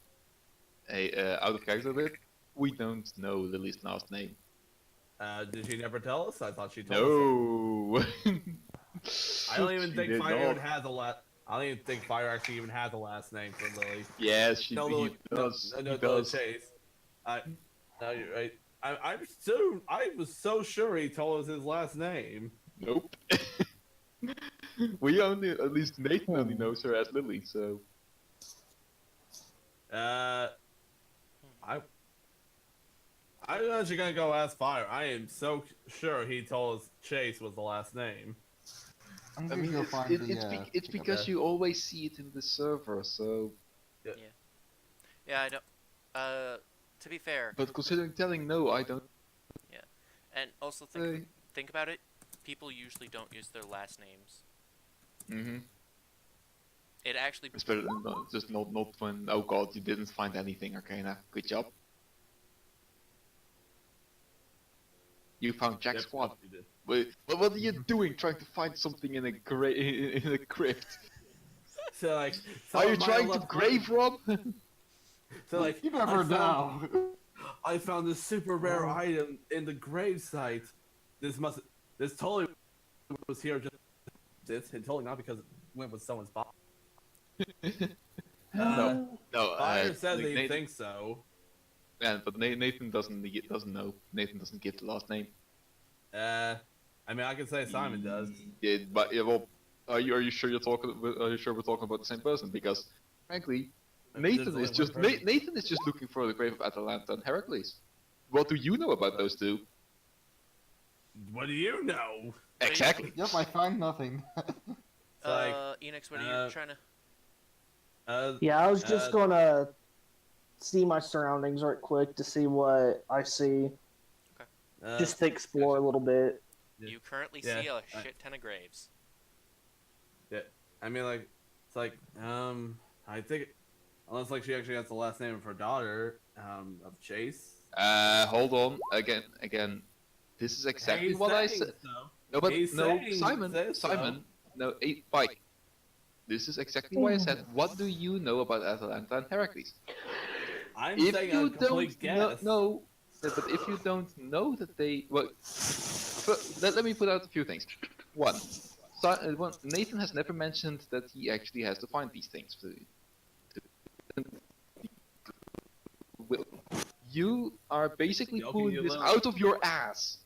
B: out of character bit, we don't know Lily's last name.
A: Did she never tell us? I thought she told us.
B: No.
A: I don't even
B: She
A: think
B: did
A: Fire
B: not.
A: even has a I don't even think Fire actually even has a last name for Lily.
B: Yes, he
A: Lily,
B: does.
A: No,
B: He
A: Lily
B: does.
A: Chase. No, you're right. I was so sure he told us his last name.
B: Nope. At least Nathan only knows her as Lily, so.
A: I'm actually gonna go ask Fire. I am so sure he told us Chase was the last name.
E: I'm
B: I
E: gonna
B: mean,
E: go find
B: it's because you always see it in the server, so.
D: Yeah, I don't. To be fair,
B: But considering telling no, I don't.
D: and also think about it. People usually don't use their last names.
B: Mm-hmm.
D: It actually.
B: Especially just not when, oh god, you didn't find anything, Arcana. Good job. You found Jack's squad.
A: You did.
B: Wait, what are you doing trying to find something in a in a crypt?
A: So like,
B: Are you
A: my
B: trying to
A: left-
B: grave rob?
A: So like,
E: You never know.
A: I found this super rare item in the grave site. This totally was here just and totally not because it went with someone's body.
B: No,
A: Fire says
B: like,
A: he thinks so.
B: Yeah, but Nathan doesn't know. Nathan doesn't give the last name.
A: I mean, I can say Simon does.
B: Yeah, but yeah, well, are you sure we're talking about the same person? Because frankly, Nathan is just looking for the grave of Atalanta and Heracles. What do you know about those two?
A: What do you know?
B: Exactly.
E: Yep, I find nothing.
A: like,
D: Enix, what are you trying to?
C: Yeah, I was just gonna see my surroundings right quick to see what I see. Just to explore a little bit.
D: You currently
A: Yeah,
D: see a shit ton of graves.
A: Yeah, I mean, like, it's like, I think, unless like she actually has the last name of her daughter, of Chase.
B: Hold on. Again. This is exactly what I said.
A: So.
B: No, but
A: He's
B: no,
A: saying
B: Simon.
A: so.
B: No, Pike. This is exactly why I said. What do you know about Atalanta and Heracles?
A: I'm
B: If
A: saying
B: you
A: a complete
B: don't
A: guess.
B: know, but if you don't know that they, well, let me put out a few things. One, Nathan has never mentioned that he actually has to find these things. You are basically
A: Okay,
B: pulling
A: you
B: this
A: literally-
B: out of your ass.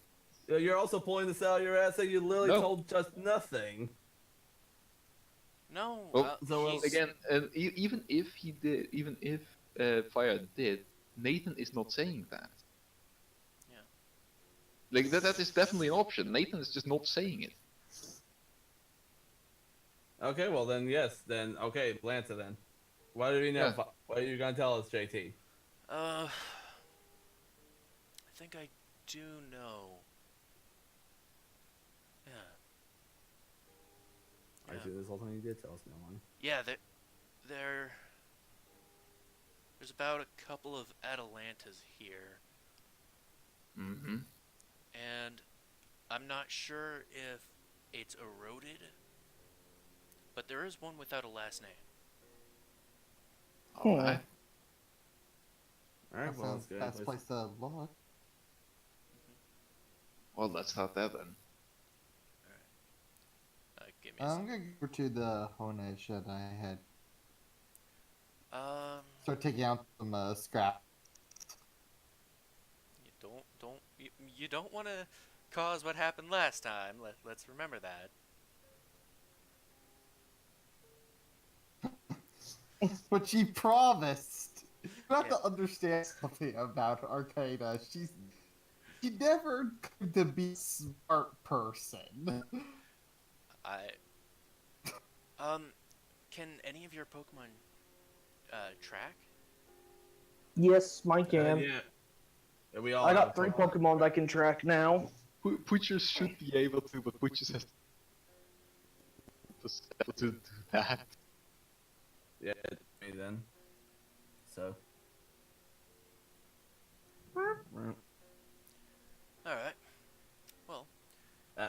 A: You're also pulling this out of your ass, and you literally
B: No.
A: told just nothing.
D: No.
B: Well,
A: so,
D: he's-
B: Again, even if he did, even if Fire did, Nathan is not saying that.
D: Yeah.
B: Like that is definitely an option. Nathan is just not saying it.
A: Okay, well then, yes, then okay, Lanta then. What do you know?
B: Yeah.
A: What are you gonna tell us, JT?
D: I think I do know. Yeah.
A: I see this whole thing you did tell us, no one.
D: Yeah, there's about a couple of Atalantas here,
B: Mm-hmm.
D: and I'm not sure if it's eroded, but there is one without a last name.
B: Alright.
A: Alright,
E: That
A: well,
E: sounds
A: that's good.
E: best place to look.
B: Well, let's start there then.
D: Give me a
E: I'm gonna go to the Honage that I had. Start taking out some scrap.
D: you don't want to cause what happened last time. Let's remember that.
E: But she promised. You have
D: Yeah.
E: to understand something about Arcana. She never claimed to be a smart person.
D: Can any of your Pokemon track?
C: Yes, mine can.
A: Yeah. Yeah, we all
C: I
A: have
C: got 3 Pokemon I can track now.
B: Puchers should be able to, but Puchers has to do that.
A: Yeah, it's me then. So.
D: Alright. Well,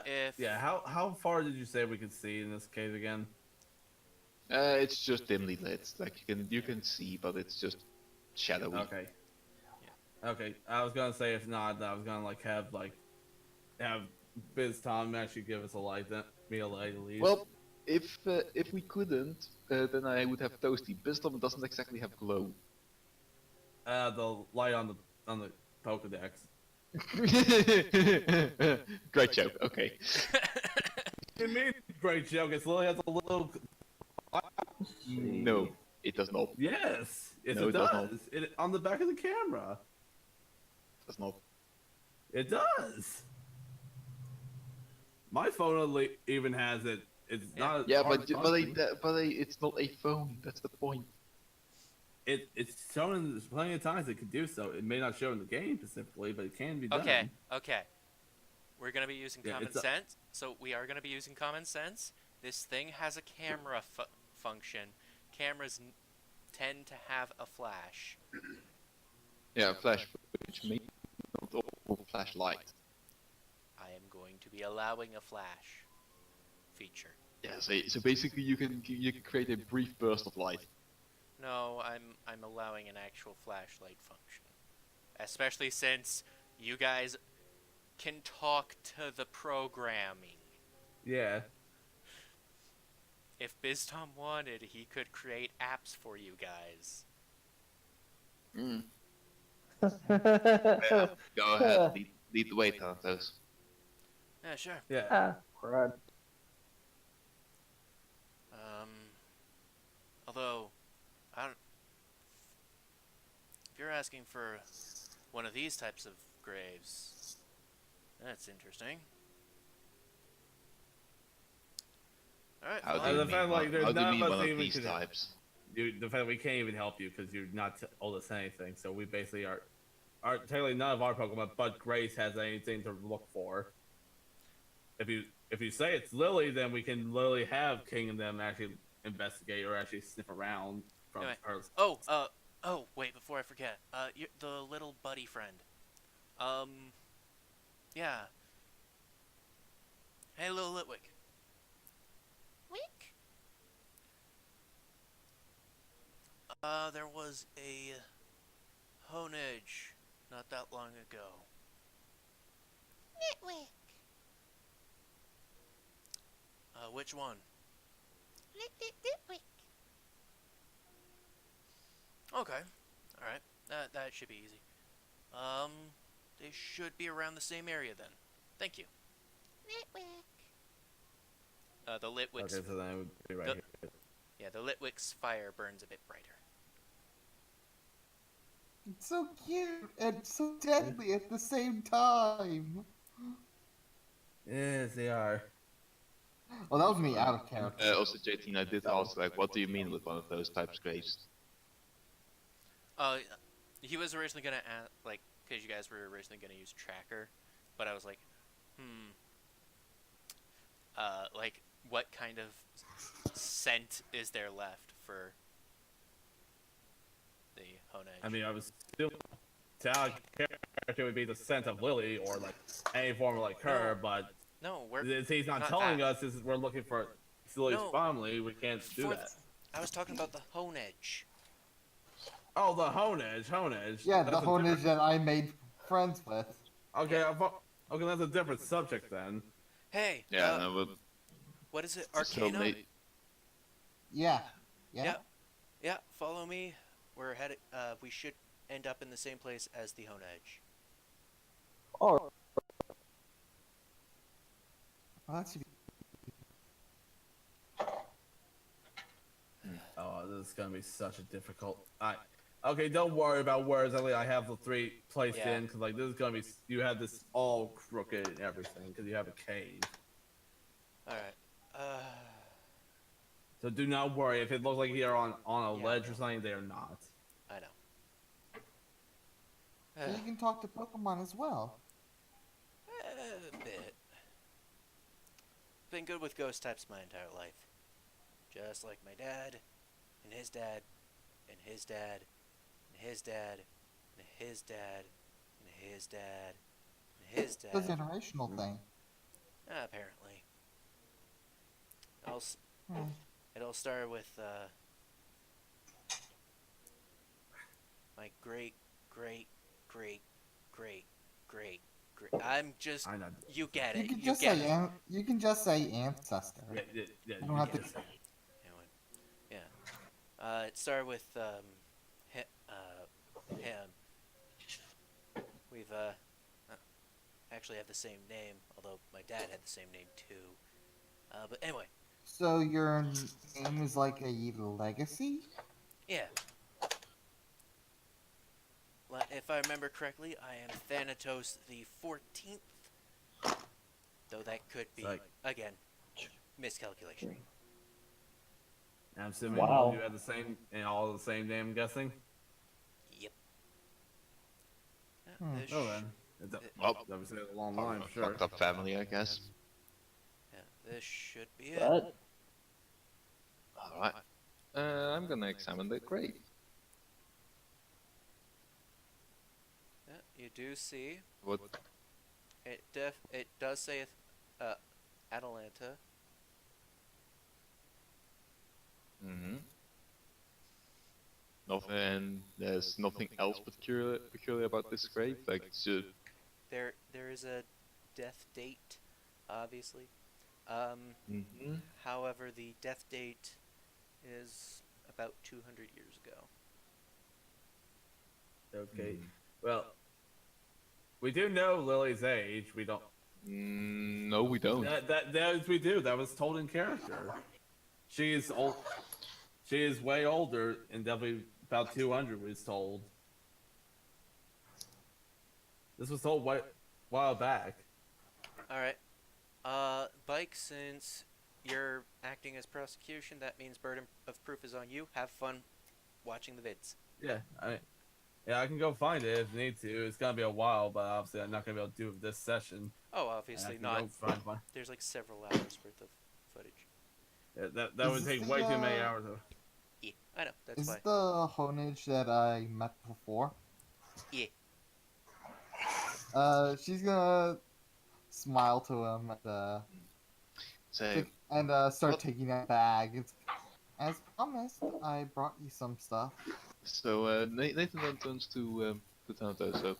D: if...
A: Yeah, how far did you say we could see in this cave again?
B: It's just dimly lit. Like you can see, but it's just shadowy.
A: Okay. Okay, I was gonna say if not, I was gonna have Biz Tom actually give us a light, me a light at least.
B: Well, if we couldn't, then I would have Toasty. Bistom doesn't exactly have glow.
A: The light on the Pokedex.
B: Great joke. Okay.
A: It means great joke. It literally has a little.
B: No, it does not.
A: Yes, yes,
B: No,
A: it
B: it does
A: does.
B: not.
A: It on the back of the camera.
B: Does not.
A: It does. My phone even has it. It's not.
B: Yeah,
A: hard copy.
B: but it's not a phone. That's the point.
A: It's shown in plenty of times it could do so. It may not show in the game specifically, but it can be done.
D: Okay. We're gonna be using
A: Yeah,
D: common
A: it's a-
D: sense. So we are gonna be using common sense. This thing has a camera function. Cameras tend to have a flash.
B: Yeah, flash, which may not all flashlight.
D: I am going to be allowing a flash feature.
B: Yeah, so basically you can create a brief burst of light.
D: No, I'm allowing an actual flashlight function. Especially since you guys can talk to the programming.
A: Yeah.
D: If BizTom wanted, he could create apps for you guys.
B: Mm. Yeah, go ahead, lead the way, Thanatos.
D: Yeah, sure.
A: Yeah.
C: Right.
D: Although, if you're asking for one of these types of graves, that's interesting. Alright,
B: How
D: well,
B: do you
A: the
B: mean
A: fact, like,
B: one-
A: there's
B: how do you
A: none
B: mean
A: of us
B: one of
A: even
B: these
A: could-
B: types?
A: The fact we can't even help you because you're not told us anything. So we basically are technically none of our Pokemon, but Grace has anything to look for. If you say it's Lily, then we can literally have King and them actually investigate or actually sniff around from
D: Anyway.
A: her.
D: Oh, wait, before I forget, the little buddy friend. Yeah. Hey, little Litwick. Wick? There was a Honage not that long ago.
H: Litwick.
D: Which one?
H: Litwick.
D: Okay. Alright. That should be easy. They should be around the same area then. Thank you. The Litwick's...
A: Okay, so then it would be right
D: the-
A: here.
D: Yeah, the Litwick's fire burns a bit brighter.
E: It's so cute and so deadly at the same time.
A: Yes, they are.
E: Well, that was me out of character.
B: Also, JT, I did ask, like, what do you mean with one of those types of graves?
D: He was originally gonna ask, like, because you guys were originally gonna use tracker, but I was like, like, what kind of scent is there left for the Honedge?
A: I mean, I was still character would be the scent of Lily or like any form of like her, but
D: No, we're
A: since he's not
D: not
A: telling
D: that.
A: us this is we're looking for Lily's
D: No.
A: family, we can't do
D: For
A: that.
D: I was talking about the Honedge.
A: Oh, the Honedge.
E: Yeah,
A: That's
E: the
A: a
E: Honedge
A: different-
E: that I made friends with.
A: Okay, okay, that's a different subject then.
D: Hey,
B: Yeah, no, but
D: what is it?
B: so
D: Arcana?
E: Yeah. Yeah.
D: Yeah, follow me. We're headed. We should end up in the same place as the Honedge.
C: Oh,
E: Well, that should be...
A: Oh, this is gonna be such a difficult. Okay, don't worry about where exactly I have the 3 placed
D: Yeah.
A: in, because like this is gonna be you have this all crooked and everything because you have a cave.
D: All right.
A: So do not worry if it looks like you're on a
D: Yeah,
A: ledge
D: I
A: or
D: know.
A: something. They are not.
D: I know.
E: So you can talk to Pokemon as well.
D: A bit. Been good with ghost types my entire life. Just like my dad, and his dad, and his dad, and his dad, and his dad, and his dad, and his dad.
E: It's a generational thing.
D: Apparently.
E: Hmm.
D: It all started with my great. I'm just.
A: I know.
D: You get
E: You
D: it.
E: can
D: You
E: just
D: get
E: say
D: it.
E: you can just say ancestor.
A: Yeah,
E: You
A: you
E: don't have
A: can
E: to-
A: say it.
D: Yeah. It started with him. We've actually have the same name, although my dad had the same name too. But anyway,
E: So your name is like a legacy?
D: yeah. If I remember correctly, I am Thanatos the 14th. Though that could be,
A: Like-
D: again, miscalculation.
A: I'm assuming
C: Wow.
A: you had the same and all the same name. I'm guessing.
D: Yep. This
A: Oh
D: sh-
A: then, it's
B: Well,
A: obviously a long line for sure.
B: fucked up family, I guess.
D: yeah, this should be it.
C: but
B: Alright. I'm gonna examine the grave.
D: Yeah, you do see
B: What?
D: it. It does say Atalanta.
B: Mm-hmm. Nothing. There's nothing else peculiar about this grave. Like,
D: There is a death date, obviously.
B: mm-hmm.
D: However, the death date is about 200 years ago.
A: Okay. Well, we do know Lily's age. We don't.
B: No, we don't.
A: That we do. That was told in character. She is old. She is way older, and definitely about 200 was told. This was told a while back.
D: All right. Bike, since you're acting as prosecution, that means burden of proof is on you. Have fun watching the vids.
A: Yeah, I can go find it if need to. It's gonna be a while, but obviously I'm not gonna be able to do it this session.
D: Oh,
A: And I
D: obviously
A: can
D: not.
A: go find one.
D: There's like several hours worth of footage.
A: Yeah, that would
E: Is
A: take
E: this
A: way
E: the,
A: too many hours.
D: Yeah, I know. That's
E: Is
D: why.
E: the Honage that I met before?
D: Yeah.
E: She's gonna smile to him
B: So,
E: start
B: What?
E: taking that bag. As promised, I brought you some stuff.
B: Nathan then turns to Thanatos.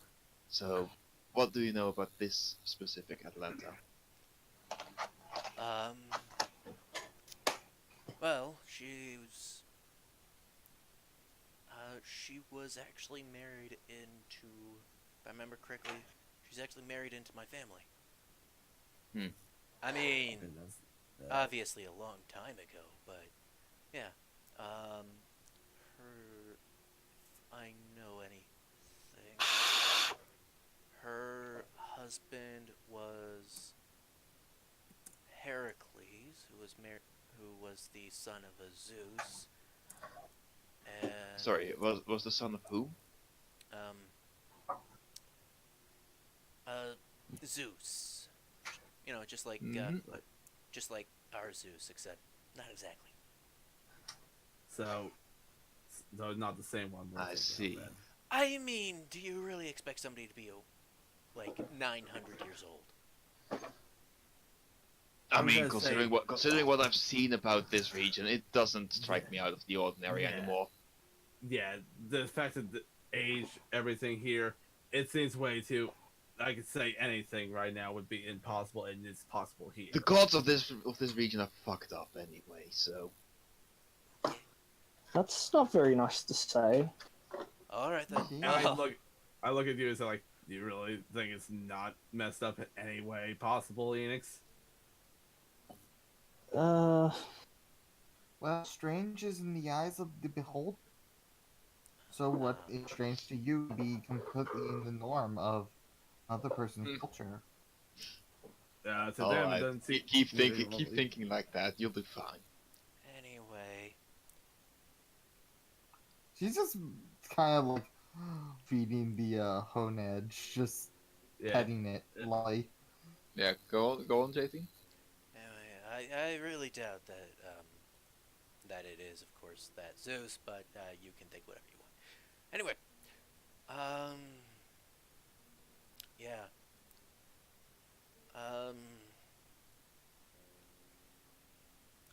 B: So, what do you know about this specific Atlanta?
D: Well, she was.
G: She was actually married into, if I remember correctly, she's actually married into my family.
B: Hmm.
G: I mean,
A: Goodness.
G: obviously a long time ago, but yeah. Her, if I know anything, her husband was Heracles, who was the son of a Zeus, and
B: Sorry, was the son of who?
G: um, Zeus. You know, just like
B: Mhm.
G: just like our Zeus, except not exactly.
A: So not the same one. we're
B: I
A: thinking of
B: see.
A: then.
G: I mean, do you really expect somebody to be like 900 years old?
B: I
A: I'm
B: mean,
A: gonna say-
B: considering what I've seen about this region, it doesn't strike me out of the ordinary
A: Yeah.
B: anymore.
A: Yeah, the fact that the age, everything here, it seems way too. I could say anything right now would be impossible, and it's possible here.
B: The gods of this region are fucked up anyway, so
C: That's not very nice to say.
G: All right then.
A: And I look at you and say, like, do you really think it's not messed up in any way possible, Enix?
C: Uh,
E: Well, strange is in the eyes of the beholder. So what is strange to you be completely in the norm of another person's culture?
A: To
B: all
A: them, it
B: right.
A: doesn't seem.
B: Keep thinking like that. You'll be fine.
G: Anyway,
E: She's just kind of like feeding the hone edge, just
A: Yeah.
E: petting it, like.
B: Yeah, go on, JT.
G: anyway, I really doubt that that it is, of course, that Zeus, but you can think whatever you want. Anyway, yeah.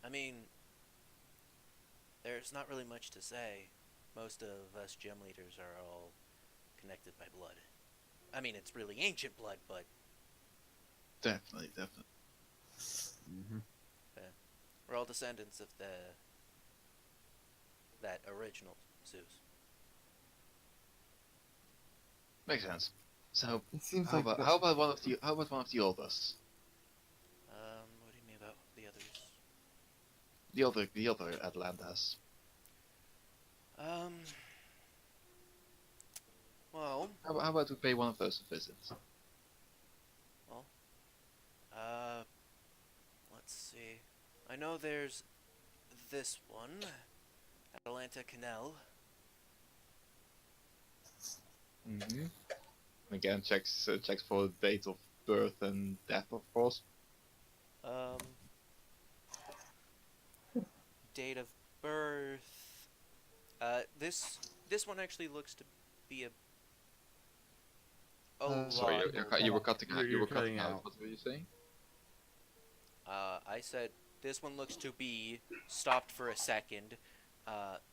G: I mean, there's not really much to say. Most of us gym leaders are all connected by blood. I mean, it's really ancient blood, but
B: Definitely.
A: Mm-hmm.
G: we're all descendants of that original Zeus.
B: Makes sense. So,
E: It seems
B: how
E: like
B: about one of the others?
G: What do you mean about the others?
B: The other Atlantas.
G: Well,
B: How about we pay one of those a visit?
G: let's see. I know there's this one, Atalanta Canal.
B: Mm-hmm. Again, checks for the date of birth and death, of course.
G: Date of birth. This one actually looks to be a lot.
B: Sorry, you were cutting out. You
A: You're
B: were cutting
A: cutting
B: out.
A: out.
B: What were you saying?
G: I said this one looks to be stopped for a second.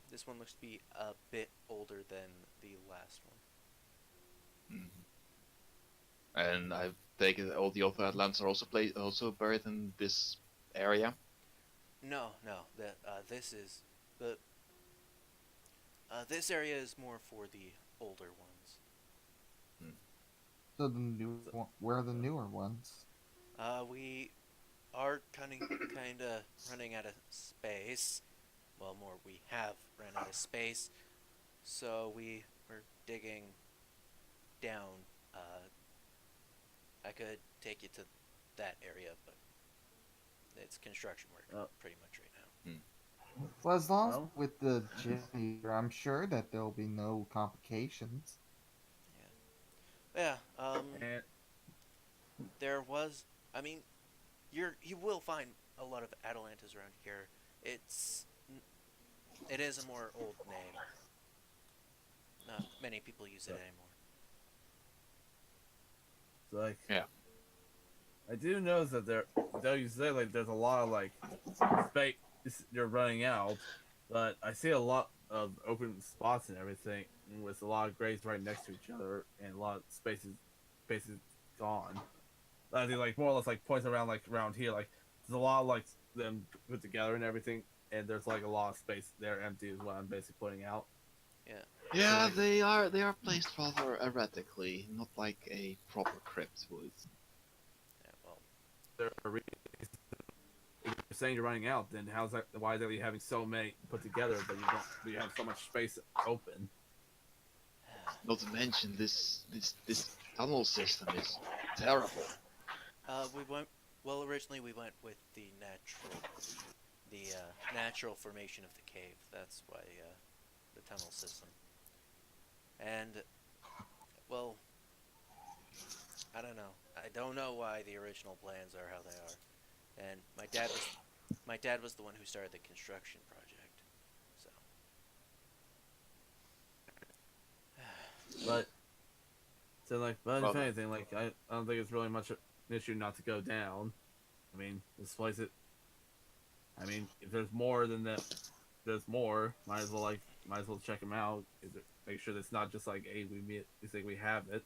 G: This one looks to be a bit older than the last one.
B: And I take it all the other Atlantas are also buried in this area.
G: No. This is the. This area is more for the older ones.
E: So where are the newer ones?
G: We are kinda running out of space. Well, we have run out of space, so we were digging down. I could take you to that area, but it's construction work pretty much right now.
E: Well, as long as
A: Well.
E: with the gym leader, I'm sure that there will be no complications.
G: Yeah.
A: And
G: There was. I mean, you will find a lot of Atalantas around here. It is a more old name. Not many people use it anymore.
A: it's like,
B: Yeah.
A: I do notice that though you say like there's a lot of like space you're running out, but I see a lot of open spots and everything with a lot of graves right next to each other and a lot of spaces gone. I think like more or less like points around here, like there's a lot of like them put together and everything, and there's like a lot of space there empty is what I'm basically pointing out.
B: Yeah, they are placed rather erratically, not like a proper crypt would.
D: Yeah, well,
A: There are reasons. If you're saying you're running out, then how's that? Why are you having so many put together, but you don't? But you have so much space open.
B: Not to mention this tunnel system is terrible.
G: We went. Well, originally we went with the natural formation of the cave. That's why the tunnel system. And well, I don't know. I don't know why the original plans are how they are. And my dad was the one who started the construction project. So.
A: But so but
B: Well,
A: if anything, I don't think it's really much an issue not to go down. I mean, this place I mean, if there's more than that, there's more. Might as well check them out. Make sure that it's not just like, hey, we think we have it.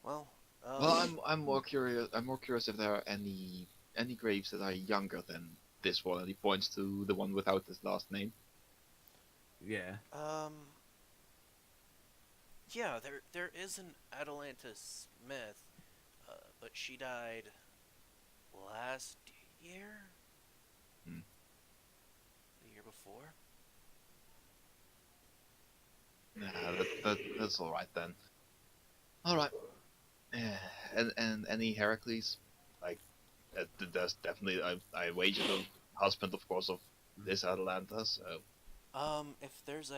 G: Well.
B: well, I'm more curious. I'm more curious if there are any graves that are younger than this one. And he points to the one without his last name.
A: Yeah.
G: Yeah, there is an Atalanta Smith, but she died last year?
B: Hmm.
G: The year before?
B: Nah, that's all right then. All right. Yeah, and any Heracles, like there's definitely I wager the husband, of course, of this Atalanta. So
G: If there's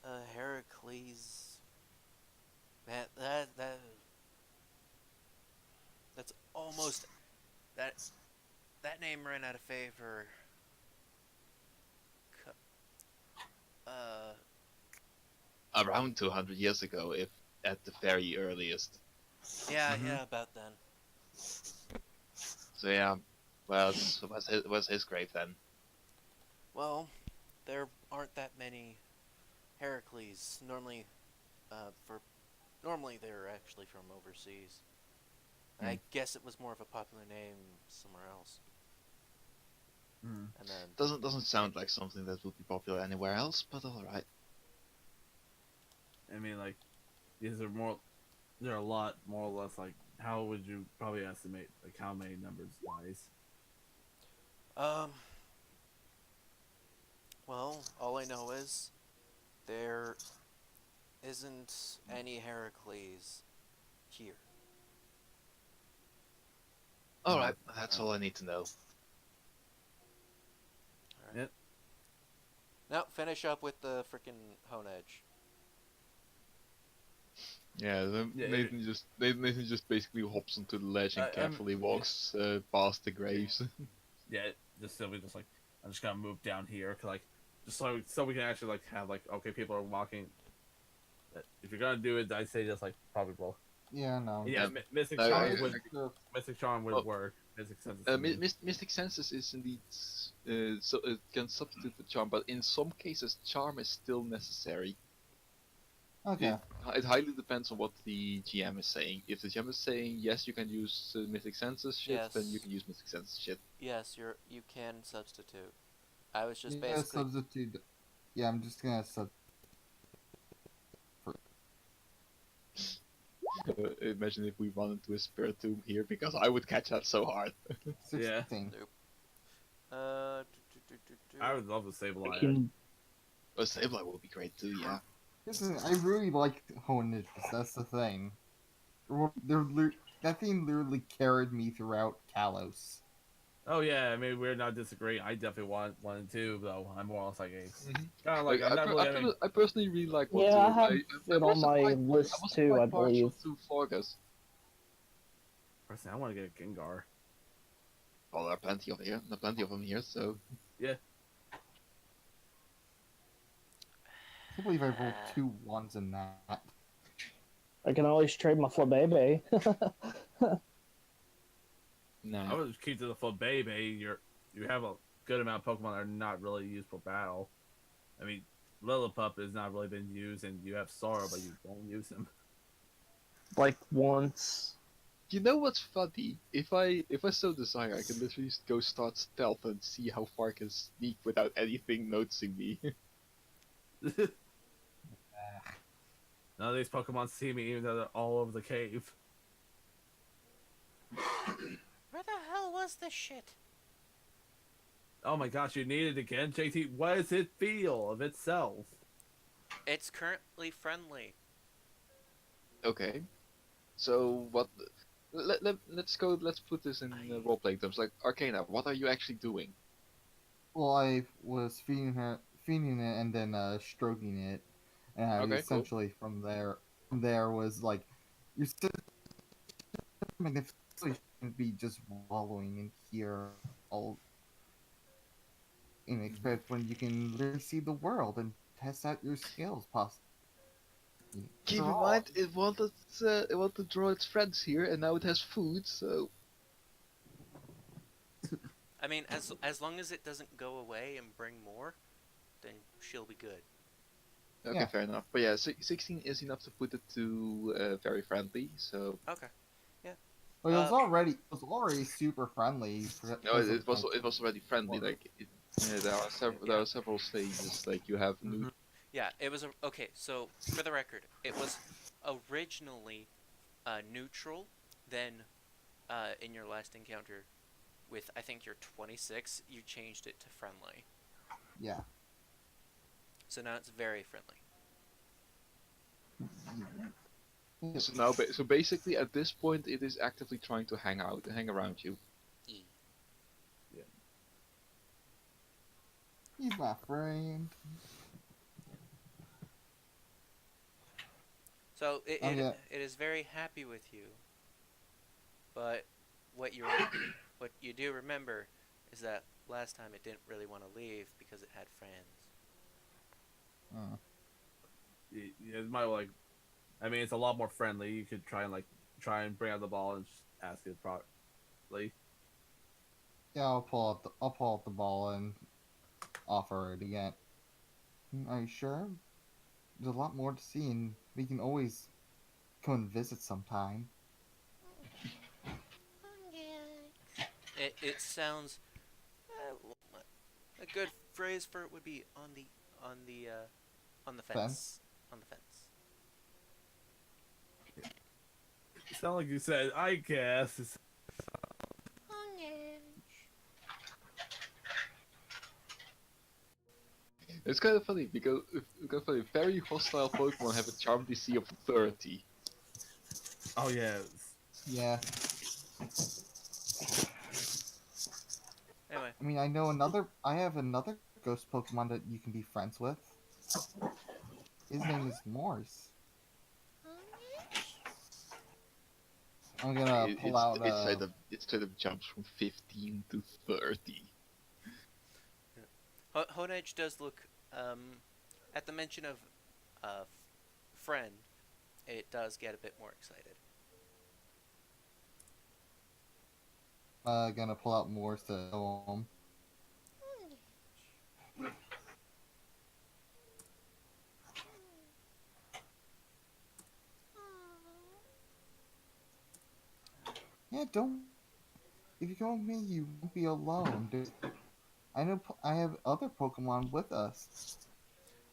G: a Heracles, man, that's almost that name ran out of favor.
B: around 200 years ago, if at the very earliest.
G: Yeah,
A: Mhm.
G: yeah, about then.
B: So yeah, well, was his grave then?
G: Well, there aren't that many Heracles. Normally they're actually from overseas. I guess it was more of a popular name somewhere else.
A: Mm.
G: And then
B: Doesn't sound like something that would be popular anywhere else, but all right.
A: I mean, these are more. They're a lot more or less how would you probably estimate how many numbers wise?
G: well, all I know is there isn't any Heracles here.
B: All right, that's all I need to know.
G: Alright.
A: Yep.
G: Now finish up with the frickin' Hone Edge.
B: Yeah,
A: Yeah,
B: Nathan just basically hops onto the ledge and carefully walks past the graves.
A: Yeah, just simply just I'm just gonna move down here, just so we can actually have okay, people are walking. If you're gonna do it, I'd say just probably roll.
E: Yeah, no.
A: Yeah, Mystic
B: No,
A: Charm
B: I-
A: would
E: Sure.
A: Mystic Charm would
B: Well,
A: work. Mystic Sense.
B: Mystic Senses is indeed so it can substitute for charm, but in some cases charm is still necessary.
E: Okay.
B: It highly depends on what the GM is saying. If the GM is saying yes, you can use Mystic Senses shit, then you
G: Yes.
B: can use Mystic Senses shit.
G: Yes, you can substitute. I was just
E: Yeah,
G: basically
E: substitute. Yeah, I'm just gonna sub.
B: Imagine if we run into a spirit tomb here, because I would catch that so hard.
E: 16.
A: I would love to Sableye.
C: I can
B: A Sableye would be great too, yeah.
E: I really like Honedges, that's the thing. That thing literally carried me throughout Kalos.
A: Oh yeah, I mean we're not disagreeing. I definitely want 1 and 2 though. I'm more or less kind of
B: Like,
A: I'm not really having.
B: I personally really like one
C: Yeah,
B: too.
C: I have it on
B: was
C: my
B: quite-
C: list
B: was
C: too,
B: quite
C: I
B: partial
C: believe.
B: to Forgus.
A: Personally, I want to get a Gengar.
B: Well, there are plenty of them here, so
A: Yeah.
E: I can't believe I rolled 2 1s in that.
C: I can always trade my Flabebe.
B: no.
A: I would keep to the full baby. You have a good amount of Pokemon that are not really used for battle. I mean, Lillipup has not really been used, and you have Sora, but you don't use him.
C: Like once.
B: You know what's funny? If I so desire, I can literally just go start stealth and see how far I can sneak without anything noticing me.
A: None of these Pokemon see me, even though they're all over the cave.
D: Where the hell was this shit?
A: Oh my gosh, you need it again, JT. What does it feel of itself?
D: It's currently friendly.
B: Okay. So what? Let's go. Let's put this in role-playing terms. Like Arcana, what are you actually doing?
E: Well, I was feeding it, and then stroking it, and I
B: Okay, cool.
E: essentially from there was like, you're still magnificently shouldn't be just wallowing in here all expect when you can literally see the world and test out your skills, possibly.
B: Keep in mind, it wanted to draw its friends here, and now it has food. So
D: I mean, as long as it doesn't go away and bring more, then she'll be good.
B: okay,
E: Yeah.
B: fair enough. But yeah, 16 is enough to put it to very friendly. So
D: Okay.
E: Well, it was already super friendly.
B: no, it was already friendly. Like there are several stages. Like you have new.
D: Yeah, it was okay. So for the record, it was originally neutral. Then, in your last encounter, with I think your 26, you changed it to friendly.
E: Yeah.
D: So now it's very friendly.
B: So now, so basically, at this point, it is actively trying to hang around you.
E: He's my friend.
D: So it is very happy with you. But what you do remember is that last time it didn't really want to leave because it had friends.
A: It might like, I mean, it's a lot more friendly. You could try and bring out the ball and just ask it properly.
E: Yeah, I'll pull out the ball and offer it again. Are you sure? There's a lot more to see, and we can always come and visit sometime.
D: It sounds a good phrase for it would be on the fence. On the fence.
A: It sounds like you said, I guess.
B: It's kind of funny because very hostile Pokemon have a charm DC of 30.
A: Oh yeah.
E: Yeah.
D: Anyway.
E: I mean, I have another ghost Pokemon that you can be friends with. His name is Morse. I'm gonna pull out.
B: It straight up jumps from 15 to 30.
D: Honedge does look, at the mention of friend, it does get a bit more excited.
E: Gonna pull out Morse to go home. Yeah, don't. If you go with me, you won't be alone. I know I have other Pokemon with us.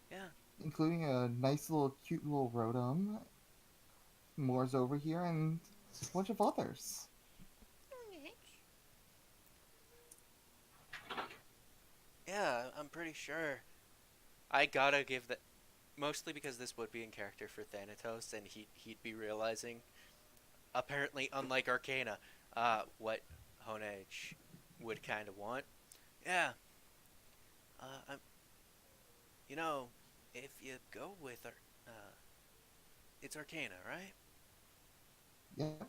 D: Yeah.
E: Including a nice cute little Rotom. Moore's over here, and a bunch of others.
D: Yeah, I'm pretty sure. I gotta give that, mostly because this would be in character for Thanatos, and he'd be realizing, apparently unlike Arcana, what Honedge would kind of want. Yeah. You know, if you go with it's Arcana, right?
E: Yeah.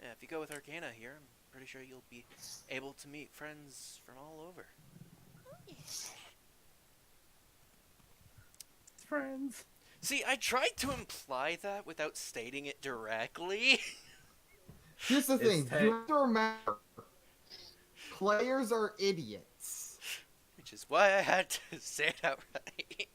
D: Yeah, if you go with Arcana here, I'm pretty sure you'll be able to meet friends from all over.
A: Friends.
D: See, I tried to imply that without stating it directly.
E: Here's the thing, you have to remember, players are idiots.
D: Which is why I had to say it outright.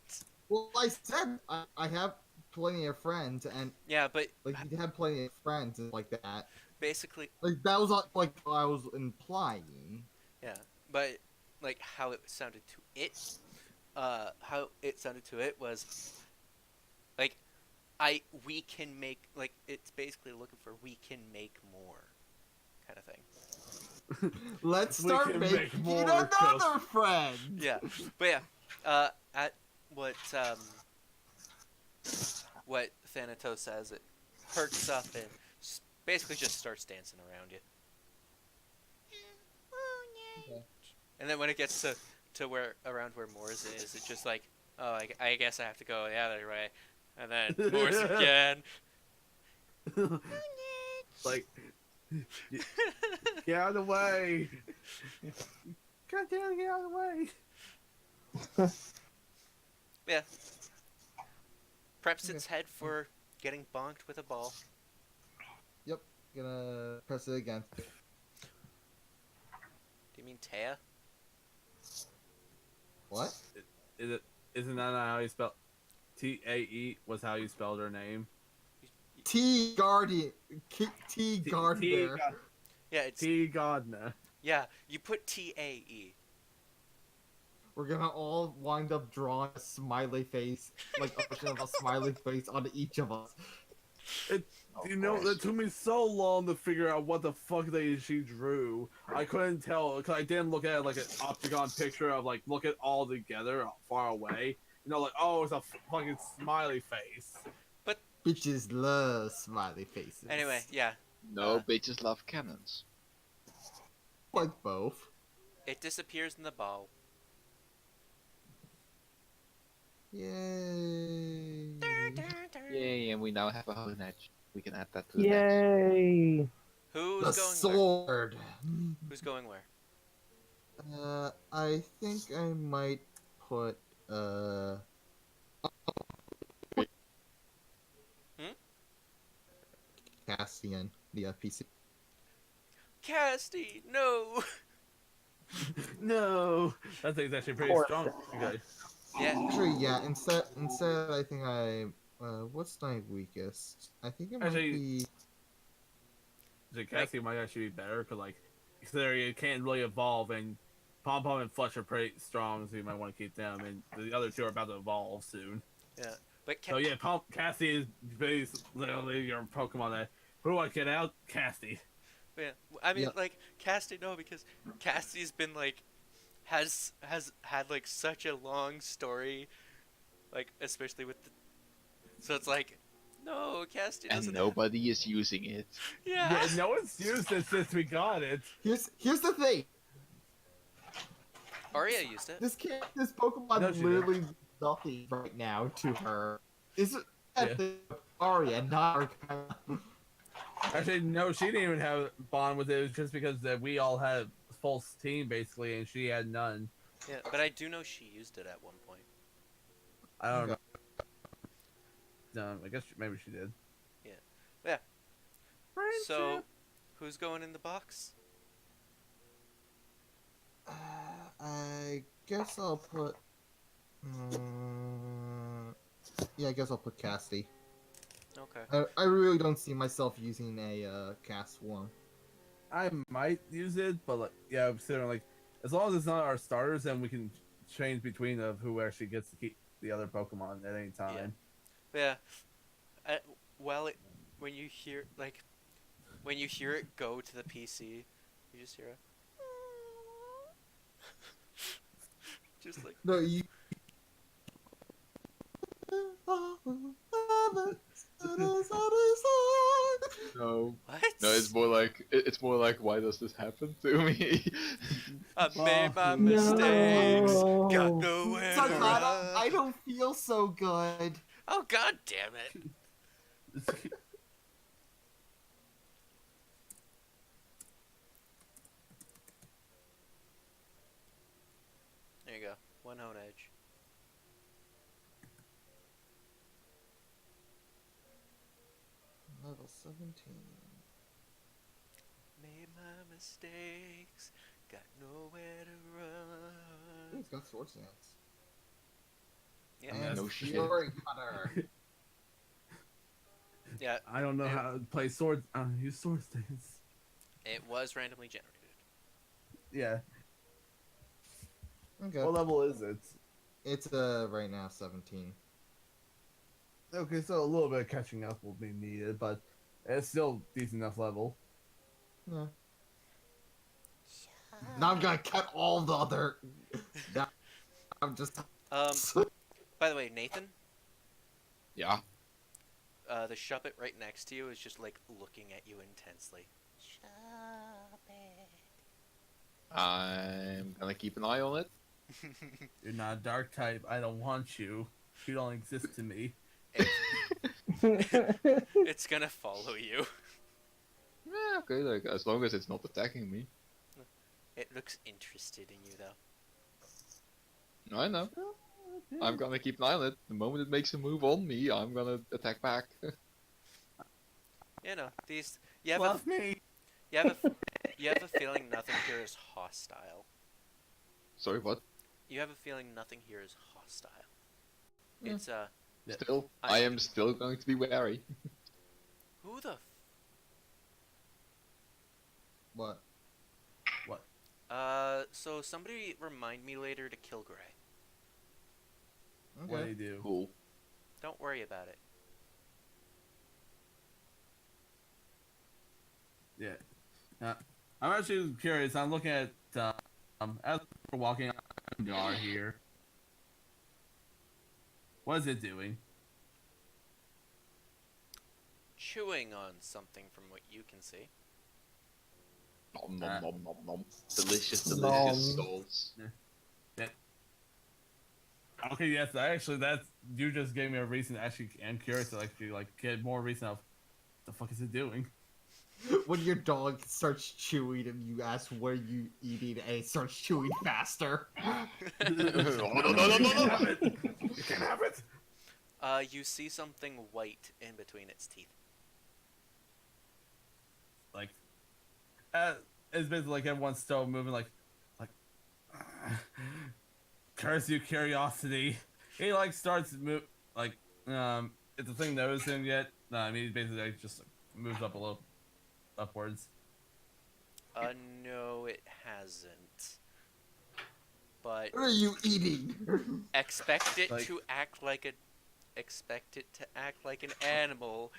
E: Well, I said I have plenty of friends, and
D: Yeah, but
E: like he had plenty of friends and like that.
D: basically,
E: Like that was like what I was implying.
D: yeah, but like how it sounded to it, was like we can make, like, it's basically looking for we can make more kind of thing.
E: Let's
A: We
E: start
A: can
E: making
A: make more,
E: another friend.
D: Yeah, but yeah, at what Thanatos says, it perks up and basically just starts dancing around you.
E: Okay.
D: And then when it gets to where Moors is, it's just like, oh, I guess I have to go the other way, and then Moors again.
A: Like, get out of the way! God damn it, get out of the way!
D: Yeah. Preps its head for getting bonked with a ball.
E: Yep, gonna press it again.
D: Do you mean Taya?
E: What?
A: Isn't that how you spell Tae was how you spelled her name?
E: T Guardian. T Gardner.
D: Yeah, it's
A: T Gardner.
D: yeah. You put TAE.
E: We're gonna all wind up drawing a smiley face, like a version of a smiley face on each of us.
A: You know, it took me so long to figure out what the fuck she drew. I couldn't tell because I didn't look at it like an octagon picture of like look at all together far away. You know, like oh, it's a fucking smiley face.
E: Bitches love smiley faces.
D: Anyway, yeah.
B: No, bitches love cannons.
E: Like both.
D: It disappears in the ball.
E: Yay.
B: Yay, and we now have a hone edge. We can add that to the next.
C: Yay!
D: Who's
E: The
D: going where?
E: sword.
D: Who's going where?
E: I think I might put Cassian, the PC.
D: Casty, no.
A: No, that thing's actually pretty
C: Poor
A: strong. Okay.
D: Yeah.
E: Actually, yeah. Instead, I think I. What's my weakest? I think it might
A: Actually-
E: be.
A: The Cassie might actually be better because like considering it can't really evolve and Pom Pom and Flush are pretty strong, so you might want to keep them. And the other two are about to evolve soon.
D: Yeah. But
A: So yeah, Cassie is basically literally your Pokemon that who do I get out? Cassie.
D: yeah. I mean,
E: Yeah.
D: like Casty, no, because Casty's been like has had like such a long story, like especially with the. So it's like, no, Casty
B: And
D: doesn't.
B: nobody is using it.
D: Yeah.
A: Yeah, no one's used it since we got it.
E: Here's the thing.
D: Aria used it.
E: This Pokemon
A: No, she
E: literally does nothing right now to her. Is it
A: Yeah.
E: the Aria, not Arcana?
A: Actually, no, she didn't even have a bond with it. It was just because we all had a full team basically, and she had none.
D: Yeah, but I do know she used it at one point.
A: I don't know. No, I guess maybe she did.
D: Yeah. So, who's going in the box?
E: I guess I'll put. Yeah, I guess I'll put Casty.
D: Okay.
E: I really don't see myself using a cast form.
A: I might use it, but like, yeah, I'm considering like as long as it's not our starters, then we can change between of who actually gets to keep the other Pokemon at any time.
D: Yeah. When you hear it go to the PC, you just hear it. Just like.
E: No, you.
B: No.
D: What?
B: No, it's more like why does this happen to me?
D: I made my mistakes. Got nowhere to
E: Sakata,
D: run.
E: I don't feel so good.
D: Oh god damn it! There you go. One hone edge.
E: Level 17.
D: Made my mistakes. Got nowhere to
E: Ooh,
D: run.
E: it's got sword stance.
D: Yeah.
A: Yes.
B: No shit.
E: Fury Cutter.
D: Yeah.
A: I don't know how to play swords. Use sword stance.
D: It was randomly generated.
A: Yeah.
E: Okay.
A: What level is it?
E: It's right now 17.
A: Okay, so a little bit of catching up will be needed, but it's still decent enough level.
E: Yeah. Now I'm gonna cut all the other. Now I'm just.
D: By the way, Nathan,
B: Yeah.
D: the Shuppet right next to you is just like looking at you intensely.
B: I'm gonna keep an eye on it.
A: You're not a dark type. I don't want you. You don't exist to me.
D: It's gonna follow you.
B: Yeah, okay, like as long as it's not attacking me.
D: It looks interested in you though.
B: I know. I'm gonna keep an eye on it. The moment it makes a move on me, I'm gonna attack back.
D: You know, these you have
A: Love me.
D: you have a feeling nothing here is hostile.
B: Sorry, what?
D: You have a feeling nothing here is hostile.
B: Yeah.
D: It's
B: Still, I am still going to be wary.
D: who the
E: What?
D: so somebody remind me later to kill Gray.
A: What do you do?
B: Cool.
D: Don't worry about it.
A: Yeah. I'm actually curious. I'm looking at as we're walking on Gar here. What is it doing?
D: Chewing on something from what you can see.
B: Nom nom nom nom nom. Delicious,
C: Nom.
B: delicious souls.
A: Okay, yes, that's you just gave me a reason. Actually, I'm curious to get more reason of the fuck is it doing?
E: When your dog starts chewing and you ask what are you eating and it starts chewing faster.
A: You can't have it.
D: You see something white in between its teeth.
A: Like, it's basically like everyone's still moving. Like, curse you, curiosity. He starts move if the thing knows him yet. No, I mean he basically just moves up a little upwards.
D: No, it hasn't. But
E: What are you eating?
D: expect it
A: Like-
D: to act like an animal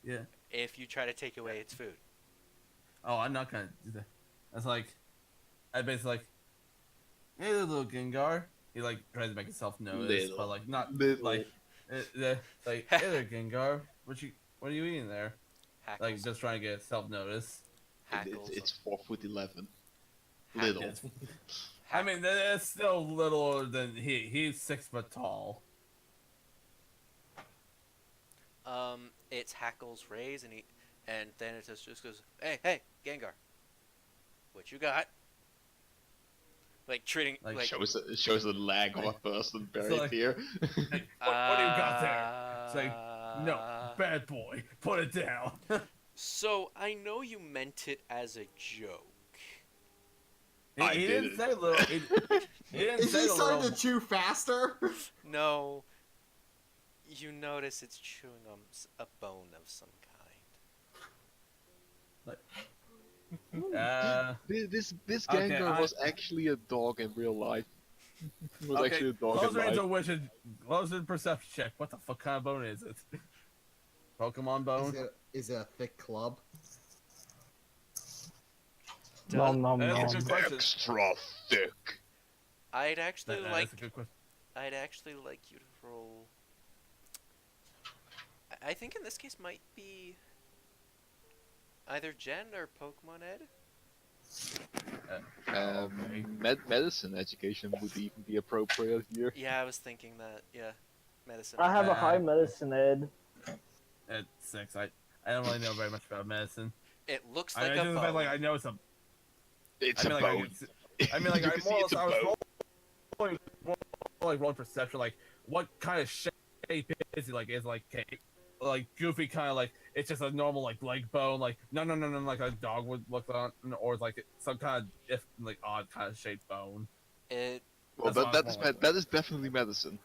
A: Yeah.
D: if you try to take away its food.
A: Oh, I'm not gonna do that. That's I basically hey little Gengar. He tries to make himself notice,
B: Little.
A: but not
B: Little.
A: hey there Gengar. What are you eating there?
D: Hackles.
A: Just trying to get self notice.
D: Hackles.
B: It's 4'11".
D: Hackles.
B: Little.
A: I mean, that's still littler than he's 6 foot tall.
D: Its hackles raise and then it just goes, hey, Gengar, what you got? Like treating
A: Like,
B: Shows a leg of a person buried
A: like-
B: here.
A: What do you got there? It's like, no, bad boy, put it down.
D: So I know you meant it as a joke.
A: He didn't say little. He didn't
E: Is
A: say
E: he
A: the
E: starting
A: little.
E: to chew faster?
D: No, you notice it's chewing on a bone of some kind.
B: This
A: Okay,
B: Gengar was actually a dog in real life. It was actually a dog in
A: closer
B: life.
A: intuition, closer perception check. What the fuck kind of bone is it? Pokemon bone?
E: Is it a thick club?
C: Nom nom
A: That's a
C: nom.
A: good question.
B: Extra thick.
D: I'd actually
A: That's a good question.
D: I'd actually like you to roll. I think in this case might be either Gen or Pokemon Ed.
A: Okay.
B: Medicine education would even be appropriate here.
D: Yeah, I was thinking that. Yeah, medicine.
C: I have a high medicine ed.
A: At 6, I don't really know very much about medicine.
D: It looks
A: I
D: like a
A: just the fact,
D: bone.
A: I know it's a.
B: It's
A: I mean,
B: a bone.
A: I mean,
B: You
A: I
B: can see
A: more or
B: it's
A: less,
B: a
A: I was
B: bone.
A: rolling perception, what kind of shape is it? Is goofy kind of it's just a normal leg bone, no, like a dog would look on, or some kind of odd kind of shaped bone.
D: It
B: Well,
A: That's
B: that is definitely medicine.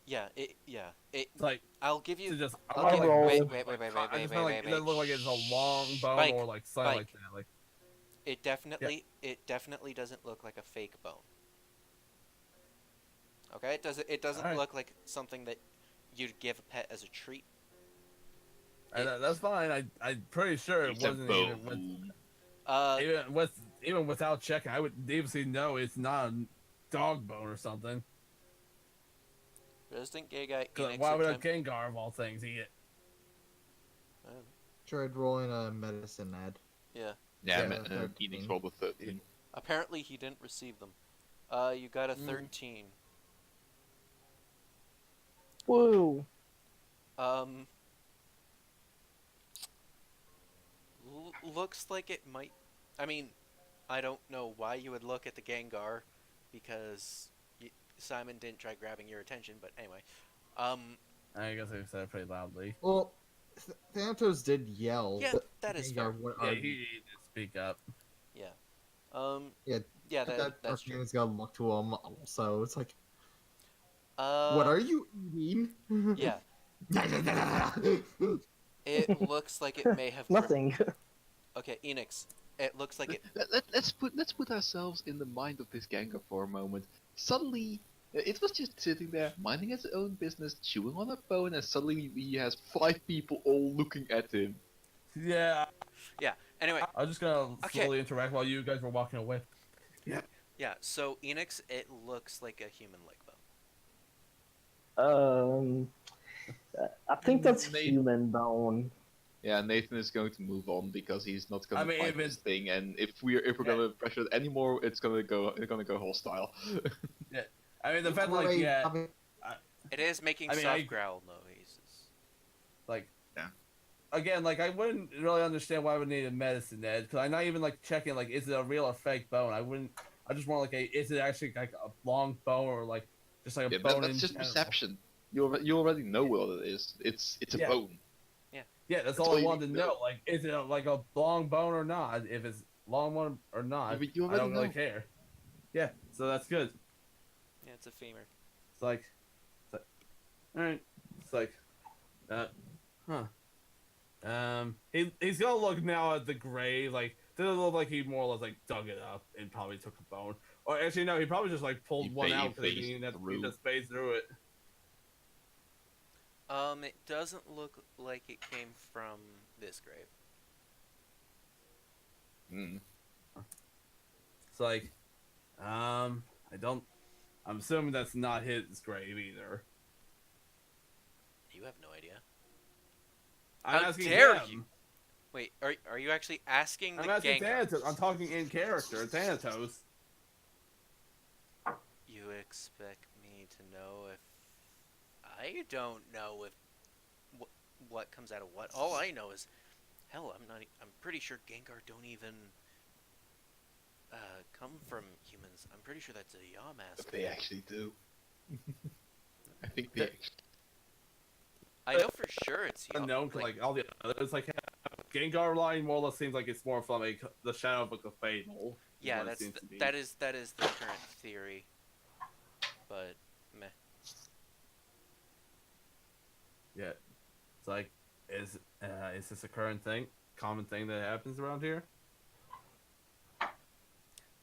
G: Yeah, it.
A: Like,
G: I'll give
A: to
G: you.
A: just,
G: I'll
A: I
G: give,
A: like,
C: roll.
A: I just feel like it doesn't look like it's a long bone
G: Spike,
A: or like something like
G: Spike.
A: that. Like,
G: It definitely doesn't look like a fake bone. Okay, it doesn't
A: Alright.
G: look like something that you'd give a pet as a treat.
A: and that's fine. I'm pretty sure it
B: It's a
A: wasn't even with,
G: Uh,
A: even without checking. I would obviously know it's not a dog bone or something.
G: Resident Gay Guy
A: 'Cause
G: Enix
A: why would a
G: attempt.
A: Gengar of all things eat it?
E: Tried rolling a medicine ad.
G: Yeah.
B: Yeah,
A: Yeah,
B: Enix rolled a 13.
G: Apparently he didn't receive them. You got a 13.
C: Woo.
G: Looks like it might. I mean, I don't know why you would look at the Gengar, because Simon didn't try grabbing your attention. But anyway,
A: I guess I said it pretty loudly.
E: Well, Thanatos did yell.
G: yeah,
E: but
G: that is
E: Gengar
G: fair.
E: went-
A: Yeah, he did speak up.
G: Yeah.
E: Yeah,
G: Yeah,
E: that
G: that's true.
E: Arcana's got to look to him. So it's like,
G: Uh.
E: what are you eating?
G: Yeah. It looks like it may have.
C: Nothing.
G: Okay, Enix. It looks like it.
B: Let's put ourselves in the mind of this Gengar for a moment. Suddenly, it was just sitting there, minding its own business, chewing on a bone, and suddenly he has 5 people all looking at him.
A: Yeah,
G: Yeah. Anyway.
A: I was just gonna
G: Okay.
A: slowly interact while you guys were walking away.
G: Yeah. So Enix, it looks like a human leg bone.
C: I think that's
B: They-
C: human bone.
B: Yeah, Nathan is going to move on because he's not going
A: I
B: to
A: mean,
B: fight
A: if
B: this
A: it's-
B: thing, and if we're gonna pressure it anymore, it's gonna go hostile.
A: I mean, the fact like
E: Great,
A: yeah,
E: I mean,
G: It is making
A: I mean,
G: soft
A: I-
G: growl noises.
A: like
B: Yeah.
A: Again, like I wouldn't really understand why I would need a medicine Ed, because I'm not even like checking like is it a real or fake bone. I just want like is it actually like a long bone or like just like a
B: Yeah,
A: bone
B: that's
A: in
B: just
A: general.
B: perception. You already know what it is. It's a
A: Yeah.
B: bone.
A: Yeah, that's
B: That's
A: all
B: all
A: I
B: you
A: wanted to
B: need to
A: know. Like, is it like a long bone or not? If it's long one or not,
B: Yeah, but you
A: I
B: already
A: don't really
B: know.
A: care. Yeah, so that's good.
G: Yeah, it's a femur.
A: It's like all right. It's like, he's gonna look now at the grave. Like, does it look like he more or less like dug it up and probably took a bone? Or actually, no, he probably just like pulled
B: He
A: one
B: fa- he
A: out because he
B: phased
A: didn't have
B: through.
A: to space through it.
G: It doesn't look like it came from this grave.
B: Mm.
A: It's like, I don't. I'm assuming that's not his grave either.
G: You have no idea.
A: I'm
G: How
A: asking
G: dare
A: him.
G: you? Wait, are you actually asking
A: I'm
G: the
A: asking
G: Gengar?
A: Thanatos. I'm talking in character. Thanatos.
G: You expect me to know if I don't know if what comes out of what? All I know is, hell, I'm pretty sure Gengar don't even come from humans. I'm pretty sure that's a Yamask.
B: But they actually do. I think they.
G: I know for sure it's
A: Unknown to like all the others. Like Gengar line more or less seems like it's more from like the shadow of like the Fable. is
G: Yeah,
A: what it seems to be.
G: that is the current theory. But meh.
A: Yeah, it's like is this a current thing, common thing that happens around here?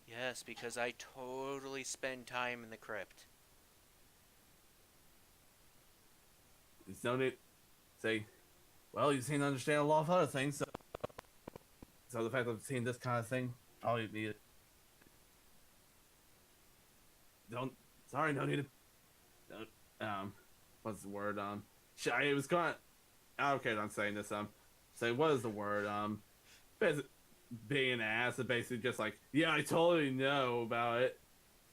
G: Yes, because I totally spend time in the crypt.
A: There's no need say, well, you seem to understand a lot of other things, so the fact that I've seen this kind of thing probably need it. Sorry, no need to. What's the word? It was going. Okay, I'm saying this. Say what is the word? Being an ass, and basically just like, yeah, I totally know about it.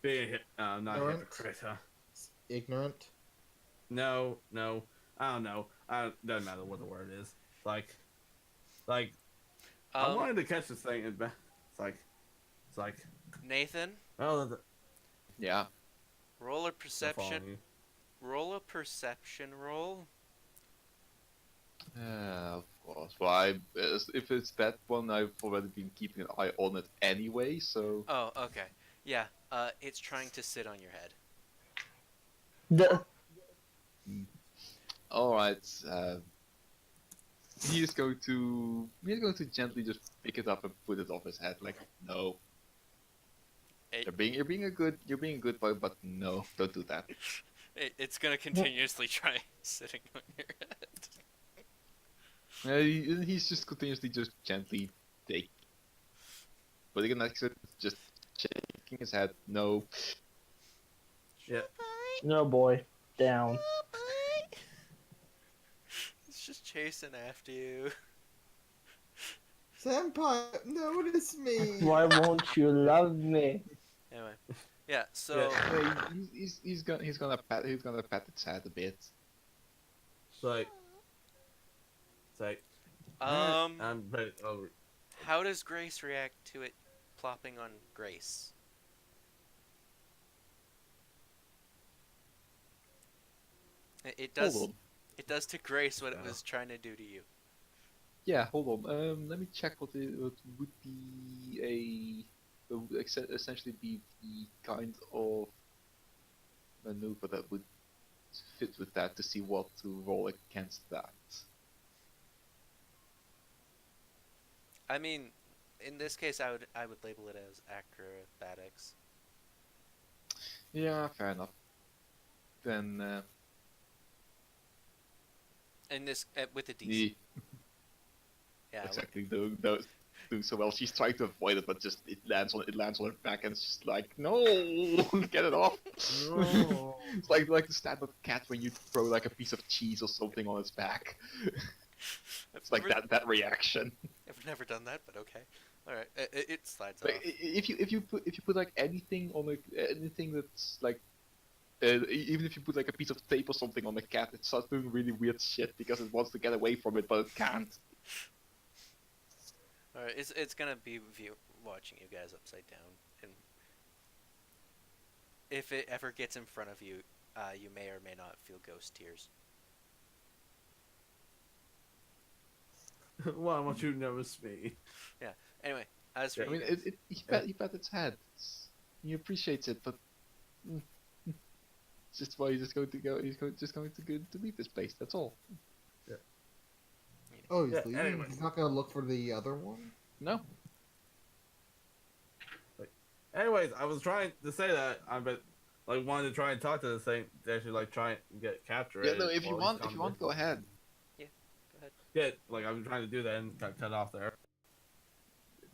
A: Being not a
E: Ignorant?
A: hypocrite, huh?
E: ignorant.
A: No, I don't know. Doesn't matter what the word is. Like, I wanted to catch this thing, and it's like,
G: Nathan,
A: well,
B: Yeah.
G: roll a
A: they're
G: perception.
A: following you.
G: Roll a perception roll.
B: Of course. Well, if it's that one, I've already been keeping an eye on it anyway. So.
G: Oh, okay. Yeah. It's trying to sit on your head.
C: The
B: All right. He's going to gently just pick it up and put it off his head. Like, no. You're being a good boy, but no, don't do that.
D: It's gonna continuously try sitting on your head.
B: He's just continuously just gently putting it next to it, just shaking his head. No.
A: Yeah.
C: No, boy. Down.
D: It's just chasing after you.
E: Senpai, notice me.
C: Why won't you love me?
D: Anyway, yeah. So
B: He's gonna pat its head a bit.
A: It's like, I'm ready. Oh,
D: how does Grace react to it plopping on Grace? It does.
B: Hold on.
D: It does to Grace what it was trying to do to you.
B: Yeah, hold on. Let me check what would be essentially be the kind of maneuver that would fit with that to see what to roll against that.
D: I mean, in this case, I would label it as acrobatics.
B: Yeah, fair enough. Then
D: In this with a DC. Yeah.
B: Exactly. Doing so well. She's trying to avoid it, but just it lands on her back, and it's just like, no, get it off.
A: No.
B: It's like the standard cat when you throw like a piece of cheese or something on its back. It's like that reaction.
D: I've never done that, but okay. All right, it slides off.
B: Like, if you put like anything on anything that's like. Even if you put like a piece of tape or something on the cat, it starts doing really weird shit because it wants to get away from it, but it can't.
D: Alright, it's gonna be watching you guys upside down, and if it ever gets in front of you, you may or may not feel ghost tears.
A: Why won't you notice me?
D: Yeah. Anyway, as for
B: I mean,
D: you guys,
B: he pat its head. He appreciates it, but it's just why he's just going to go. He's just going to leave this place. That's all.
E: Oh, he's
A: Yeah,
E: leaving?
A: anyway.
E: He's not gonna look for the other one?
B: No.
A: Anyways, I was trying to say that but wanted to try and talk to this thing to actually try and capture it.
B: Yeah, no. If you want, go ahead.
D: go ahead.
A: Yeah, I'm trying to do that and got cut off there.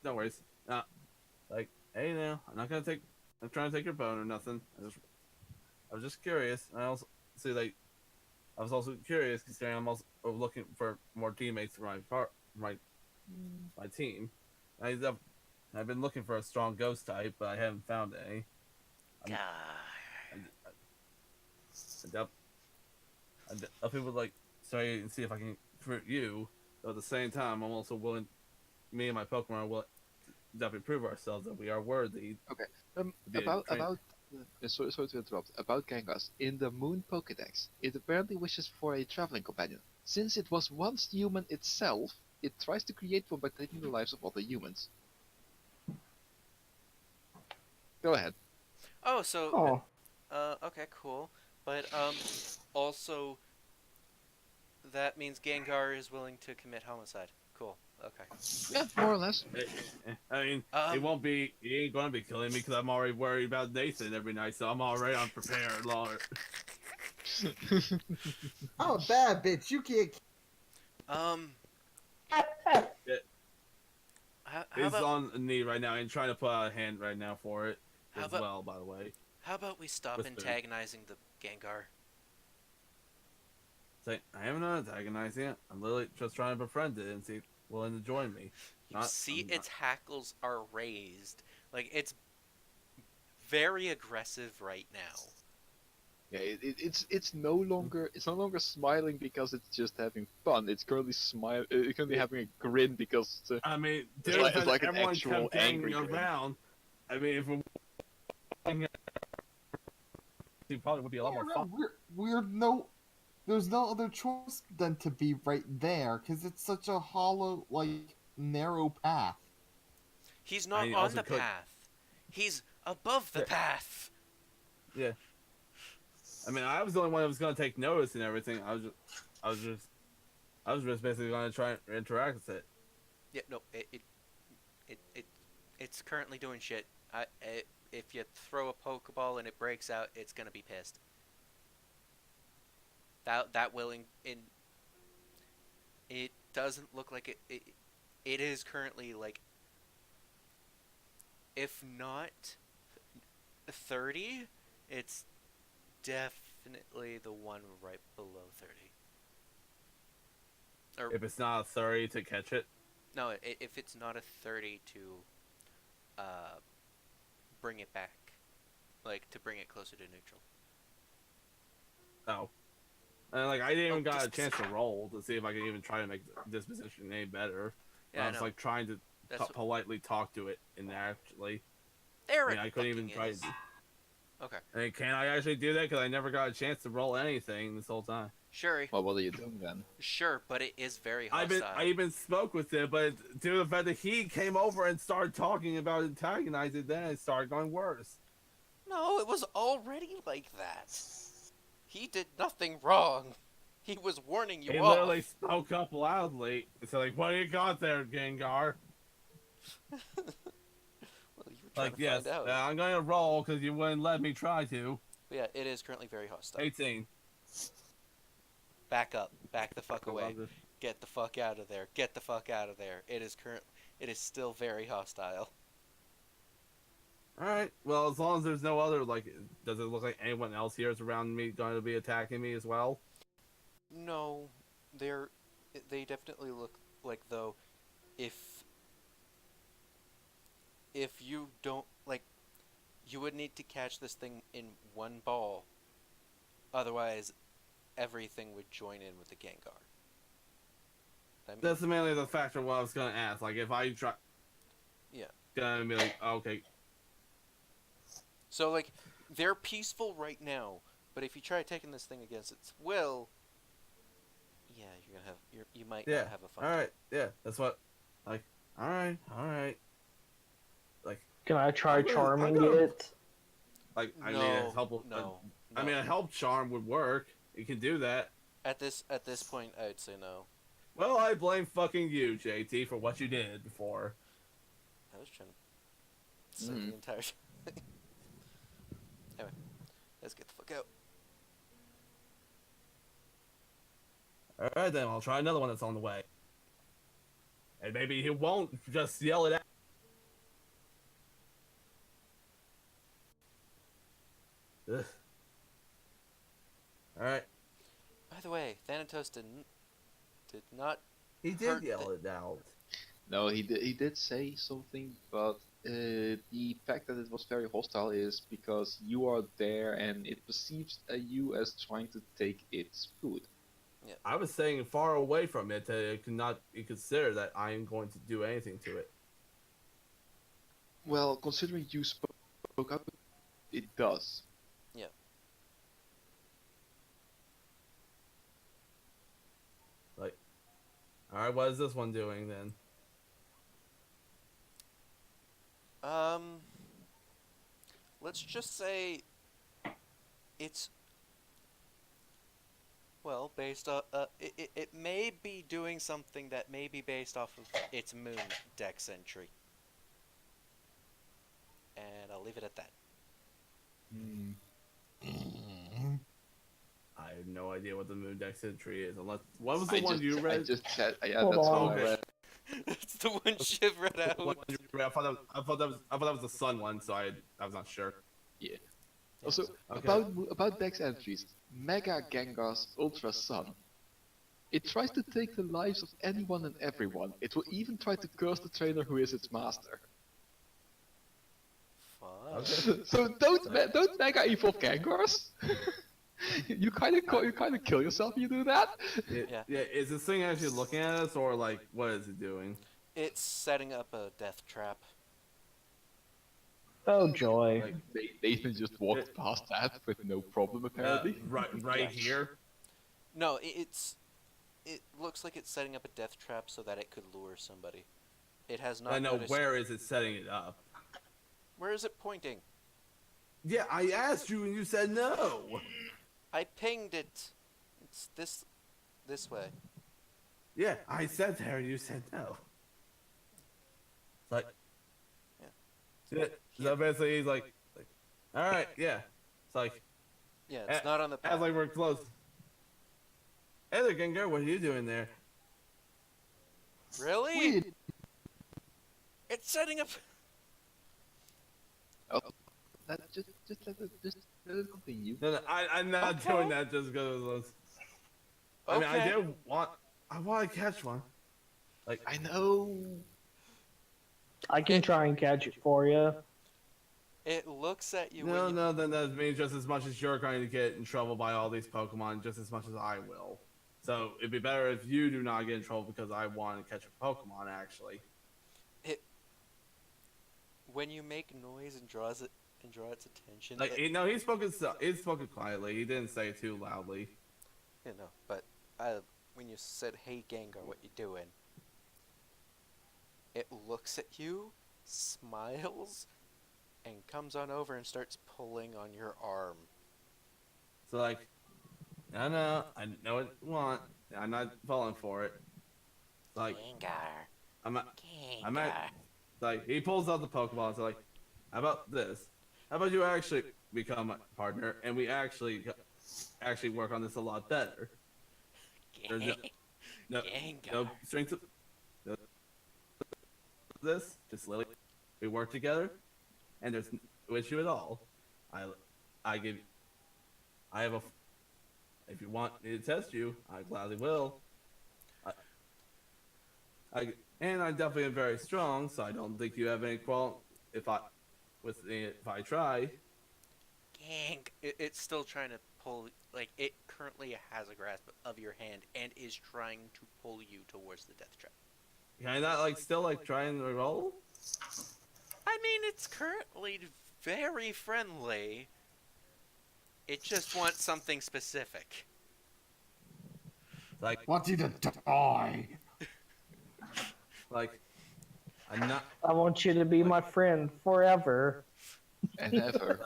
A: No worries. Hey, now I'm not gonna I'm trying to take your bone or nothing. I was just curious. I also see I was also curious considering I'm also looking for more teammates for my team. I've been looking for a strong ghost type, but I haven't found any. People sorry and see if I can recruit you. But at the same time, I'm also willing. Me and my Pokemon will definitely prove ourselves that we are worthy.
B: Okay. Sorry to interrupt. About Genghis, in the Moon Pokédex, it apparently wishes for a traveling companion. Since it was once human itself, it tries to create one by taking the lives of other humans. Go ahead.
D: Oh, so okay, cool. But also that means Gengar is willing to commit homicide. Cool. Okay.
B: Yeah, more or less.
A: I mean, he ain't gonna be killing me because I'm already worried about Nathan every night, so I'm already unprepared, Lord.
E: Oh, bad bitch, you can't.
A: He's
D: about,
A: on a knee right now and trying to put out a hand right now for it
D: How
A: as
D: about-
A: well, by the way.
D: how about we stop
A: Whisper.
D: antagonizing the Gengar?
A: Say, I am not antagonizing it. I'm literally just trying to befriend it and see if it's willing to join me.
D: You see its hackles are raised. Like, it's very aggressive right now.
B: Yeah, it's no longer smiling because it's just having fun. It's currently It's currently having a grin because
A: I mean,
B: It's like an
A: everyone
B: actual
A: kept
B: angry
A: hanging
B: grin.
A: around. I mean, if we're he probably would be a lot more fun.
E: There's no other choice than to be right there, because it's such a hollow, narrow path.
D: He's not
A: he
D: on
A: also
D: the
A: could-
D: path. He's above the
A: Yeah.
D: path.
A: Yeah. I mean, I was the only one that was going to take notice and everything. I was just basically gonna try and interact with it.
D: Yeah, no, it's currently doing shit. If you throw a Pokeball and it breaks out, it's gonna be pissed. That willing in. It doesn't look like it is currently like, if not 30, it's definitely the one right below 30. Or
A: If it's not a 30 to catch it.
D: no, if it's not a 30 to bring it back, like to bring it closer to neutral.
A: Oh. And like I didn't even got a
D: just-
A: chance to roll to see if I could even try to make this position any better.
D: Yeah,
A: I was like trying to politely talk to it and actually.
D: There
A: I couldn't even try
D: is.
A: to.
D: Okay.
A: And can I actually do that? Because I never got a chance to roll anything this whole time.
D: Sure.
B: Well, what are you doing then?
D: Sure, but it is very hostile.
A: I even spoke with it, but due to the fact that he came over and started talking about antagonizing, then it started going worse.
D: No, it was already like that. He did nothing wrong. He was warning you
A: He
D: off.
A: literally spoke up loudly. So like, what do you got there, Gengar?
D: Well, you were trying
A: Like,
D: to
A: yes,
D: find out.
A: I'm going to roll because you wouldn't let me try to.
D: But yeah, it is currently very hostile.
A: 18.
D: Back up. Back the fuck away.
A: Love this.
D: Get the fuck out of there. Get the fuck out of there. It is still very hostile.
A: Alright, well, as long as there's no other, like, does it look like anyone else here is around me going to be attacking me as well?
D: No, they definitely look like though if you don't like, you would need to catch this thing in one ball, otherwise everything would join in with the Gengar. I mean,
A: That's mainly the factor what I was going to ask. Like, if I try...
D: Yeah.
A: Gonna be like, okay.
D: so like they're peaceful right now, but if you try taking this thing against its will, yeah, you're gonna have you might
A: Yeah,
D: not have a fun.
A: alright, yeah, that's what... Like, alright. Like,
C: Can I try
A: I'm gonna-
C: charming
A: I'm gonna-
C: it?
A: like I
D: No,
A: mean, a help...
D: no,
A: I mean, a help charm would work. You can do that.
D: At this point, I'd say no.
A: Well, I blame fucking you, JT, for what you did before.
D: I was trying to say the entire thing. Anyway, let's get the fuck out.
A: Alright then, I'll try another one that's on the way. And maybe he won't just yell it out. Ugh. Alright.
D: By the way, Thanatos did not.
A: He did
D: Hurt
A: yell
D: the-
A: it out.
B: No, he did say something, but the fact that it was very hostile is because you are there and it perceives you as trying to take its food.
A: I was saying far away from it that it could not consider that I am going to do anything to it.
B: Well, considering you spoke up, it does.
D: Yeah.
A: Like, alright, what is this one doing then?
D: Let's just say it's, well, based on it may be doing something that may be based off of its moon dex entry. And I'll leave it at that.
A: I have no idea what the moon dex entry is. Unless what was
B: I
A: the one
B: just-
A: you read?
B: I just said, yeah,
C: Hold
B: that's
C: on.
B: what I read.
D: That's the one Shiv read out.
A: The one you read? I thought that was the sun one, so I was not sure.
B: Yeah. Also,
A: Okay.
B: about Dex entries, Mega Gengar's Ultra Sun. It tries to take the lives of anyone and everyone. It will even try to curse the trainer who is its master.
D: Fuck.
A: Okay.
B: So don't Mega Evolve Gengars. you kind of kill yourself if you do that.
D: Yeah.
A: Yeah. Is this thing actually looking at us, or like what is it doing?
D: It's setting up a death trap.
C: Oh joy.
A: Like
B: Nathan just walked past that with no problem apparently.
A: right here.
D: No, it looks like it's setting up a death trap so that it could lure somebody. It has not.
A: I know.
D: noticed-
A: Where is it setting it up?
D: Where is it pointing?
A: Yeah, I asked you and you said no.
D: I pinged it. It's this.
G: this way.
A: Yeah, I said there, you said no. It's like, yeah. So basically, he's like, all right, yeah. It's like,
G: Yeah, it's not on the path.
A: as like we're close. Hey there, Gengar, what are you doing there?
G: Really?
E: Weird.
G: It's setting up.
B: Oh, just let it continue.
A: No, I'm not doing that just because. I mean, I want to catch one. Like,
B: I know.
C: I can try and catch it for you.
G: It looks at you.
A: no,
G: when you...
A: no, then that means just as much as you're going to get in trouble by all these Pokemon, just as much as I will. So it'd be better if you do not get in trouble because I want to catch a Pokemon, actually.
G: When you make noise and draw its attention.
A: Like, no, he's spoken quietly. He didn't say it too loudly.
G: You know, but when you said, "Hey Gengar, what you doing?" It looks at you, smiles, and comes on over and starts pulling on your arm.
A: So like, I know what you want. I'm not falling for it. Like,
G: Gengar.
A: I'm at, like, he pulls out the Pokeball. So like, how about this? How about you actually become my partner and we actually work on this a lot better? There's no strength. This just literally we work together, and there's no issue at all. If you want me to test you, I gladly will. And I definitely am very strong, so I don't think you have any quarrel if I try.
G: Gang. It's still trying to pull. Like, it currently has a grasp of your hand and is trying to pull you towards the death trap.
A: Can I not like still like trying to roll?
G: I mean, it's currently very friendly. It just wants something specific.
A: Like,
E: Want you to die.
A: like, I'm not.
C: I want you to be my friend forever.
B: And ever.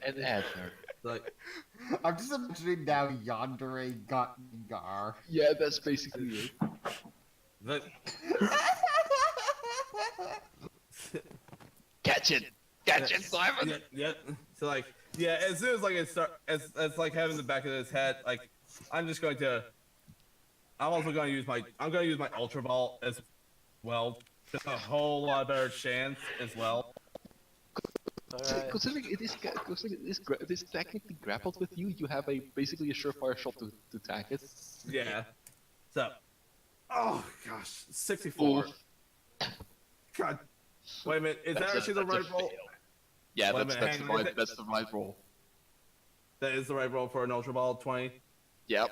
B: And ever.
A: Like,
E: I'm just imagining now Yandere got Gengar.
B: Yeah, that's basically it.
A: but
B: Catch it, Simon.
A: yeah. So like, yeah. As soon as like it start, it's like having the back of his head. Like, I'm also going to use my Ultra Ball as well. Just a whole lot better chance as well.
G: Alright.
B: Considering it is technically grappled with you, you have basically a surefire shot to attack it.
A: Yeah. So, oh gosh, 64. God, wait a minute. Is that actually the right roll?
B: Yeah,
A: Wait a
B: that's
A: minute, hang on,
B: that's the right roll.
A: That is the right roll for an Ultra Ball 20.
B: Yep.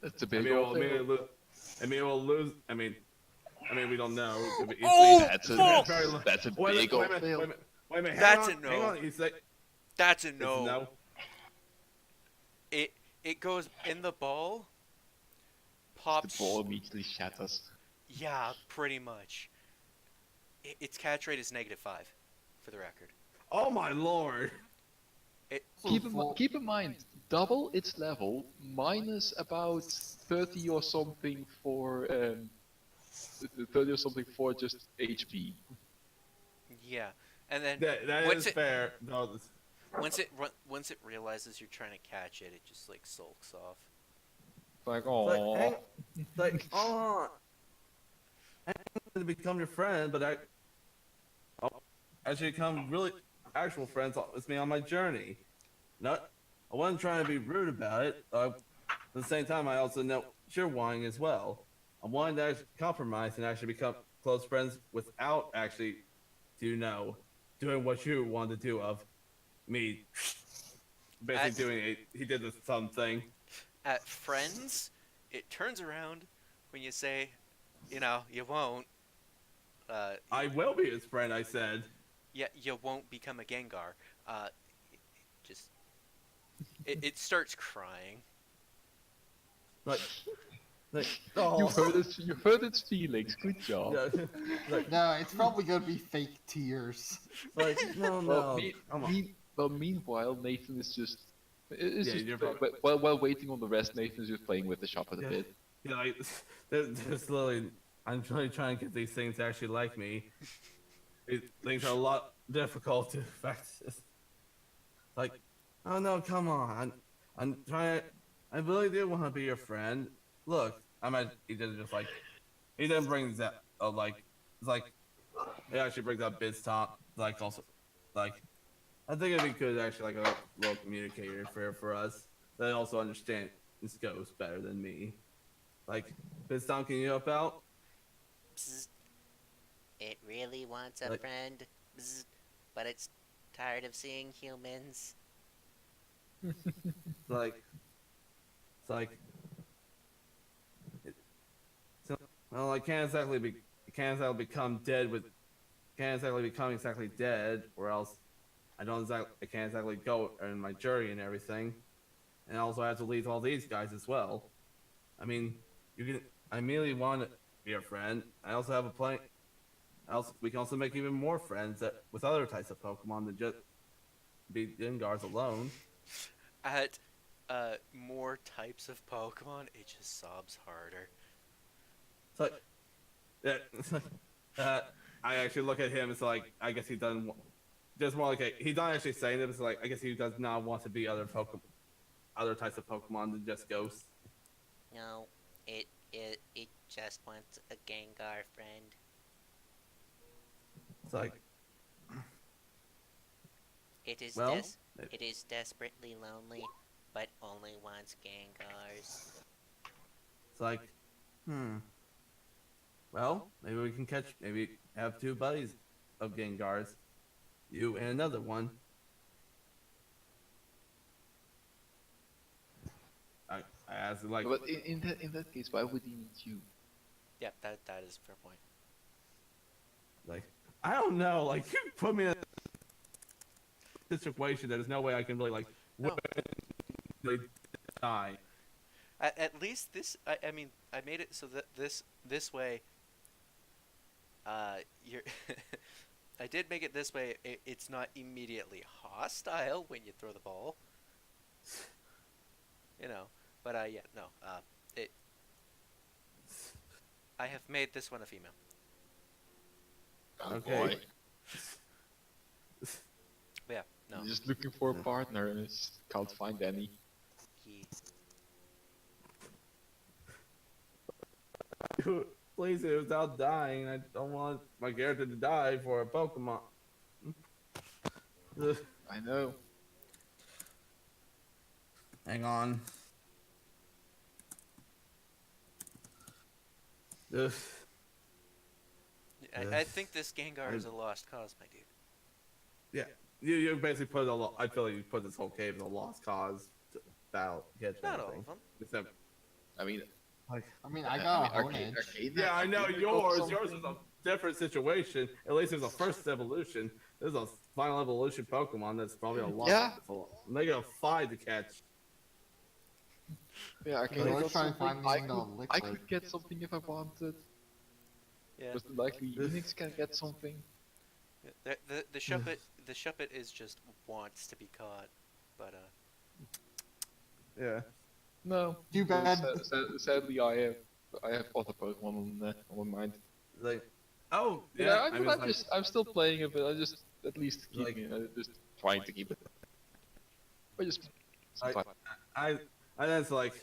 B: That's a
A: I
B: big
A: mean,
B: roll.
A: we'll lose. I mean, we don't know.
B: That's a big old fail.
A: Wait a minute.
G: That's
A: hang
G: a no.
A: Hang on. You say
G: That's a
A: it's
G: no.
A: no.
G: It goes in the ball.
B: The
G: Pops.
B: ball immediately shatters.
G: Yeah, pretty much. Its catch rate is -5, for the record.
A: Oh my lord.
B: Keep in mind, double its level minus about 30 or something for just HP.
G: Yeah, and then
A: That
G: once
A: is fair. No,
G: once it realizes you're trying to catch it, it just like sulks off.
B: Like,
A: I'm gonna become your friend, but actually become really actual friends with me on my journey. I wasn't trying to be rude about it. At the same time, I also know you're wanting as well. I wanted to actually compromise and actually become close friends without actually, doing what you wanted to do of me. Basically he did this something.
G: At friends, it turns around when you say, you won't.
A: I will be his friend, I said.
G: Yeah, you won't become a Gengar. It starts crying.
A: Like, oh.
B: you heard its feelings. Good job.
A: Yeah,
E: No, it's probably gonna be fake tears.
A: like no.
B: Well, meanwhile, Nathan is just It's
A: Yeah,
B: just
A: you're probably-
B: while waiting on the rest, Nathan's just playing with the shop a bit.
A: Yeah, like there's literally, I'm really trying to get these things to actually like me. Things are a lot difficult to practice. Like, oh no, come on, I'm trying. I really do want to be your friend. Look, he didn't just like, he didn't bring that. Oh, like, it's like, it actually brings up Biz Top. Like also, like, I think it'd be good actually like a little communicator for us that also understand this ghost better than me. Like, Biz Top, can you help out?
H: Bzz. It really wants a
A: Like-
H: friend, Bzz. But it's tired of seeing humans.
A: Like, it's like, well, I can't exactly become dead with, can't exactly become exactly dead, or else I can't exactly go in my journey and everything, and I also have to leave all these guys as well. I mean, I immediately want to be a friend. I also have a plan. We can also make even more friends with other types of Pokemon than just be Gengars alone.
G: At more types of Pokemon, it just sobs harder.
A: It's like, yeah, it's like, I actually look at him. It's like, I guess he doesn't. Just more like he's not actually saying it. It's like, I guess he does not want to be other types of Pokemon than just ghosts.
H: No, it just wants a Gengar friend.
A: It's like,
H: It is
A: well,
H: it is desperately lonely, but only wants Gengars.
A: it's like, well, maybe we can maybe have two buddies of Gengars, you and another one. I asked like,
B: But in that case, why would he need you?
G: Yeah, that is a fair point.
A: like, I don't know, like you put me in a situation that there's no way I can really like
G: No.
A: they die.
G: At least this, I mean, I made it so that this way, you're. I did make it this way. It's not immediately hostile when you throw the ball. You know, but yeah, no. It. I have made this one a female.
B: Oh,
A: Okay.
B: boy.
G: But yeah, no.
B: He's just looking for a partner and just can't find any.
G: He.
A: Please, without dying. I don't want my character to die for a Pokemon. Ugh.
B: I know.
A: Hang on. Ugh.
G: I think this Gengar is a lost cause, my dude.
A: Yeah, you basically put I feel like you put this whole cave in a lost cause battle.
G: Not all of them.
A: Except,
B: I mean,
E: I mean, I got a
B: Arcade,
E: Honedge.
B: Arcade,
A: yeah, I know
B: Arcade
A: yours.
B: got
A: Yours is a different situation. At least there's a first evolution. There's a final evolution Pokemon that's probably a lot.
B: Yeah.
A: Negative 5 to catch.
B: Yeah, Arcade
E: Let's
B: got
E: try and
B: something.
E: find the
B: I
E: liquid.
B: could get something if I wanted.
G: Yeah.
B: But likely Unix can get something.
G: The Shuppet is just wants to be caught, but
A: Yeah.
B: No.
E: Too bad.
B: Sadly, I have other Pokemon on my mind.
A: Like, oh
B: Yeah,
A: yeah.
B: I mean,
A: it's like-
B: I'm still playing it, but I just at least
A: Like-
B: keeping it. Just trying to keep it. But just
A: I- I that's like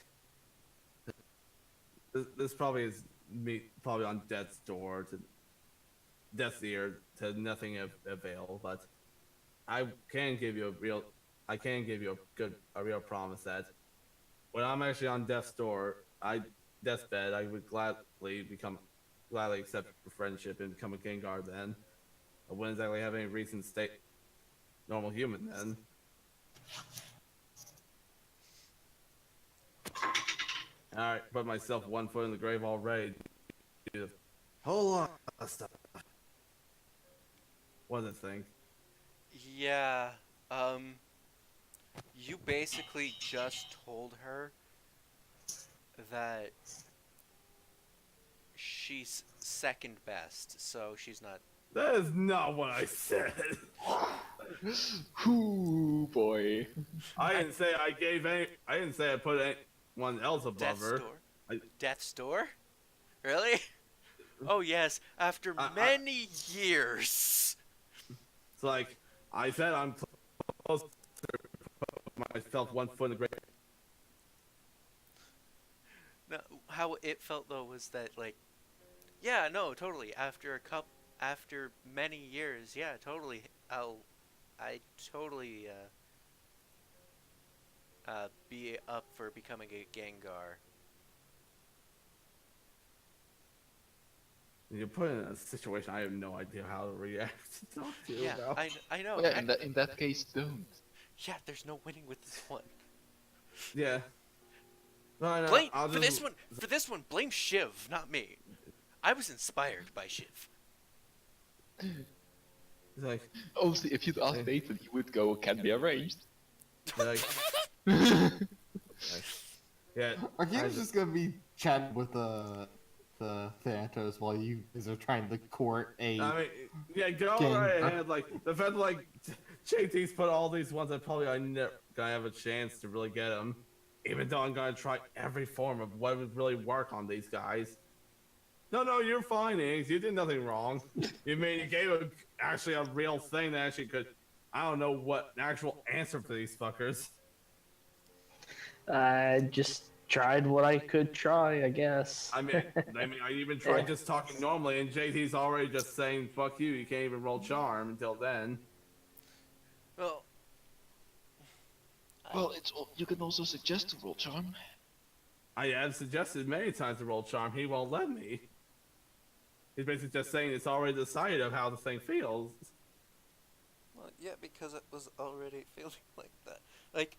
A: this probably is me probably on death's door to death's ear to nothing avail, but I can give you a real promise that when I'm actually on death's door, deathbed, I would gladly accept your friendship and become a Gengar then. I wouldn't exactly have any reason to stay normal human then. Alright, put myself 1 foot in the grave already. Do a whole lot of stuff. What does it think?
G: yeah. You basically just told her that she's second best, so she's not
A: That is not what I said.
B: Ooh, boy.
A: I didn't say I gave any. I didn't say I put anyone else above
G: Death's
A: her.
G: Door?
A: I-
G: Death's Door? Really? Oh yes, after many years.
A: It's like I said, I'm close to put myself 1 foot in the grave.
G: No, how it felt though was that like, yeah, no, totally. After many years, yeah, totally. I totally be up for becoming a Gengar.
A: You're put in a situation I have no idea how to react to talk to you
G: Yeah,
A: about.
G: I know.
B: Yeah, in that case, don't.
G: Yeah, there's no winning with this one.
A: Yeah. No, no,
G: Blame
A: I'll
G: for
A: just,
G: this one. Blame Shiv, not me. I was inspired by Shiv.
A: It's like,
B: Obviously, if you'd asked Nathan, he would go, can be arranged.
A: like, yeah.
E: Arcane's just gonna be chatting with the Thanatos while you guys are trying to court a.
A: I mean, yeah, go
E: Game.
A: right ahead. Like the fact that like JT's put all these ones that probably I'm never gonna have a chance to really get them. Even though I'm gonna try every form of what would really work on these guys. No, you're fine, Iggs. You did nothing wrong. You gave actually a real thing that actually could. I don't know what an actual answer for these fuckers.
C: I just tried what I could try, I guess.
A: I mean, I even tried just talking normally, and JT's already just saying "fuck you." You can't even roll charm until then.
G: Well,
B: Well, you can also suggest to roll charm.
A: I have suggested many times to roll charm. He won't let me. He's basically just saying it's already decided of how the thing feels.
G: well, yeah, because it was already feeling like that.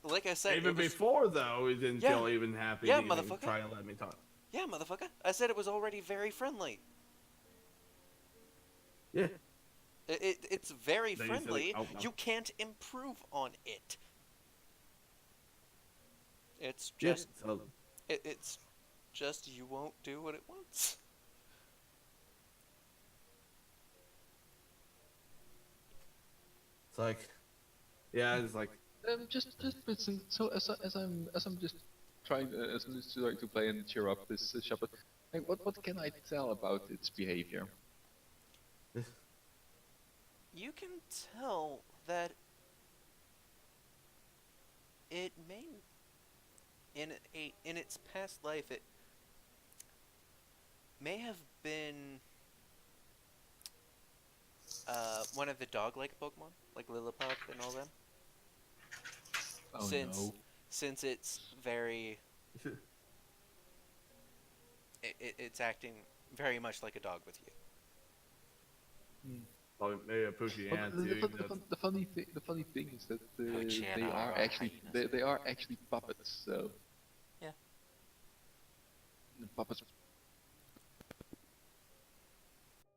G: Like I said,
A: Even
G: it was,
A: before, though, he didn't
G: Yeah.
A: feel even happy
G: Yeah,
A: to even
G: motherfucker.
A: try to let me talk.
G: Yeah, motherfucker. I said it was already very friendly.
A: Yeah.
G: It's very
A: Then you said,
G: friendly.
A: like, oh, no.
G: You can't improve on it. It's
A: Yeah,
G: just
A: so,
G: it's just you won't do what it wants.
A: it's like, yeah, it's like,
B: Just listen. So as I'm just trying as I'm just trying to play and cheer up this shepherd. Like, what can I tell about its behavior?
G: You can tell that it may in its past life it may have been one of the dog-like Pokemon, like Lillipup and all them.
B: Oh
G: Since it's very it's acting very much like a dog with you.
A: well, maybe a pushy hand too.
B: The funny thing is that
G: Which
B: they are actually they are actually puppets. So
G: Yeah.
B: The puppets.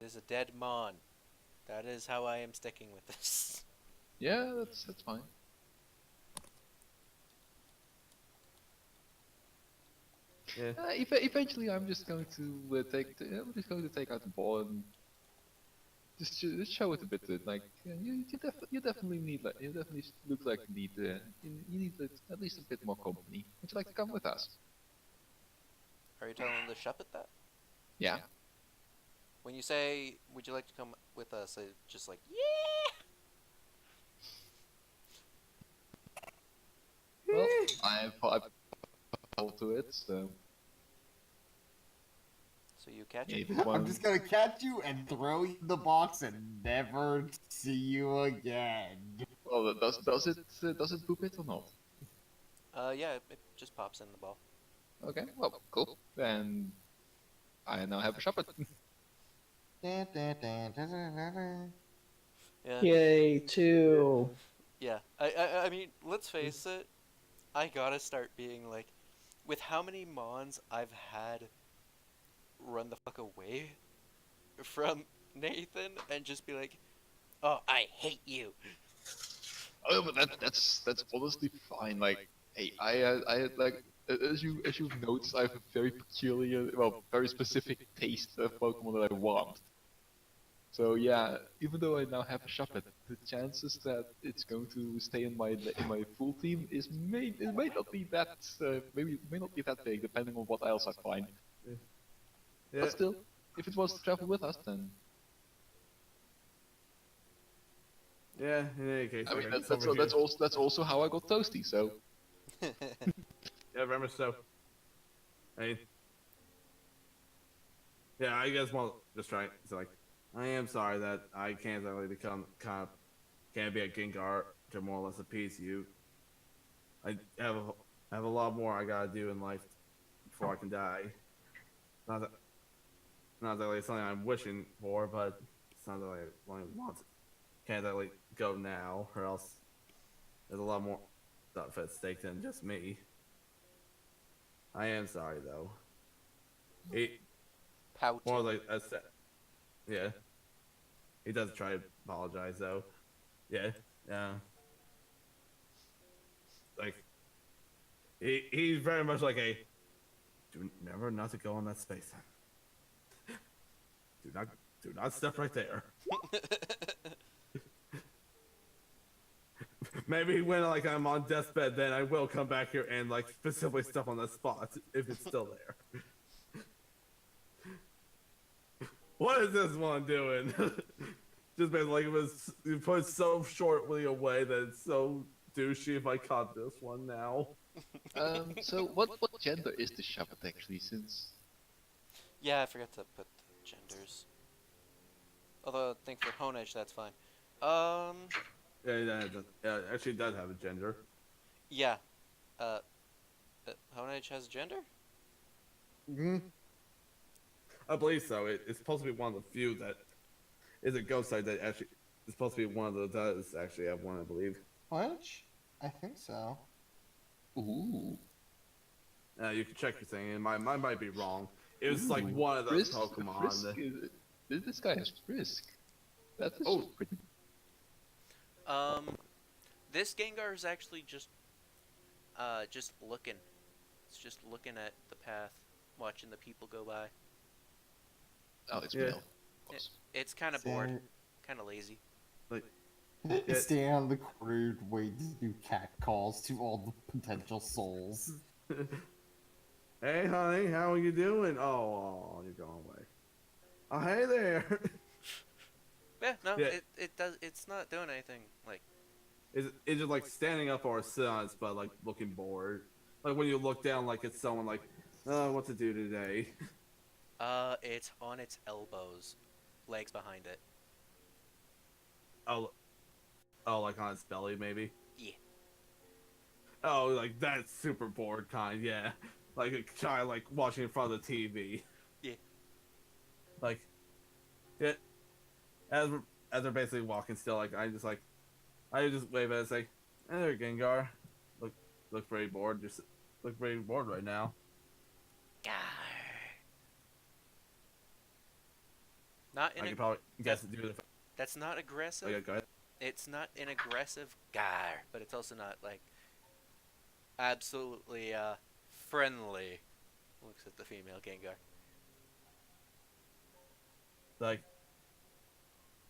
G: There's a dead Mon. That is how I am sticking with this.
B: Yeah, that's fine.
A: Yeah.
B: Eventually, I'm just going to take out the ball and just show it a bit. Like you definitely need you definitely look like you need at least a bit more company. Would you like to come with us?
G: Are you telling the Shuppet that?
B: Yeah.
G: When you say, would you like to come with us, it's just like, yeah!
B: Well, I've held to it, so.
G: So you catch
B: Yeah,
G: it?
B: if
E: I'm just gonna catch you and throw you in the box and never see you again.
B: Well, does it poop it or not?
G: Yeah, it just pops in the ball.
B: Okay, well, cool. Then I now have a shop.
G: Yeah.
C: Yay, two.
G: Yeah. I mean, let's face it, I gotta start being like, with how many Mons I've had run the fuck away from Nathan and just be like, oh, I hate you.
B: Oh, but that's honestly fine. Like, hey, I had like as you've noticed, I have a very peculiar, well, very specific taste of Pokemon that I want. So yeah, even though I now have a Shuppet, the chances that it's going to stay in my full team it may not be that maybe may not be that big, depending on what else I find.
A: Yeah.
B: But still, if it wants to travel with us, then
A: Yeah. In any case,
B: I mean
A: like,
B: that's also how I got Toasty. So
A: Yeah, very much so. I mean, yeah, I guess just trying. So like, I am sorry that I can't really become can't be a Gengar to more or less appease you. I have a lot more I gotta do in life before I can die. Not that not that it's something I'm wishing for, but it's not that I really want. Can't really go now, or else there's a lot more stuff at stake than just me. I am sorry though.
D: Pout.
A: More like yeah. He does try to apologize though. Yeah. Like he's very much like a remember not to go on that space. Do not step right there. Maybe when like I'm on deathbed, then I will come back here and like specifically step on that spot if it's still there. What is this one doing? Just basically like you put so shortly away that it's so douchey if I caught this one now.
B: so what gender is the Shuppet actually? Since
D: Yeah, I forgot to put the genders. Although I think for Honage that's fine.
A: Yeah, it actually does have a gender.
D: Yeah. Honage has a gender?
A: Hmm. I believe so. It's supposed to be one of the few that is a ghost side that actually is supposed to be one of those that does actually have one, I believe.
E: Which? I think so.
B: ooh,
A: You can check your thing, and mine might be wrong. It was like one of those Pokemon.
B: Frisk this guy has Frisk. That is pretty.
D: This Gengar is actually just looking. It's just looking at the path, watching the people go by.
B: Oh, it's
A: Yeah.
B: male.
D: It's kind of bored, kind of lazy.
A: Like,
E: Staying on the corner waiting to do cat calls to all the potential souls.
A: hey, honey, how are you doing? Oh, you're going away. Oh, hey there.
D: Yeah, no,
A: Yeah.
D: It's not doing anything. Like,
A: It's just like standing up or sitting, but like looking bored. Like when you look down, like it's someone like, oh, what to do today?
D: it's on its elbows, legs behind it.
A: Oh, like on its belly, maybe.
D: Yeah.
A: Oh, like that super bored kind, yeah. Like a child like watching in front of the TV.
D: Yeah.
A: Like, yeah. As they're basically walking still, like I just wave at it and say, "Hey there, Gengar. Look very bored. Just look very bored right now."
D: Gar. Not in
A: I
D: a,
A: could probably guess do the.
D: That's not aggressive.
A: Oh, yeah, go ahead.
D: It's not an aggressive gar, but it's also not like absolutely friendly. Looks at the female Gengar.
A: Like,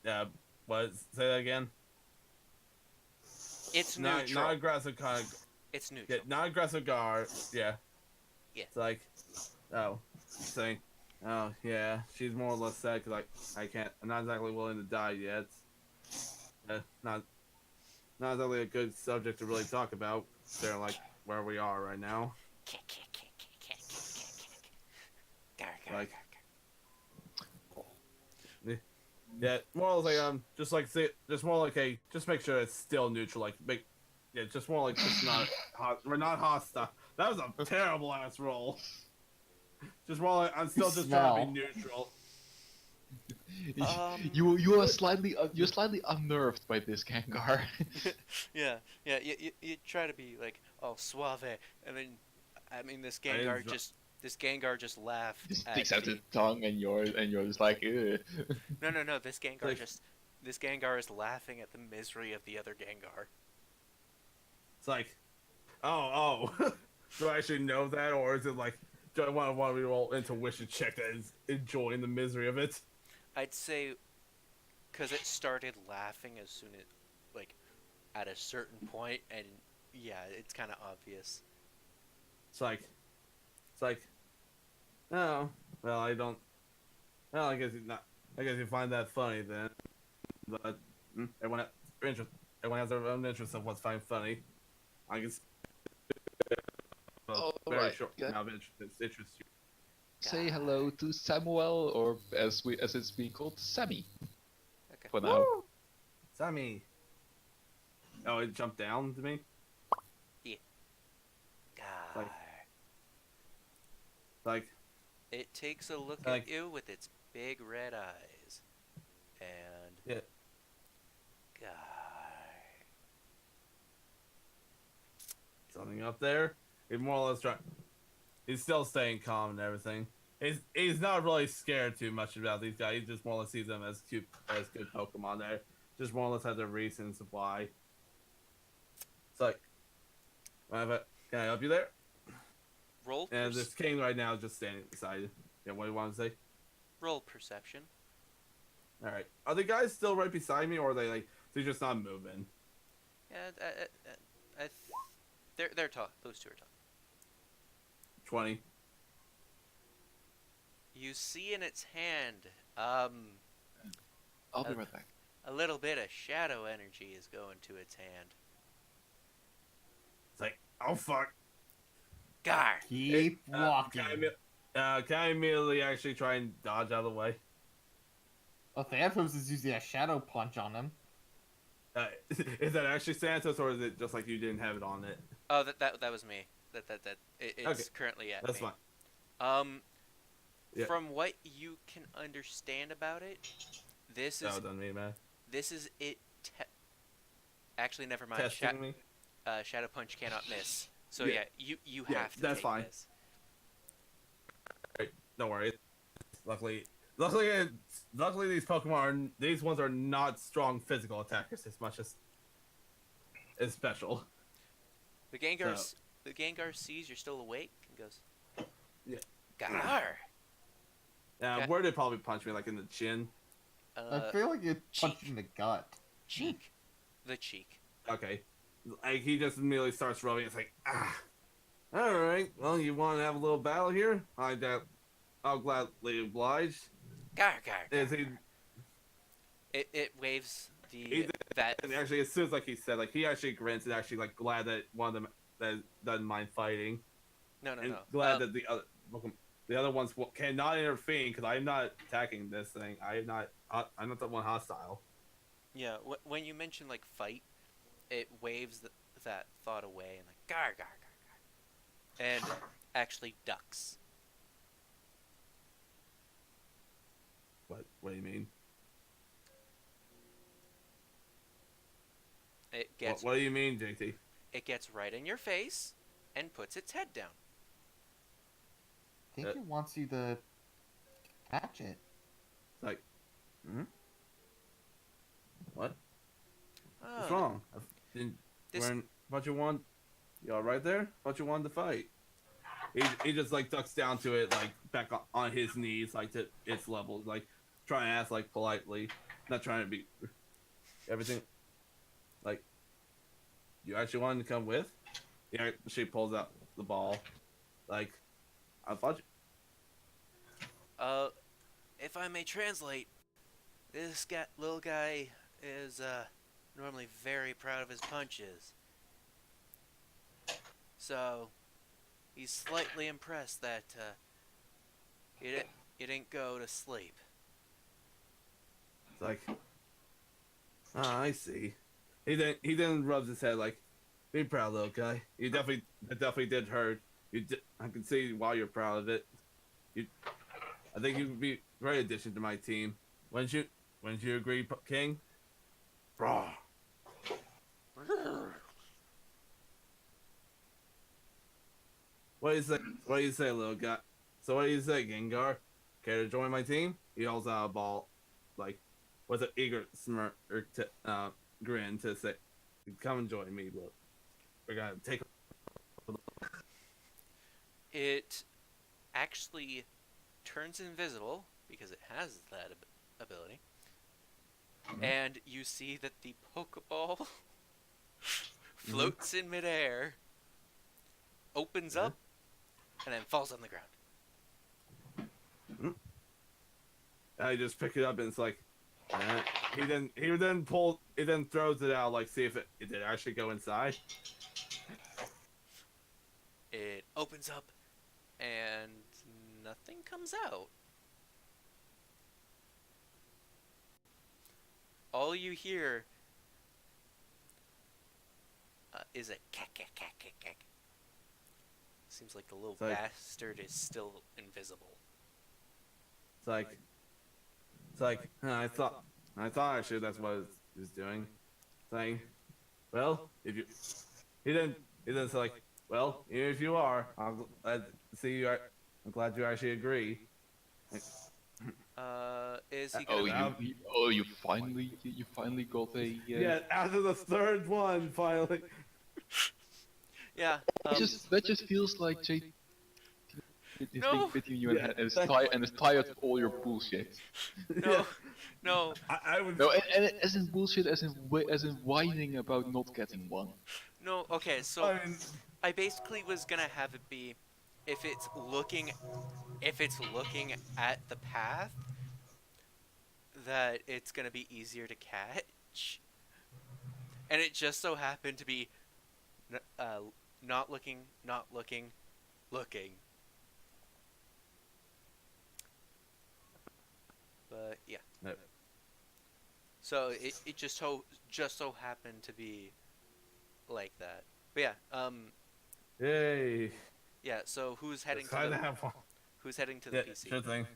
A: yeah. What? Say that again.
D: It's neutral.
A: Not aggressive kind of.
D: It's neutral.
A: Yeah, not aggressive guard. Yeah.
D: Yeah.
A: It's like, oh, saying, oh yeah, she's more or less sad because I'm not exactly willing to die yet. Not exactly a good subject to really talk about. They're like where we are right now. Like, yeah, more or less like just make sure it's still neutral. Just more like just not we're not hostile. That was a terrible ass roll. Just more like I'm still just trying to be neutral.
B: You are slightly unnerved by this Gengar.
D: yeah. You try to be like all suave, and then I mean this Gengar just laughed.
B: Just sticks out its tongue, and you're just like, ugh.
D: No. This Gengar is laughing at the misery of the other Gengar.
A: It's like, oh, do I actually know that, or is it like, do I want to roll intuition check that is enjoying the misery of it?
D: I'd say Because it started laughing as soon as, like, at a certain point, and yeah, it's kind of obvious.
A: It's like, oh, well, I don't. Well, I guess not. I guess you find that funny then. But everyone has their own interest of what's funny. I guess
B: All
A: very
B: right,
A: short
B: yeah.
A: amount of interest you.
B: Say hello to Samuel, or as it's being called, Sammy.
D: Okay.
B: For now.
A: Sammy. Oh, it jumped down to me.
D: Gar.
A: Like
D: It takes a look
A: like-
D: at you with its big red eyes. And...
A: Yeah.
D: Gar.
A: something up there. He's more or less trying. He's still staying calm and everything. He's not really scared too much about these guys. He just more or less sees them as good Pokemon there. Just more or less has their reasons of why. It's like, can I help you there?
D: Roll,
A: And this king right now is just standing beside you. Yeah, what do you want to say?
D: roll perception.
A: All right. Are the guys still right beside me, or are they they're just not moving?
D: Yeah, they're tall. Those two are tall.
A: 20.
D: You see in its hand,
B: I'll be right back.
D: a little bit of shadow energy is going to its hand.
A: It's like, oh fuck.
D: Gar!
E: Keep walking.
A: Can I immediately actually try and dodge out of the way?
E: Oh, Thanatos is using a shadow punch on him.
A: Is that actually Santos, or is it just like you didn't have it on it?
D: Oh, that was me. It's
A: Okay.
D: currently at
A: That's
D: me.
A: fine. Yeah.
D: From what you can understand about it, this is
A: That was on me, man.
D: this is it. Actually, never mind.
A: Testing me.
D: Shadow Punch cannot miss. So
A: Yeah.
D: you
A: Yeah,
D: have to
A: that's
D: take
A: fine.
D: this.
A: Don't worry. Luckily, these these ones are not strong physical attackers as much as it's special.
D: The Gengar
A: So-
D: the Gengar sees you're still awake and goes,
A: Yeah.
D: Gar! Okay.
A: Where did probably punch me, like in the chin?
E: I feel like you punched
D: cheek.
E: in the gut.
D: Cheek. The cheek.
A: Okay. Like he just immediately starts rubbing. It's like, ah. All right. Well, you want to have a little battle here? I'll gladly oblige.
D: Gar, gar, gar.
A: Is he?
D: It waves
A: He
D: that
A: And actually, as soon as he said, he actually grins and actually glad that one of them that doesn't mind fighting,
D: no
A: and glad that the other ones cannot intervene because I'm not attacking this thing. I'm not the one hostile.
D: yeah. When you mention fight, it waves that thought away and gar, gar, gar, gar, and actually ducks.
A: What do you mean?
D: It gets
A: What do you mean, JT?
D: it gets right in your face and puts its head down.
E: I think it wants you to catch it.
A: It's like, what?
D: Oh,
A: What's wrong? What you want? You all right there? What you want to fight? He just ducks down to it, back on his knees, to its level, trying to ask politely, not trying to be everything. You actually wanted to come with? Yeah, she pulls out the ball. I thought you...
D: If I may translate, this little guy is normally very proud of his punches. So he's slightly impressed that you didn't go to sleep.
A: It's I see. He then rubs his head be proud, little guy. It definitely did hurt. I can see why you're proud of it. I think you would be a great addition to my team. Wouldn't you agree, King? Brawh. What do you say, little guy? So what do you say, Gengar? Care to join my team? He holds out a ball, with an eager smirk or grin to say, "Come and join me, look. We're gonna take."
D: It actually turns invisible because it has that ability, and you see that the Pokeball floats in midair, opens up, and then falls on the ground.
A: I just pick it up and it's like, he then throws it out, like, see if it did actually go inside.
D: It opens up, and nothing comes out. All you hear is a cack, cack, cack, cack, cack. Seems like the little bastard is still invisible.
A: It's like, I thought actually that's what it was doing. Saying, well, if you, he then say like, well, even if you are, I'm glad you actually agree.
D: Is he gonna...
B: You finally got a...
A: Yeah, after the third one, finally.
D: Yeah.
B: That just feels like JT
D: No.
B: between you and is tired of all your bullshit.
D: No.
A: I would.
B: No, and as in bullshit, as in whining about not getting one.
D: No. Okay. So I basically was gonna have it be, if it's looking at the path, that it's gonna be easier to catch, and it just so happened to be not looking. But yeah.
A: No.
D: So it just so happened to be like that. But yeah.
A: Yay.
D: Yeah. So who's heading
A: Try
D: to the
A: to have fun.
D: Who's heading to the PC?
A: Sure thing.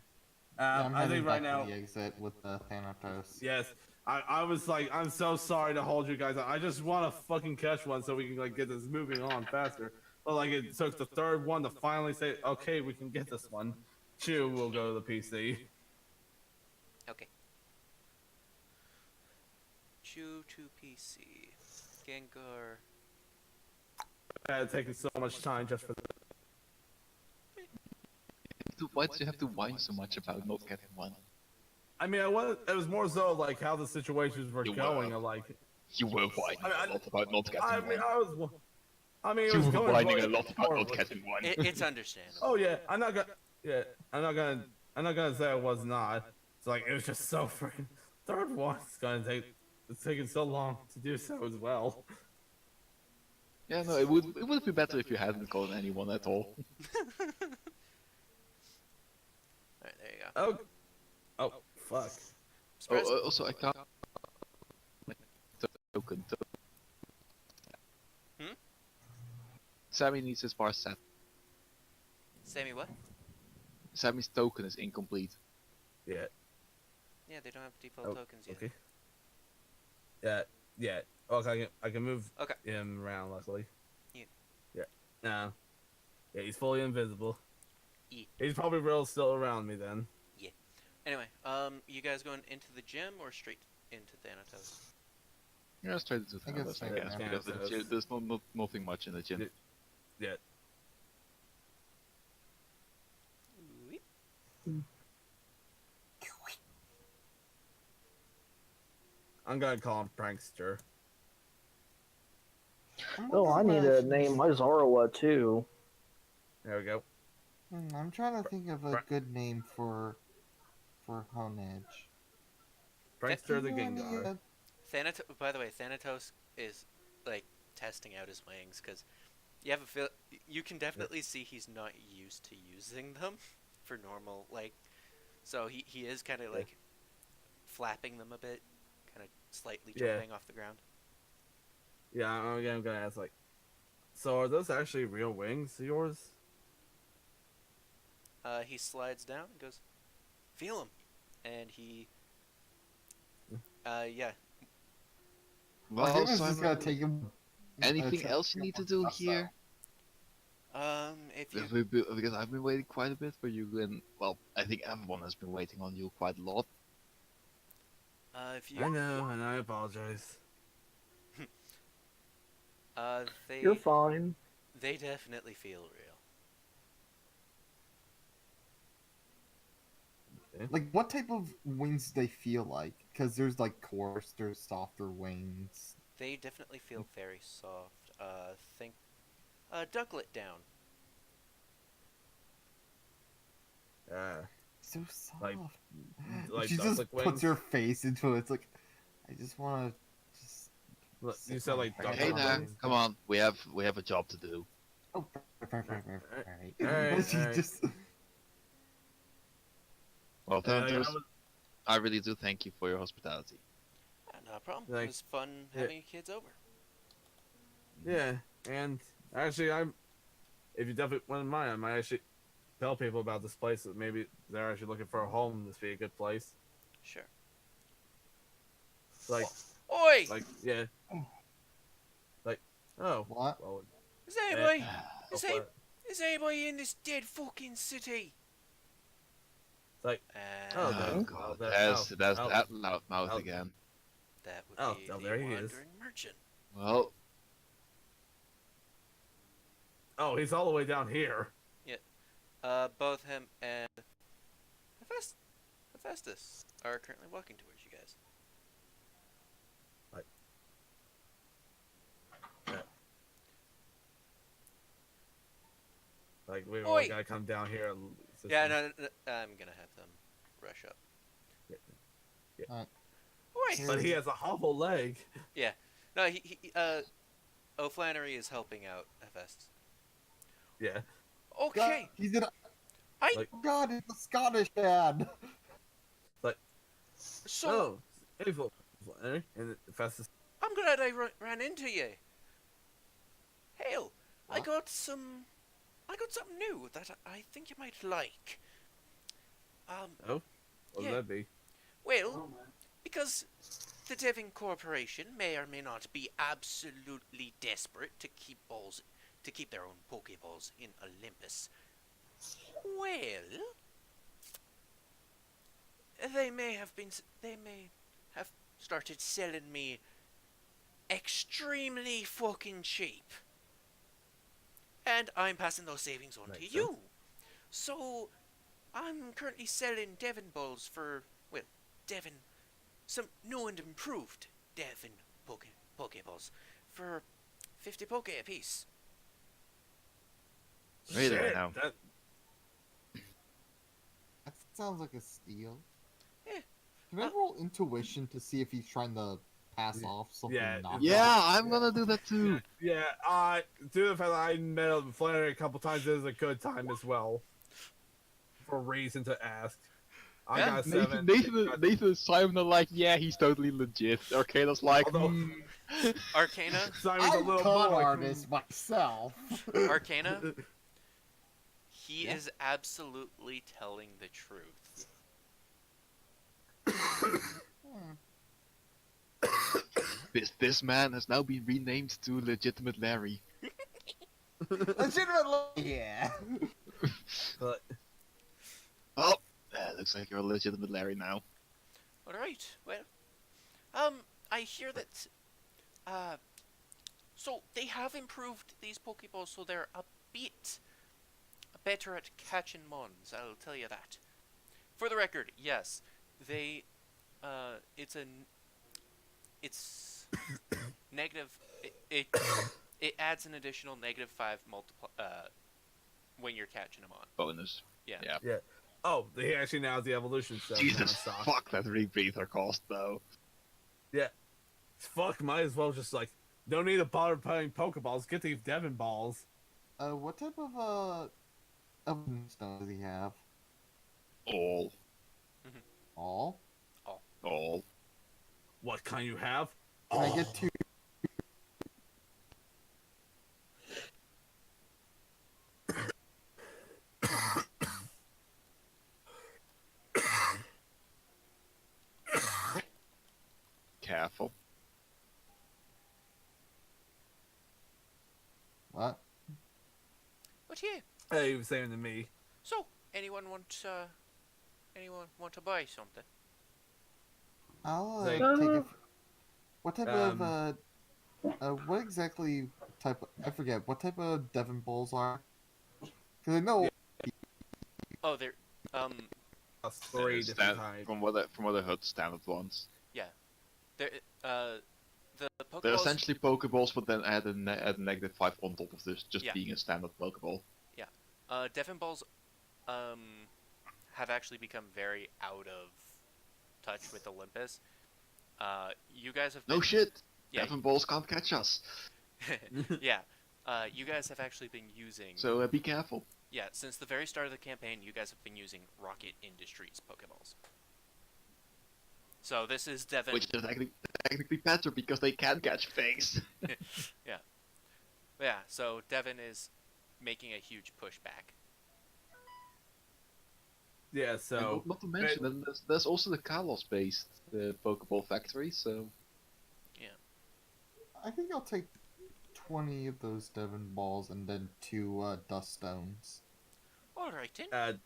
E: I'm
A: I
E: heading
A: think right
E: back
A: now.
E: to the exit with Thanatos.
A: Yes. I was like, I'm so sorry to hold you guys. I just want to fucking catch one so we can like get this moving on faster. But like it took the third one to finally say, okay, we can get this one. Chew will go to the PC.
D: Okay. Chew to PC. Gengar.
A: It had taken so much time just for the...
B: Why did you have to whine so much about not getting one?
A: I mean, it was more so like how the situations were going. Like
B: you were whining a lot about not getting one.
A: It
B: You
A: was
B: were
A: going
B: whining a lot about not getting one.
D: It's understandable.
A: Oh yeah, I'm not gonna say I was not. It's like it was just so freaking. Third one it's taking so long to do so as well.
B: Yeah, no, it would be better if you hadn't gotten anyone at all.
D: Alright, there you go.
A: Oh, fuck.
B: Also, I can't... Token. Sammy needs his bar set.
D: Sammy what?
B: Sammy's token is incomplete.
A: Yeah.
D: Yeah, they don't have default tokens yet.
A: Okay. Yeah. Okay, I can move him around, luckily. Yeah. No. Yeah, he's fully invisible.
D: Yeah.
A: He's probably still around me then.
D: Yeah. Anyway, you guys going into the gym or straight into Thanatos?
B: Yeah, straight into Thanatos, I guess, because there's nothing much in the gym.
A: Yeah. I'm gonna call him Prankster.
C: Oh, I need to name my Zorua too.
A: There we go.
E: I'm trying to think of a good name for Honedge.
A: Prankster the Gengar.
D: By the way, Thanatos is like testing out his wings because you can definitely see he's not used to using them for normal, like, so he is kind of like flapping them a bit, kind of slightly jumping off the ground.
A: Yeah, I'm gonna ask, like, so are those actually real wings of yours?
D: He slides down and goes, feel him, and he, yeah.
B: Well,
E: just gotta take him.
B: Anything else you need to do here?
D: If you...
B: Because I've been waiting quite a bit for you, and, well, I think everyone has been waiting on you quite a lot.
D: If you...
A: I know, and I apologize.
C: You're fine.
D: They definitely feel real.
E: Like, what type of wings do they feel like? because there's like coarse, there's softer wings.
G: They definitely feel very soft. Think, ducklet down.
E: So soft.
A: Like
E: she just
A: ducklet
E: puts
A: wings?
E: her face into it. It's like, I just want to just.
A: Look, you
E: sit
A: said
E: my
A: like
E: head
I: Hey
A: ducklet
I: now,
A: wings?
I: come on. We have a job to do.
E: Oh,
A: Alright,
E: she
A: alright.
E: just.
I: Well, Thanatos,
A: I was-
I: I really do thank you for your hospitality.
G: No problem.
A: Like,
G: It was fun
A: yeah.
G: having you kids over.
A: Yeah, and actually, if you definitely wouldn't mind, I might actually tell people about this place that maybe they're actually looking for a home. This be a good place.
G: Sure.
A: Like,
G: Oi!
A: yeah. Like, oh,
E: What?
A: well,
G: Is anybody?
A: go
G: Is,
A: for
G: any,
A: it.
G: is anybody in this dead fucking city?
A: It's like,
G: Uh,
A: oh,
I: Oh
A: no.
I: god,
A: Oh,
I: there's
A: oh,
I: that loud mouth
A: oh.
I: again.
G: that would
A: Oh,
G: be
A: oh,
G: the
A: there he is.
G: wandering merchant.
I: Well,
A: oh, he's all the way down here.
G: Both him and Hephaestus are currently walking towards you guys.
A: Like, we
G: Oi!
A: gotta come down here. And
G: Yeah, no, I'm gonna have them rush up. Oi!
A: But he has a hobble leg.
G: No, O'Flannery is helping out Hephaestus.
A: Yeah.
G: Okay,
E: He's in.
A: Like,
E: God, it's a Scottish dad.
G: so
A: oh, hey, and the fastest.
G: I'm glad I ran into you. Hale, I
E: What?
G: got something new that I think you might like.
A: What would
G: Yeah.
A: that be?
G: Well, because the Devon Corporation may or may not be absolutely desperate to keep their own Pokeballs in Olympus. Well, they may have started selling me extremely fucking cheap. And I'm passing those savings on to
A: Makes
G: you. So, I'm currently selling Devon balls for, well, some new and improved Devon Pokeballs for 50 Poke apiece.
I: Hey there
A: Shit,
I: now.
A: that-
E: That sounds like a steal.
G: Yeah.
E: Can I roll intuition to see if he's trying to pass off something?
A: Yeah,
E: knockoff?
I: Yeah, I'm gonna do that too.
A: yeah, due to the fact that I met up with Flannery a couple times, this is a good time as well. For a reason to ask. I
I: Yeah,
A: got 7.
I: Nathan and Simon are like, yeah, he's totally legit. Arcana's like,
A: Although-
G: Arcana?
A: Simon's a
E: I'm
A: little
E: con
A: more like,
E: artist myself.
G: Arcana? He
E: Yeah.
G: is absolutely telling the truth.
I: this man has now been renamed to Legitimate Larry.
E: Legitimately, yeah.
A: But,
I: Oh, looks like you're a Legitimate Larry now.
G: Alright, well, I hear that, so they have improved these Pokeballs so they're a bit better at catching mons, I'll tell you that. For the record, yes, they, it's negative, it adds an additional -5 when you're catching them on.
I: Bonus.
G: Yeah.
I: Yeah.
A: oh, he actually now has the evolution stuff.
I: Jesus,
A: stock.
I: fuck that rebreather cost though.
A: Fuck, might as well just like, don't need to bother playing Pokeballs, get these Devon balls.
E: What type of stone does he have?
I: All.
E: All?
I: All.
A: What kind you have?
E: Can I get 2?
I: Careful.
E: What?
G: But yeah,
A: Hey, he was saying to me.
G: so, anyone want to buy something?
E: I'll
A: Like-
E: take it. What type
A: Um,
E: of what exactly type? I forget what type of Devon Bulls are. Because I know
G: Oh, they're,
A: 3 different
I: Stand-
A: types.
I: from what I heard, standard ones.
D: There, the Pokeballs.
B: They're essentially Pokeballs, but then add a -5 on top of this, just
D: Yeah.
B: being a standard Pokeball.
D: Devon Balls, have actually become very out of touch with Olympus. You guys have been,
B: No shit!
D: Yeah.
B: Devon Balls can't catch us!
D: yeah. You guys have actually been using.
B: So be careful.
D: Yeah, since the very start of the campaign, you guys have been using Rocket Industries Pokeballs. So this is Devon.
B: Which is technically better because they can catch things.
D: Yeah, so Devon is making a huge pushback.
A: Yeah,
B: And
A: so
B: not to mention, then there's also the Kalos-based Pokeball factory, so...
E: I think I'll take 20 of those Devon balls and then 2 dust stones.
D: Alright then.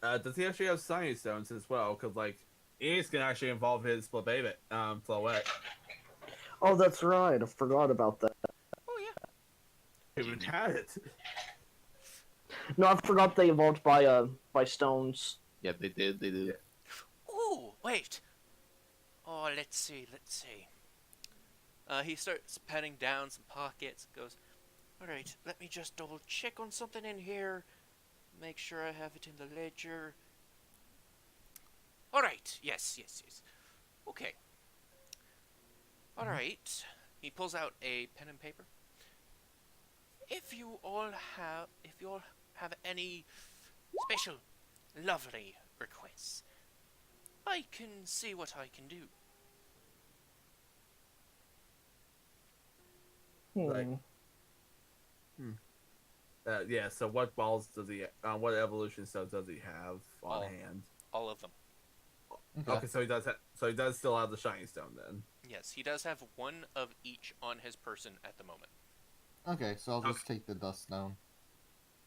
A: does he actually have Shiny Stones as well? Because, like, Ace can actually involve his Flabébit, Floette.
C: Oh, that's right. I forgot about that.
D: Oh yeah.
A: He even had it.
C: No, I forgot they evolved by stones.
B: Yeah, they did.
D: Ooh, wait. Oh, let's see. He starts patting down some pockets. Goes, alright, let me just double check on something in here. Make sure I have it in the ledger. Alright, yes. Okay. Alright. He pulls out a pen and paper. If you all have any special, lovely requests, I can see what I can do.
A: Like, yeah, so what balls does he, what evolution stones does he have on hand?
D: All of them.
A: Okay, so he does still have the shiny stone then.
D: Yes, he does have one of each on his person at the moment.
E: Okay, so I'll just take the dust stone.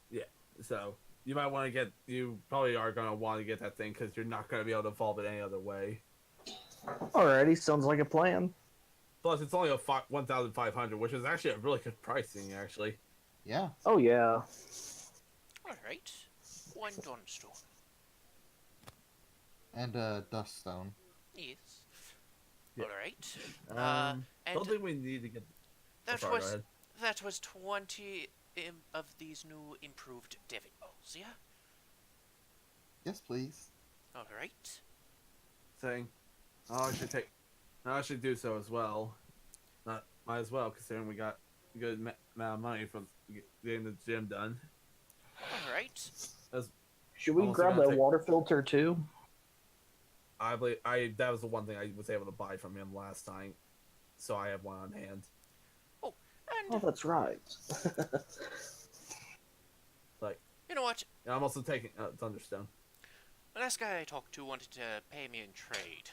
A: Yeah, so you probably are going to want to get that thing because you're not going to be able to evolve it any other way.
C: Alrighty, sounds like a plan.
A: Plus, it's only a 1,500, which is actually a really good pricing, actually.
E: Yeah.
C: Oh yeah.
D: Alright. One Dawnstone.
E: And dust stone.
D: Yes.
A: Yeah.
D: Alright.
A: I don't think we need to get...
D: That was 20 of these new improved Devon balls, yeah?
E: Yes, please.
D: Alright.
A: Saying, I should do so as well. Might as well, considering we got a good amount of money from getting the gym done.
D: Alright.
C: Should we grab a water filter too?
A: I believe that was the one thing I was able to buy from him last time, so I have one on hand.
D: Oh, and...
C: Oh, that's right.
A: Like,
D: you know what?
A: I'm also taking Thunderstone.
D: The last guy I talked to wanted to pay me in trade.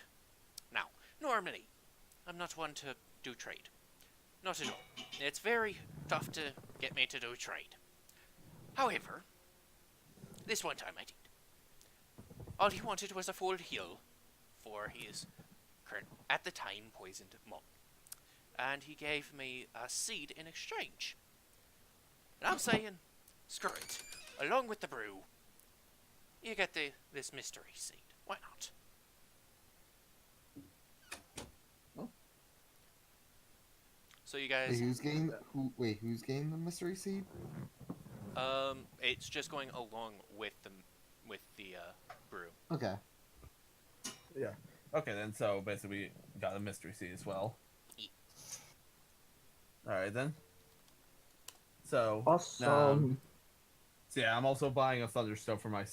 D: Now, normally, I'm not one to do trade. Not at all. It's very tough to get me to do trade. However, this one time I did. All he wanted was a full heal for his current, at the time, poisoned mom. And he gave me a seed in exchange. And I'm saying, screw it. Along with the brew, you get this mystery seed. Why not? So you guys...
E: Who's getting the mystery seed?
D: It's just going along with the brew.
E: Okay.
A: Yeah. Okay, then, so basically we got a mystery seed as well. Alright, then. So...
C: Awesome.
A: So yeah, I'm also buying a Thunderstone for I'm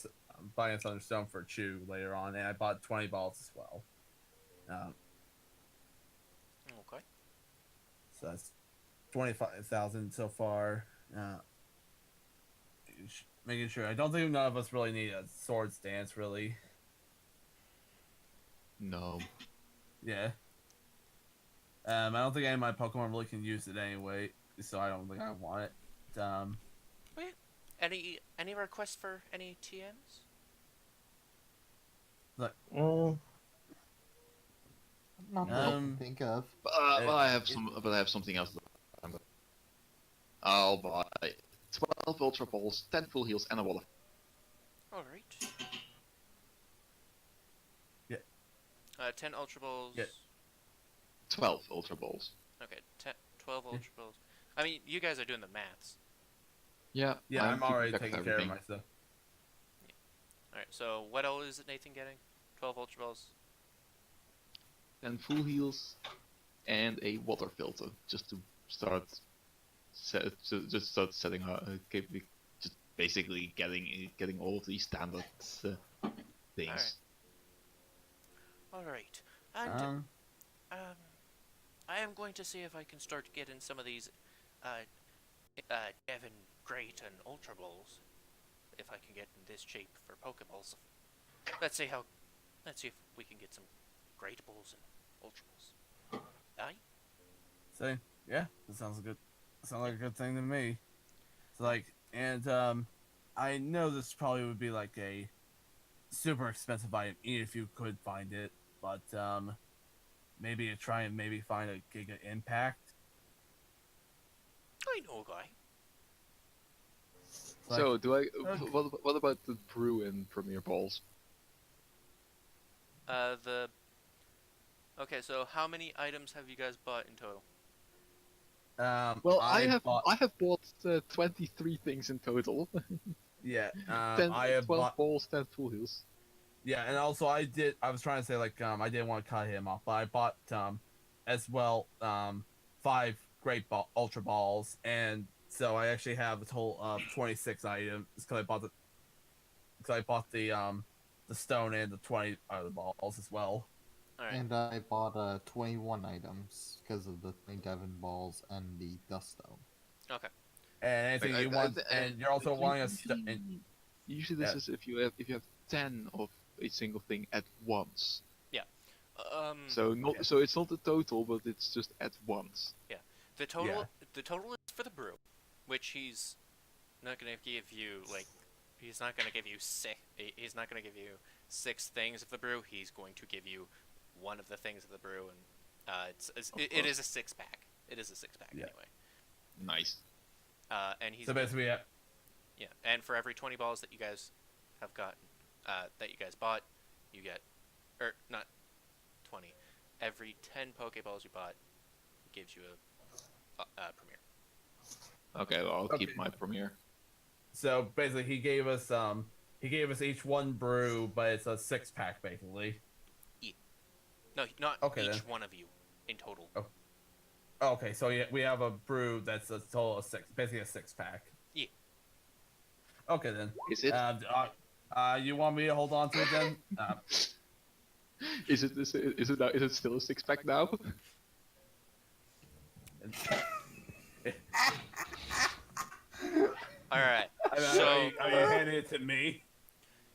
A: buying a Thunderstone for Chew later on, and I bought 20 balls as well.
D: Okay.
A: So that's 25,000 so far. Making sure. I don't think none of us really need a Swords Dance, really.
B: No.
A: Yeah. I don't think any of my Pokemon really can use it anyway, so I don't think I want it.
D: Any requests for any TMs?
A: Look.
E: Not that I can think of.
B: Well, I have something else. I'll buy 12 Ultra Balls, 10 Full Heals, and a Wall of...
D: Alright.
A: Yeah.
D: 10 Ultra Balls.
A: Yeah.
B: 12 Ultra Balls.
D: Okay, 12 Ultra Balls. I mean, you guys are doing the maths.
B: Yeah,
A: Yeah, I'm
B: keeping
A: already
B: track of
A: taking care of
B: everything.
A: myself.
D: Alright, so what all is Nathan getting? 12 Ultra Balls?
B: 10 full heals, and a water filter, just to start start setting just basically getting all of these standard things.
D: Alright. And, I am going to see if I can start getting some of these, Devon Great and Ultra Balls. If I can get in this shape for Pokeballs. Let's see if we can get some Great Balls and Ultra Balls. Aye?
A: So, yeah, that sounds good. Sounds like a good thing to me. So, like, and, I know this probably would be like a super expensive item, even if you could find it, but, maybe you try and maybe find a Giga Impact.
D: I know a guy.
B: So, what about the brew and Premier Balls?
D: Okay, so how many items have you guys bought in total?
B: Well, I have bought 23 things in total.
A: Yeah,
B: 10,
A: I have
B: 12
A: bought...
B: balls, 10 full heals.
A: Yeah, and also I was trying to say, like, I didn't want to cut him off, but I bought, as well, 5 Ultra Balls, and so I actually have a total of 26 items, because I bought the stone and the 20 other balls as well.
D: Alright.
E: And I bought 21 items because of the 20 Devon balls and the dust stone.
D: Okay.
A: And anything you want, and you're also wanting a
B: Usually this is if you have 10 of a single thing at once.
D: Yeah.
B: So it's not the total, but it's just at once.
D: Yeah. The total is for the brew, which he's not gonna give you he's not gonna give you 6 things of the brew. He's going to give you one of the things of the brew, and it is a 6-pack. It is a 6-pack anyway.
B: Nice.
D: And he's
A: So basically,
D: yeah, and for every 20 balls that you guys have gotten, that you guys bought, you get, or not 20. Every 10 Pokeballs you bought gives you a Premier.
B: Okay, well, I'll keep my Premier.
A: So basically, he gave us each one brew, but it's a 6-pack basically.
D: No, not
A: Okay,
D: each
A: then.
D: one of you in total.
A: Oh. Okay, so yeah, we have a brew that's a total of 6, basically a 6-pack.
D: Yeah.
A: Okay then.
B: Is it?
A: You want me to hold on to it then?
B: Is it still a 6-pack now?
D: All right.
A: So are you handing it to me?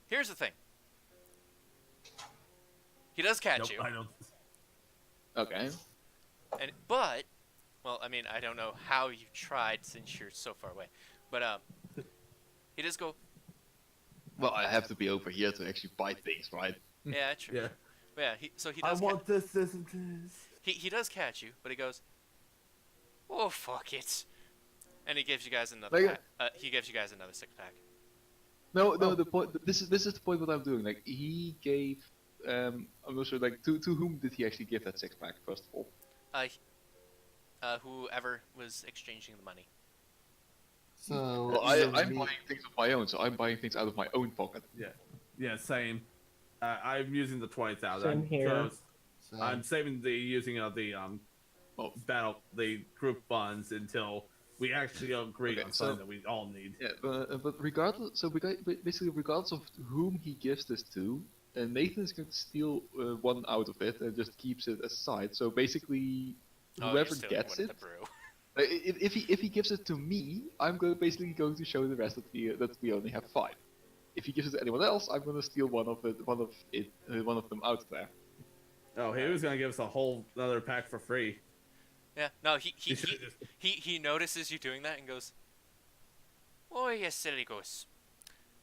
D: Here's the thing. He does catch
A: Nope,
D: you.
A: I don't.
B: Okay.
D: But, well, I mean, I don't know how you tried since you're so far away. But he does go.
B: Well, I have to be over here to actually buy things, right?
D: Yeah, true.
A: Yeah.
D: But yeah, he
A: I
D: does.
A: want this, and this.
D: He does catch you, but he goes, "Oh fuck it," and he gives you guys another.
B: Like,
D: he gives you guys another 6-pack.
B: No. The point. This is the point. What I'm doing. Like he gave. I'm not sure. Like to whom did he actually give that 6-pack? First of all.
D: Whoever was exchanging the money.
E: So
B: Well, I'm buying things of my own, so I'm buying things out of my own pocket.
A: Yeah, same. I'm using the 20,000.
C: Same here.
E: So,
A: I'm saving the using of the the group funds until we actually agree
B: Okay,
A: on
B: so-
A: something that we all need.
B: Yeah, but regardless, basically regardless of whom he gives this to, Nathan is going to steal one out of it and just keeps it aside. So basically, whoever gets it, if he gives it to me, I'm basically going to show the rest that we only have 5. If he gives it to anyone else, I'm going to steal one of them out there.
A: Oh, he was gonna give us a whole another pack for free.
D: Yeah. No, he
A: You should've just-
D: he notices you doing that and goes, "Oh, you silly goose."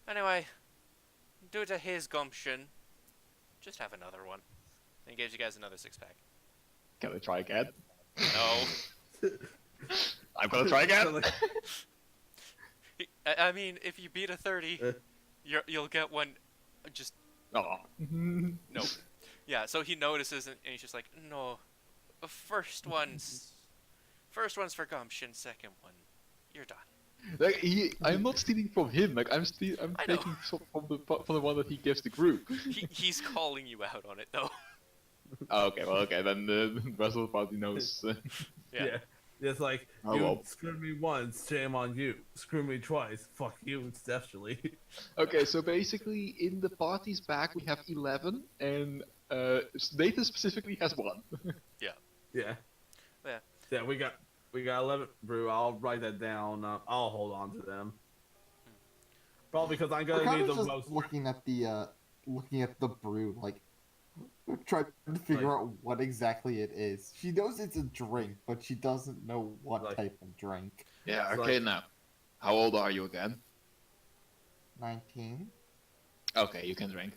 D: Anyway, due to his gumption, just have another one. And he gives you guys another 6-pack.
B: Can I try again?
D: No.
B: I'm gonna try again.
D: I mean, if you beat a 30, you'll get one. Just
B: Oh.
D: no. Yeah. So he notices and he's just like, "No, First one's for gumption. Second one, you're done.
B: Like I'm not stealing from him. Like I'm
D: I know.
B: taking from the one that he gives the group.
D: He's calling you out on it though.
B: Oh, okay, well, okay, then the rest of the party knows.
D: Yeah.
A: It's like,
B: Oh,
A: you
B: well.
A: screwed me once, shame on you. Screw me twice, fuck you, especially.
B: Okay, so basically, in the party's back we have 11, and Nathan specifically has 1.
A: Yeah.
D: Yeah.
A: Yeah, we got 11 brew. I'll write that down. I'll hold on to them. Probably because I'm gonna need the
E: just
A: most.
E: looking at the brew, like trying to figure out what exactly it is. She knows it's a drink, but she doesn't know what type of drink.
B: Yeah,
A: It's
B: okay,
A: like-
B: now. How old are you again?
E: 19.
B: Okay, you can drink.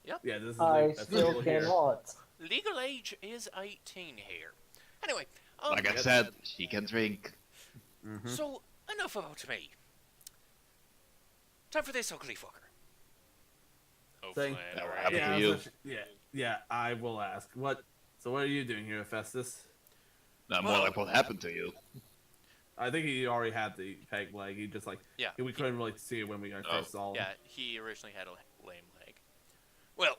A: Yeah, this is
C: I
A: that's
C: still
A: legal here.
C: cannot.
D: Legal age is 18 here. Anyway,
B: Like I said, she can drink.
A: Mhm.
D: so enough about me. Time for this ugly fucker. Oh,
A: Thank-
D: Flannery.
B: Yeah, to you.
A: Yeah, I will ask. So what are you doing here, Festus?
B: No, more like what happened to you.
A: I think he already had the peg leg. He just like
D: Yeah.
A: we couldn't really see it when we first saw him.
D: Yeah, he originally had a lame leg. Well,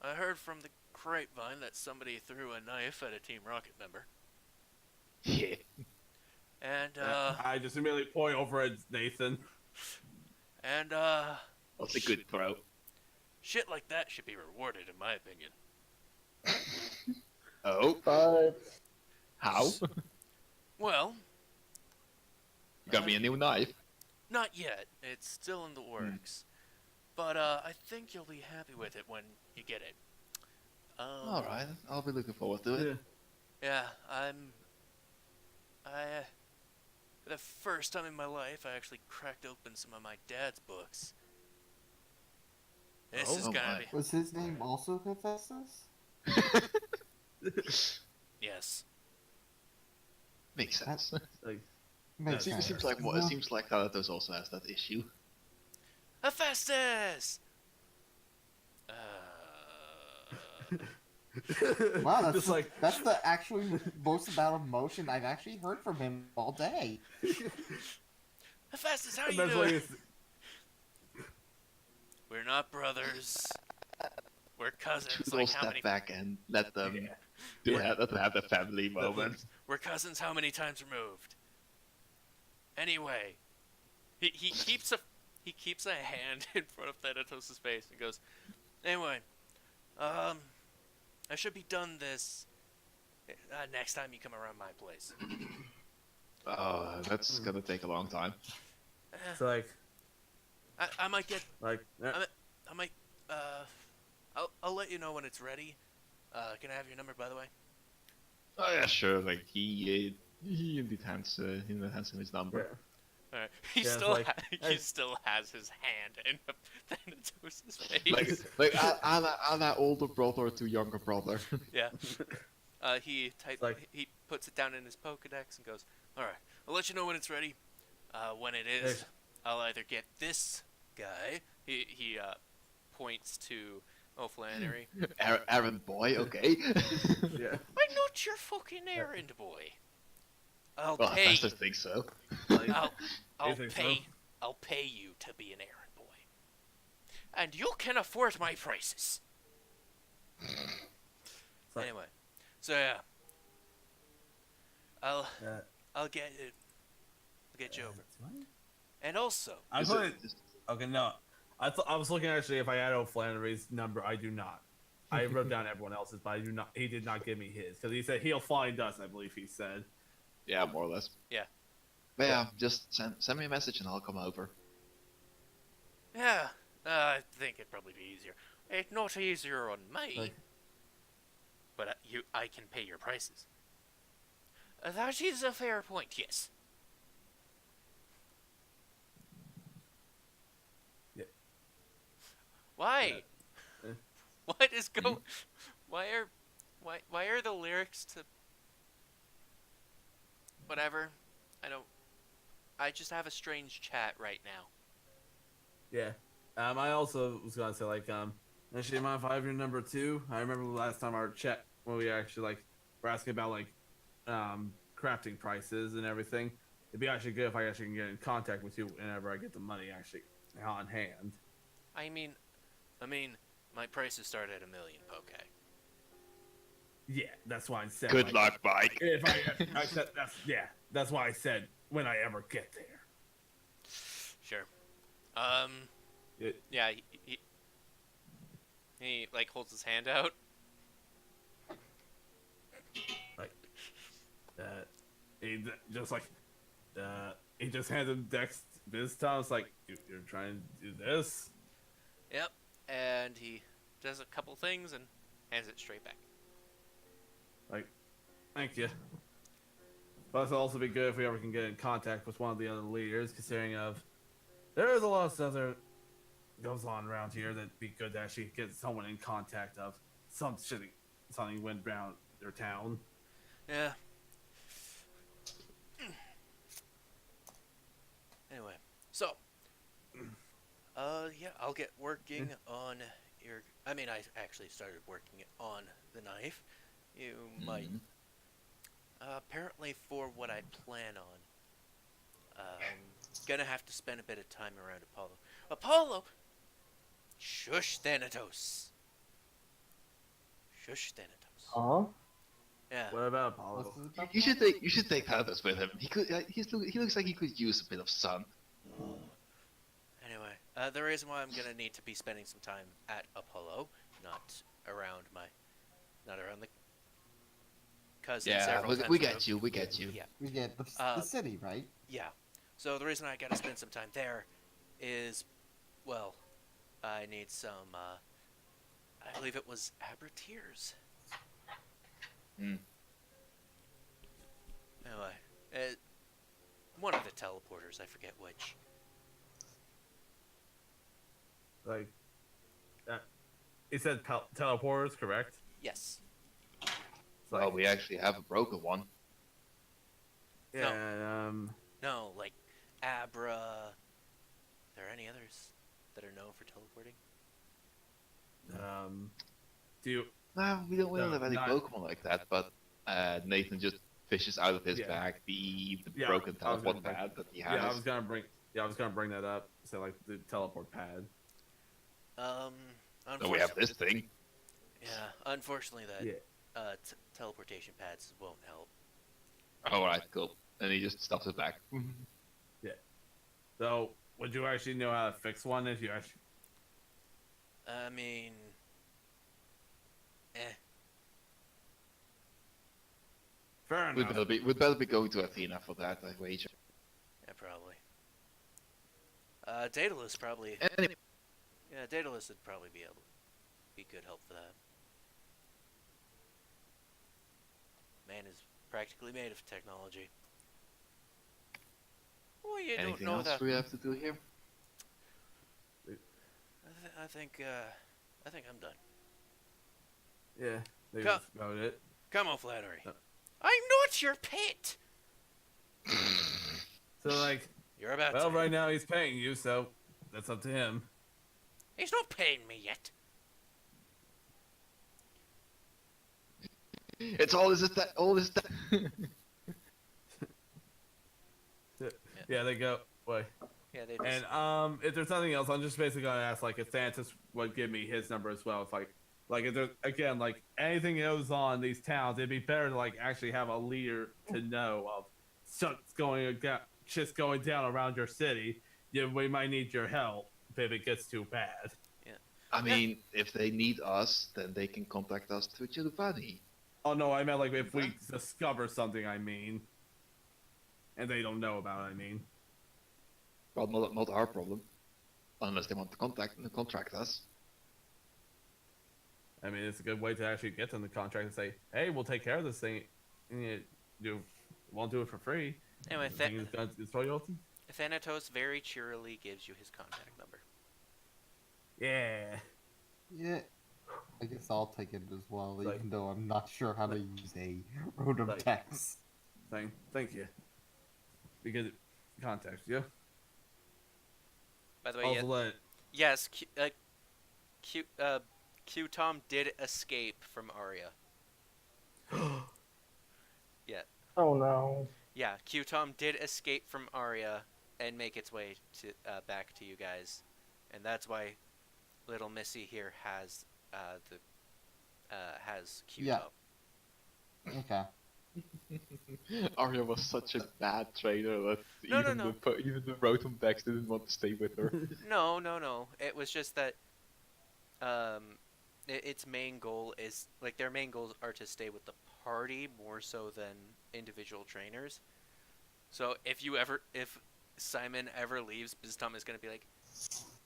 D: I heard from the grapevine that somebody threw a knife at a Team Rocket member.
B: Yeah.
D: And,
A: I just immediately point over at Nathan.
D: and,
B: That's a good throw.
D: shit like that should be rewarded, in my opinion.
B: Oh,
C: But
B: how?
D: Well,
B: You got me a new knife.
D: not yet. It's still in the works. But, I think you'll be happy with it when you get it.
B: Alright, I'll be looking forward to it.
A: Yeah.
D: Yeah, for the first time in my life, I actually cracked open some of my dad's books. This is
B: Oh
D: gonna
B: my.
D: be...
E: Was his name also Hephaestus?
D: Yes.
B: Makes sense.
A: Like,
E: Makes
B: It
E: sense.
B: seems like it seems like Thanatos also has that issue.
D: Hephaestus!
E: Wow, that's
A: just like
E: that's the actually most amount of emotion I've actually heard from him all day.
D: Hephaestus, how
A: and
D: you
A: that's
D: doing?
A: like it's-
D: We're not brothers. We're cousins.
B: Should
D: Like
B: all
D: how
B: step
D: many?
B: back and let them
A: Yeah.
B: let them have the family moment.
D: We're cousins. How many times removed? Anyway, he keeps a hand in front of Thanatos' face and goes, anyway, I should be done this next time you come around my place.
B: Oh, that's gonna take a long time.
A: it's like
D: I might get
A: yeah.
D: I might I'll let you know when it's ready. Can I have your number, by the way?
B: Oh yeah, sure. Like he indeed hands him his number.
D: Alright. He
A: Yeah, it's
D: still
A: like-
D: he still has his hand in Thanatos' face.
B: Like an older brother to younger brother.
D: Yeah. He he puts it down in his Pokedex and goes, "Alright, I'll let you know when it's ready. When it is,
A: Hey.
D: I'll either get this guy." He points to Flannery.
B: Errand boy, okay.
A: Yeah.
D: I'm not your fucking errand boy. I'll
B: Well,
D: pay.
B: I just think so.
A: Like,
D: I'll
A: You think so?
D: pay. I'll pay you to be an errand boy, and you can afford my prices.
A: like-
D: Anyway, so yeah, I'll
A: uh,
D: get it. I'll get you over. And also,
A: I
B: Is
A: put
B: it-
A: it. Okay, no. I was looking actually if I had O'Flannery's number. I do not. I wrote down everyone else's, but I do not. He did not give me his because he said he'll find us. I believe he said.
B: Yeah, more or less.
D: Yeah.
B: But yeah, just send me a message and I'll come over.
D: yeah, I think it'd probably be easier. It's not easier on me,
A: Like-
D: but I can pay your prices. That is a fair point. Yes.
A: Yeah.
D: Why?
A: Yeah.
D: What is going? Why are the lyrics to whatever? I just have a strange chat right now.
A: Yeah. I also was gonna say like Actually, mind if I have your number 2? I remember the last time our chat when we actually like were asking about like crafting prices and everything. It'd be actually good if I actually can get in contact with you whenever I get the money actually on hand.
G: I mean, my prices start at $1 million poke.
A: Yeah, that's why I said.
I: Good
A: like,
I: luck, Mike.
A: If I said that's why I said when I ever get there.
G: Sure.
A: It,
D: Yeah, he like holds his hand out.
A: like, he just like, he just hands him Dex this time. It's like you're trying to do this.
D: Yep. And he does a couple things and hands it straight back.
A: Like, thank you. Plus, it'll also be good if we ever can get in contact with one of the other leaders, considering there is a lot of stuff that goes on around here that'd be good to actually get someone in contact of. Something went around their town.
G: Yeah. Anyway, so, yeah, I'll get working on your. I mean, I actually started working on the knife. You might. Apparently, for what I plan on, gonna have to spend a bit of time around Apollo. Apollo! Shush, Thanatos. Shush, Thanatos.
C: Huh?
G: Yeah.
A: What about Apollo?
I: You should take Thanatos with him. He looks like he could use a bit of sun.
G: Anyway, the reason why I'm gonna need to be spending some time at Apollo, not around the cousin.
I: Yeah, we get you. We get you.
G: Yeah.
E: We get the city, right?
G: Yeah. So the reason I gotta spend some time there is, well, I need some, I believe it was Abertears.
I: Hmm.
G: Anyway, one of the teleporters, I forget which.
A: Like, he said teleporters, correct?
G: Yes.
A: It's
I: Well, we actually have a broken one.
A: yeah.
G: No, like Abra. Are there any others that are known for teleporting?
A: Do you?
I: No, we don't
A: No,
I: have any
A: not-
I: Pokemon like that, but Nathan just fishes out of his
A: Yeah.
I: bag the
A: Yeah,
I: broken
A: I was gonna
I: teleport
A: bring-
I: pad that he has.
A: Yeah, I was gonna bring that up. So like the teleport pad.
I: So we
G: Unfortunately,
I: have this thing.
G: yeah, unfortunately that
A: Yeah.
G: teleportation pads won't help.
I: Alright, cool. And he just stuffs it back.
A: So would you actually know how to fix one if you actually?
G: I mean,
A: Fair
I: We'd
A: enough.
I: better be going to Athena for that, I wager.
G: yeah, probably. Daedalus probably.
I: Anyway,
G: Yeah, Daedalus would probably be good help for that. Man is practically made of technology. Well, you don't
I: anything
G: know
I: else
G: that.
I: we have to do here?
G: I think I'm done.
A: Yeah, maybe
G: Go-
A: that's about it.
G: Come on, Flattery.
A: No.
G: I'm not your pet.
A: So like,
G: You're about
A: well,
G: to.
A: right now he's paying you, so that's up to him.
G: He's not paying me yet.
I: It's all this
A: Yeah, they go. Wait.
G: Yeah, they just.
A: And if there's nothing else, I'm just basically gonna ask like if Santos would give me his number as well. If like if there's again like anything goes on in these towns, it'd be better to like actually have a leader to know of shit's going down around your city. Yeah, we might need your help if it gets too bad.
I: I mean, if they need us, then they can contact us through Giovanni.
A: Oh no, I meant like if we discover something. I mean, and they don't know about it. I mean.
I: Well, not our problem. Unless they want to contract us.
A: I mean, it's a good way to actually get them the contract and say, "Hey, we'll take care of this thing. And you won't do it for free."
D: Anyway,
A: The thing is gonna destroy your ulti.
D: Thanatos very cheerily gives you his contact number.
A: Yeah.
E: Yeah. I guess I'll take it as well,
A: Like-
E: even though I'm not sure how to use a rotom
A: Like-
E: text.
A: Thank you. Because it contacts you.
D: By the way,
A: Also let
D: yes, Q-Tom did escape from Arya. Yeah.
C: Oh no.
D: Yeah, Q-Tom did escape from Arya and make its way to back to you guys, and that's why little Missy here has has Q-Top.
E: Yeah. Okay.
B: Arya was such a bad trainer that
D: No,
B: even
D: no.
B: even the Rotom decks didn't want to stay with her.
D: No. It was just that its main goal is like their main goals are to stay with the party more so than individual trainers. So if Simon ever leaves, Biztom is gonna be like,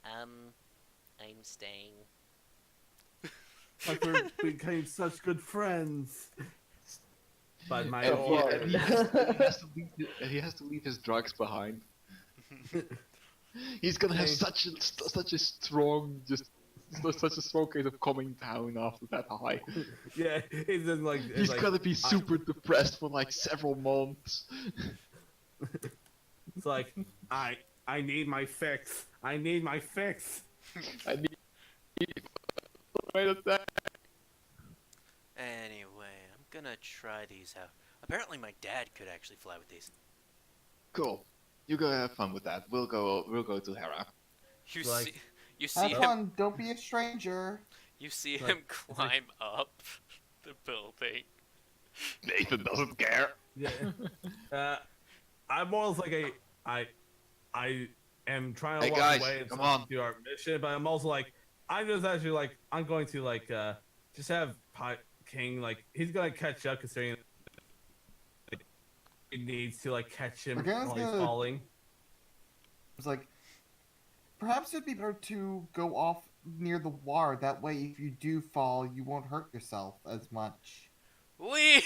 H: I'm staying.
A: Like we became such good friends. But my
B: And he has to leave his drugs behind. He's gonna have such a strong such a strong case of coming down after that high.
A: Yeah, he's just like
B: He's gonna be super depressed for like several months.
A: It's like I need my fix. I need my fix.
B: I need right at that.
D: anyway, I'm gonna try these out. Apparently, my dad could actually fly with these.
B: Cool. You go have fun with that. We'll go to Hera.
D: You see
E: Have
D: him.
E: fun. Don't be a stranger.
D: You see him climb up the building.
B: Nathan doesn't care.
A: Yeah. I'm more like I am trying to
B: Hey
A: walk
B: guys,
A: away and
B: come on.
A: do our mission, but I'm also like I'm just actually like I'm going to just have King he's gonna catch up considering he needs to catch him while he's falling.
E: It's like perhaps it'd be better to go off near the water. That way, if you do fall, you won't hurt yourself as much.
D: Whee!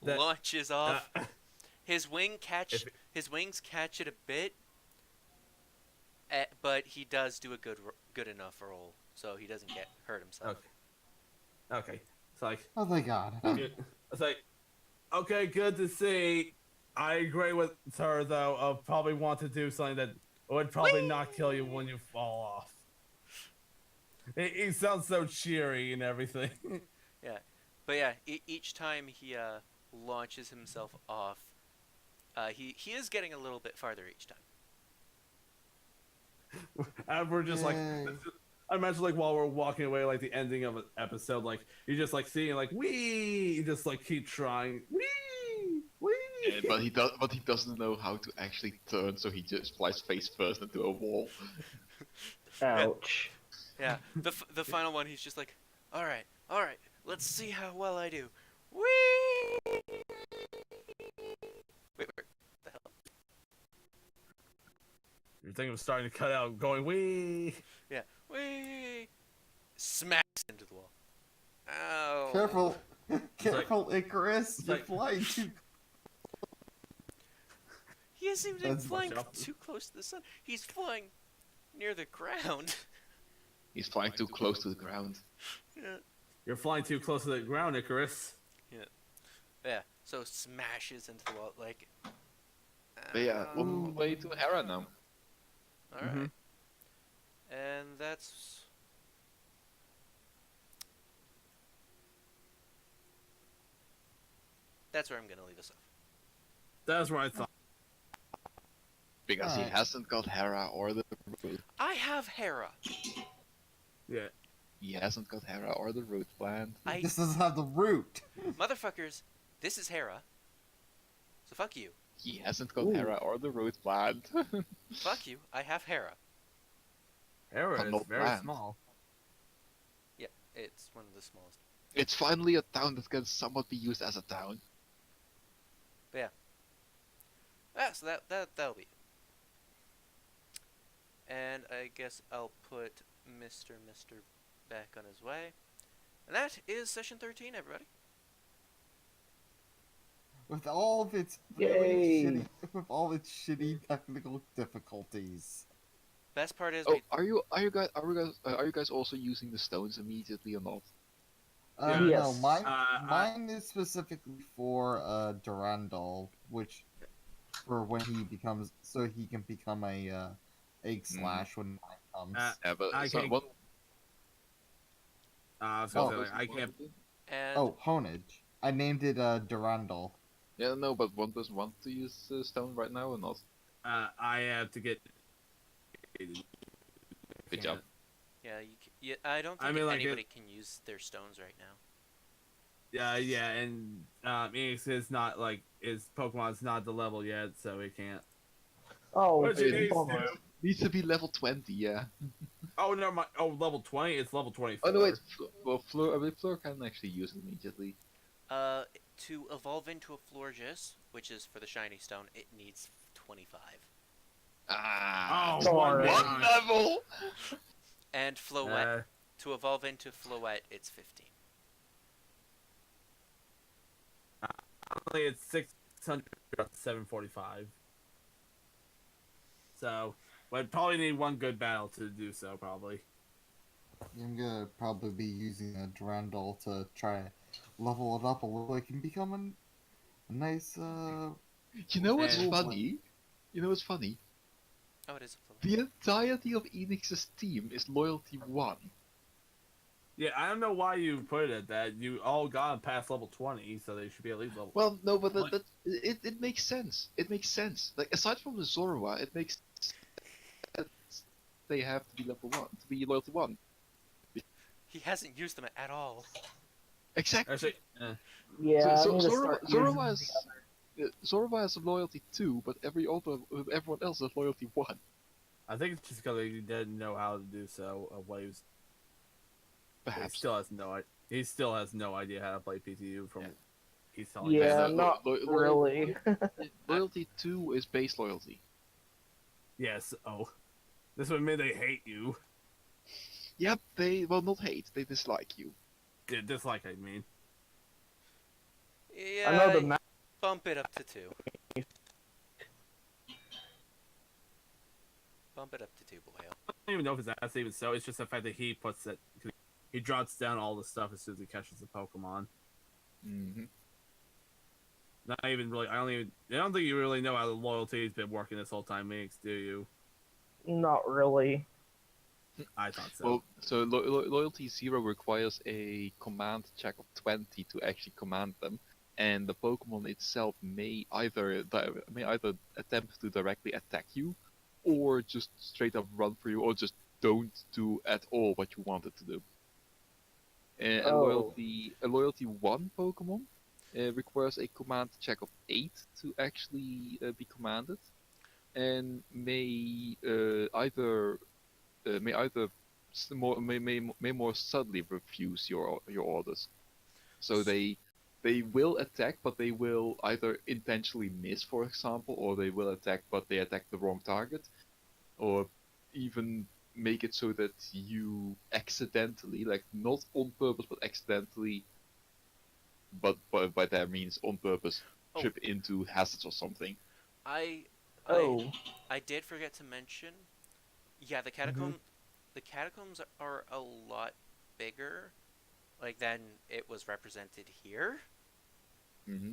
D: Launches off. His wings catch it a bit, but he does do a good enough roll, so he doesn't get hurt himself.
A: Okay. It's like
E: Oh my god.
A: it's like okay, good to see. I agree with her though. Of probably want to do something that would probably not kill you when you fall off. He sounds so cheery and everything.
D: Yeah, but yeah, each time he launches himself off, he is getting a little bit farther each time.
A: And we're just I imagine while we're walking away, the ending of an episode, you're just seeing wee, you just keep trying, wee.
B: Yeah, but he doesn't know how to actually turn, so he just flies face first into a wall.
C: Ouch.
D: Yeah, the final one, he's just like, all right, let's see how well I do. Whee! Wait, the hell?
A: You're thinking of starting to cut out, going wee.
D: Yeah, whee! Smacks into the wall. Ow!
E: Careful, Icarus. You're flying too.
D: He isn't even flying too close to the sun. He's flying near the ground.
B: He's flying too close to the ground.
D: Yeah.
A: You're flying too close to the ground, Icarus.
D: Yeah. So smashes into the wall
B: But yeah, on the way to Hera now.
D: All right. And that's where I'm gonna leave us off.
A: That's what I thought.
B: Because he hasn't got Hera or the route.
D: I have Hera.
A: Yeah.
B: He hasn't got Hera or the route planned.
E: This doesn't have the route.
D: Motherfuckers, this is Hera. So fuck you.
B: He hasn't got Hera or the route planned.
D: Fuck you. I have Hera.
A: Hera is
B: not
A: very
B: planned.
A: small.
D: Yeah, it's one of the smallest.
B: It's finally a town that can somewhat be used as a town.
D: But yeah. Ah, so that'll be it. And I guess I'll put Mr. back on his way. And that is session 13, everybody.
E: With all of its shitty technical difficulties.
D: Best part is
B: are you guys also using the stones immediately or not?
E: No, mine is specifically for Durandal, which for when he becomes, so he can become a egg slash when time comes.
B: Yeah, but
A: So
E: Oh.
A: like, I can't.
D: And
E: Oh, honage. I named it Durandal.
B: Yeah, no, but one doesn't want to use stone right now or not.
A: I have to get.
B: Good job.
D: yeah, I don't think
A: I mean, like,
D: anybody can use their stones right now.
A: Yeah, and Enix is not like his Pokemon's not the level yet, so he can't.
C: Oh,
A: What you need
C: bummer.
A: to-
B: Needs to be level 20, yeah.
A: Oh no, level 20. It's level 24.
B: Oh no, wait. Well, Fleur, I believe Fleur can actually use it immediately.
D: To evolve into a Florges, which is for the shiny stone, it needs 25.
B: Ah,
A: Oh,
C: Sorry.
B: one level.
D: And Floette, to evolve into Floette, it's 15.
A: Only it's 600 745. So, we'd probably need one good battle to do so, probably.
E: I'm gonna probably be using a Durandal to try to level it up a little. It can become a nice.
B: You know what's
A: And-
B: funny? You know what's funny?
D: Oh, it is a Floette.
B: The entirety of Enix's team is loyalty 1.
A: Yeah, I don't know why you put it at that. You all got past level 20, so they should be at least level.
B: Well, no, but it makes sense. It makes sense. Like, aside from the Zorua, it makes sense they have to be level 1, to be loyalty 1.
D: He hasn't used them at all.
B: Exactly.
A: Actually,
C: Yeah, I need to
B: Zorua,
C: start using
B: Zorua has Zorua has loyalty 2, but everyone else has loyalty 1.
A: I think it's just because he didn't know how to do so. Waves. He
B: Perhaps.
A: He still has no idea how to play PTU. From
B: Yeah.
A: he's telling
C: Yeah,
A: me.
C: not really.
B: Loyalty 2 is base loyalty.
A: Yes. Oh, this would mean they hate you.
B: Yep, they not hate, they dislike you.
A: Dislike, I mean.
D: Yeah,
C: I know the map.
D: bump it up to 2. Bump it up to 2, boyo.
A: I don't even know if that's even so. It's just the fact that he puts it. He drops down all the stuff as soon as he catches the Pokemon.
B: Mm-hmm.
A: Not even really. I don't think you really know how the loyalty's been working this whole time, Minx, do you?
C: Not really.
A: I thought so.
B: Well, so loyalty 0 requires a command check of 20 to actually command them, and the Pokemon itself may either attempt to directly attack you, or just straight up run for you, or just don't do at all what you want it to do. A loyalty 1 Pokemon requires a command check of 8 to actually be commanded, and may more subtly refuse your orders. So they will attack, but they will either intentionally miss, for example, or they will attack but they attack the wrong target, or even make it so that you accidentally, like not on purpose but accidentally, but by that means on purpose, trip into hazards or something.
D: I did forget to mention. Yeah, the catacombs are a lot bigger, like than it was represented here.
B: Mm-hmm.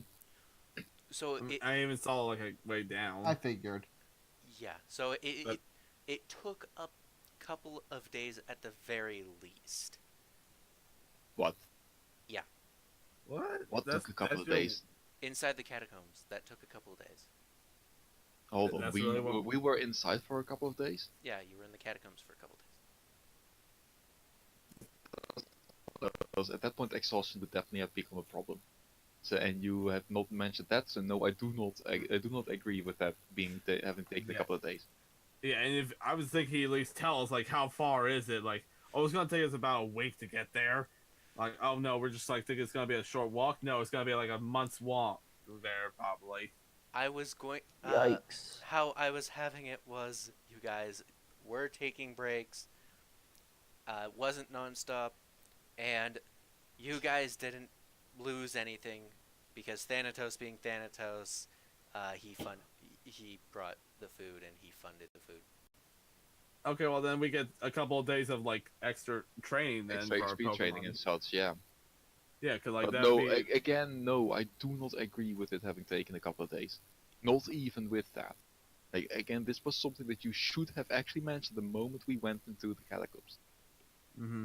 D: So
A: I even saw like a way down.
E: I figured.
D: Yeah, so it took a couple of days at the very least.
B: What?
D: Yeah.
B: What took a couple of days?
D: Inside the catacombs, that took a couple of days.
B: Hold on,
A: That's
B: we
A: really what-
B: we were inside for a couple of days.
D: Yeah, you were in the catacombs for a couple of days.
B: Because at that point, exhaustion would definitely have become a problem. So, and you have not mentioned that, so no, I do not agree with that having taken a couple of days.
A: Yeah, and if I was thinking, at least tell us like how far is it? Like, oh, it's gonna take us about a week to get there. Like, oh no, we're just like thinking it's gonna be a short walk. No, it's gonna be like a month's walk there probably.
D: I was going.
C: Yikes.
D: How I was having it was, you guys were taking breaks. Wasn't nonstop, and you guys didn't lose anything because Thanatos, being Thanatos, he brought the food and he funded the food.
A: Okay, well then we get a couple of days of like extra training then
B: Extra
A: for our
B: XP training
A: Pokemon.
B: and such, yeah.
A: Yeah, because like
B: But
A: that.
B: no, again, no, I do not agree with it having taken a couple of days. Not even with that. Like, again, this was something that you should have actually mentioned the moment we went into the catacombs.
A: Mm-hmm.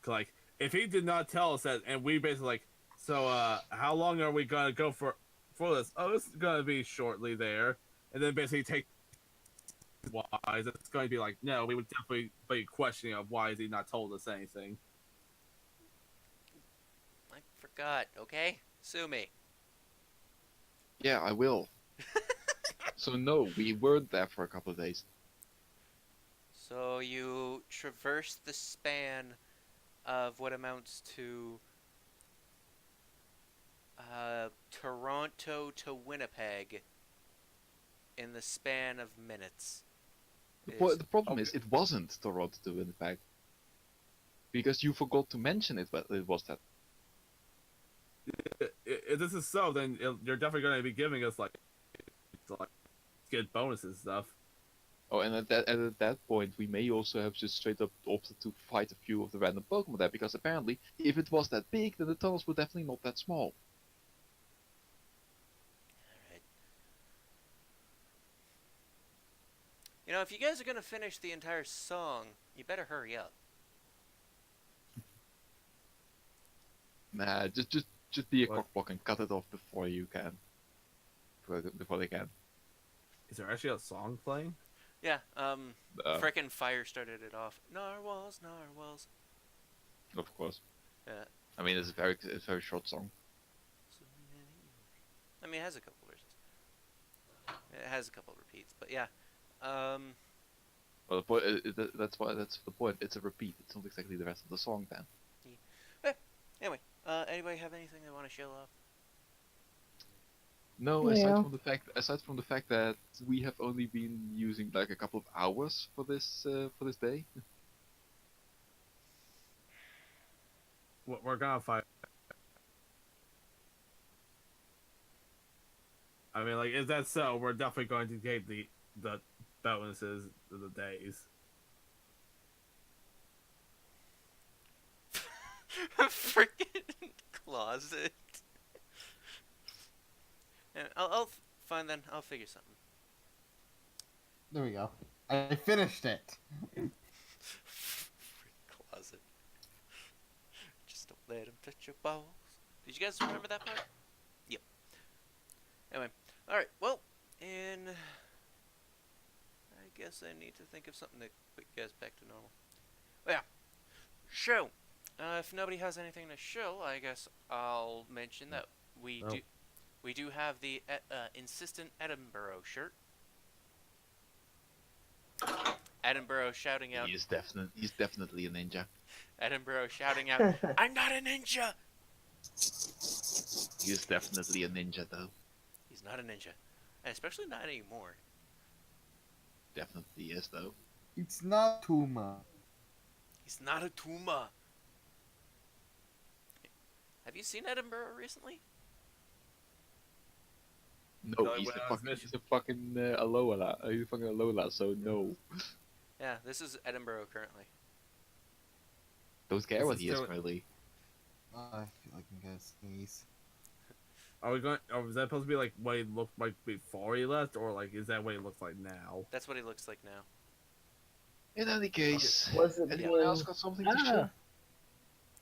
A: Like if he did not tell us that, and we basically like, so how long are we gonna go for this? Oh, it's gonna be shortly there, and then basically take wise. It's going to be like, no, we would definitely be questioning of why has he not told us anything.
D: I forgot. Okay, sue me.
B: Yeah, I will. So no, we weren't there for a couple of days.
D: So you traversed the span of what amounts to Toronto to Winnipeg in the span of minutes.
B: The problem is, it wasn't Toronto to Winnipeg. Because you forgot to mention it, but it was that.
A: If this is so, then you're definitely going to be giving us like get bonuses and stuff.
B: Oh, and at that point, we may also have just straight up opted to fight a few of the random Pokemon there, because apparently, if it was that big, then the tunnels were definitely not that small.
D: Alright. You know, if you guys are gonna finish the entire song, you better hurry up.
B: Nah, just be a cockblock and cut it off before you can. Before they can.
A: Is there actually a song playing?
D: Yeah, frickin' fire started it off. Narwhals, narwhals.
B: Of course.
D: Yeah.
B: I mean, it's a very short song.
D: I mean, it has a couple verses. It has a couple repeats, but yeah.
B: Well, the point that's the point. It's a repeat. It's not exactly the rest of the song, then.
D: Yeah. Anyway, anybody have anything they want to show off?
B: No,
C: Yeah.
B: aside from the fact that we have only been using like a couple of hours for this day.
A: We're gonna fight. I mean, like, if that's so, we're definitely going to get the bonuses of the days.
D: Frickin' closet. Yeah, I'll fine then. I'll figure something.
E: There we go. I finished it.
D: Closet. Just don't let him touch your balls. Did you guys remember that part? Yep. Anyway, all right. Well, and I guess I need to think of something to put you guys back to normal. Well, yeah. Show. If nobody has anything to show, I guess I'll mention that we do have the insistent Edinburgh shirt. Edinburgh shouting out.
B: He's definitely a ninja.
D: Edinburgh shouting out, "I'm not a ninja."
B: He's definitely a ninja, though.
D: He's not a ninja, and especially not anymore.
B: Definitely is, though.
E: It's not Tuma.
D: He's not a Tuma. Have you seen Edinburgh recently?
B: No, he's a fucking Alola. He's a fucking Alola, so no.
D: Yeah, this is Edinburgh currently.
B: Don't care what he is currently.
E: I feel like I'm gonna sneeze.
A: Are we going? Or is that supposed to be like what he looked like before he left, or like is that what he looks like now?
D: That's what he looks like now.
B: In any case,
C: Was it
B: anyone
C: when-
B: else got something to show?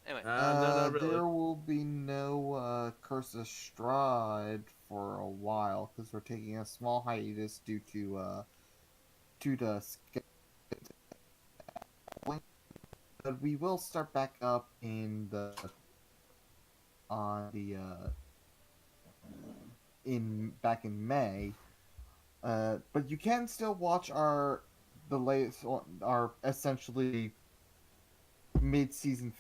D: Anyway,
A: No, not really.
E: There will be no Curse of Strahd for a while because we're taking a small hiatus due to the scheduling. But we will start back up back in May. But you can still watch the latest, our essentially mid-season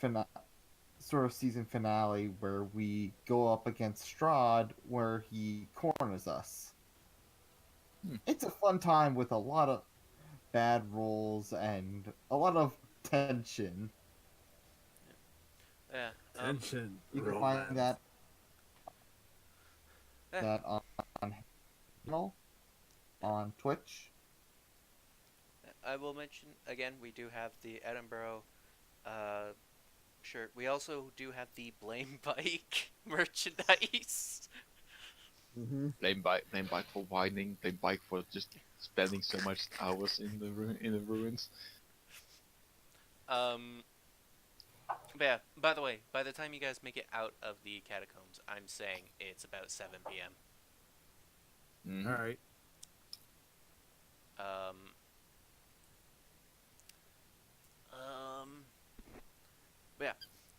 E: season finale where we go up against Strahd, where he corners us. It's a fun time with a lot of bad rolls and a lot of tension.
D: yeah.
A: Tension.
E: You can
A: Romance.
E: find that on Twitch.
D: I will mention again. We do have the Edinburgh shirt. We also do have the Blame Bike merchandise.
B: Blame bike for whining. Blame bike for just spending so much hours in the ruins.
D: But yeah, by the way, by the time you guys make it out of the catacombs, I'm saying it's about 7 p.m.
B: Mhm.
A: All right.
D: Um, um, but yeah,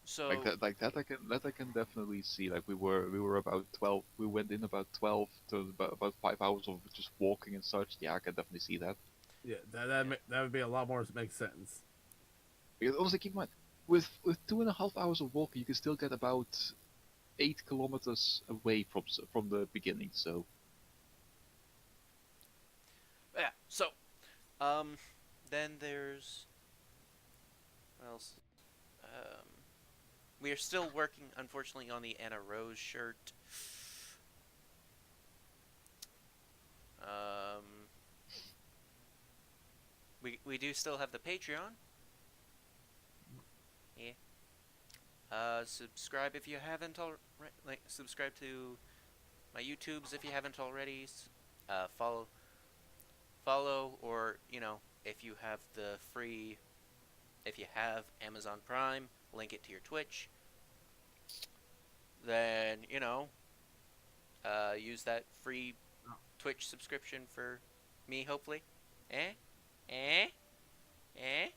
D: so
B: Like that I can definitely see. Like we were about 12. We went in about 12 to about 5 hours of just walking and such. Yeah, I can definitely see that.
A: Yeah, that would be a lot more to make sense.
B: Because also keep in mind, with 2.5 hours of walking, you can still get about 8 kilometers away from the beginning. So
D: but yeah, so um, then there's what else? Um, we are still working, unfortunately, on the Anna Rose shirt. Um, we do still have the Patreon. Yeah. Subscribe if you haven't already. Like, subscribe to my YouTubes if you haven't already. Follow, or if you have the free, if you have Amazon Prime, link it to your Twitch. Then use that free Twitch subscription for me, hopefully. Eh? Eh? Eh?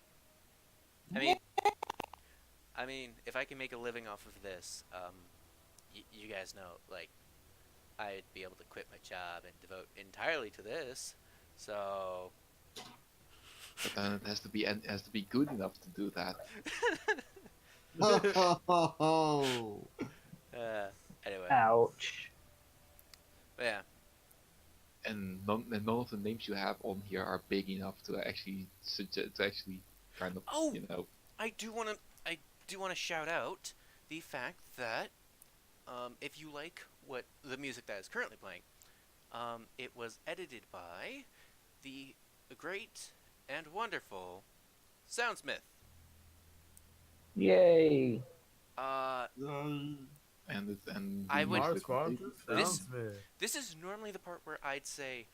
D: I mean, if I can make a living off of this, you guys know, like, I'd be able to quit my job and devote entirely to this. So,
B: but then it has to be good enough to do that.
E: Oh.
D: anyway,
C: Ouch.
D: but yeah,
B: And none of the names you have on here are big enough to actually kind of
D: Oh! I do want to shout out the fact that if you like what the music that is currently playing, it was edited by the great and wonderful Soundsmith.
C: Yay.
B: and
D: I would-
A: Our sponsor,
D: This-
A: Soundsmith.
D: This is normally the part where I'd say,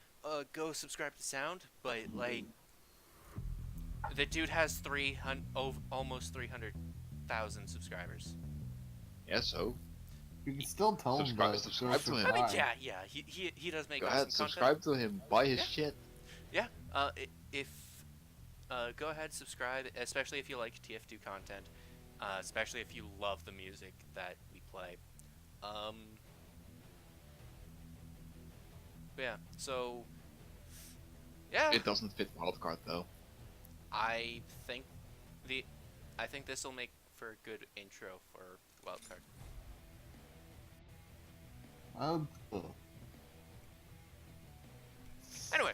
D: go subscribe to Sound, but like, the dude has almost 300,000 subscribers.
B: Yeah, so
E: You can still tell him
B: Subscribe to him.
D: I mean, yeah, he does make
B: go
D: awesome
B: ahead,
D: content.
B: subscribe to him, buy his
D: Yeah.
B: shit.
D: Yeah, if go ahead, subscribe, especially if you like TF2 content, especially if you love the music that we play. But yeah, so yeah,
B: It doesn't fit wildcard though.
D: I think this will make for a good intro for Wildcard.
E: Oh.
D: Anyway.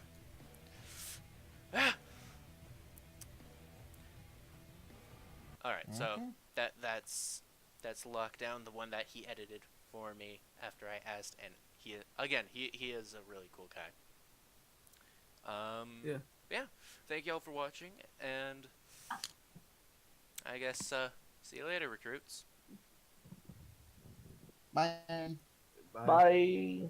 D: Alright, so that's Lockdown, the one that he edited for me after I asked, and he is a really cool guy. Yeah. Thank y'all for watching, and I guess see you later, recruits.
E: Bye.
C: Bye.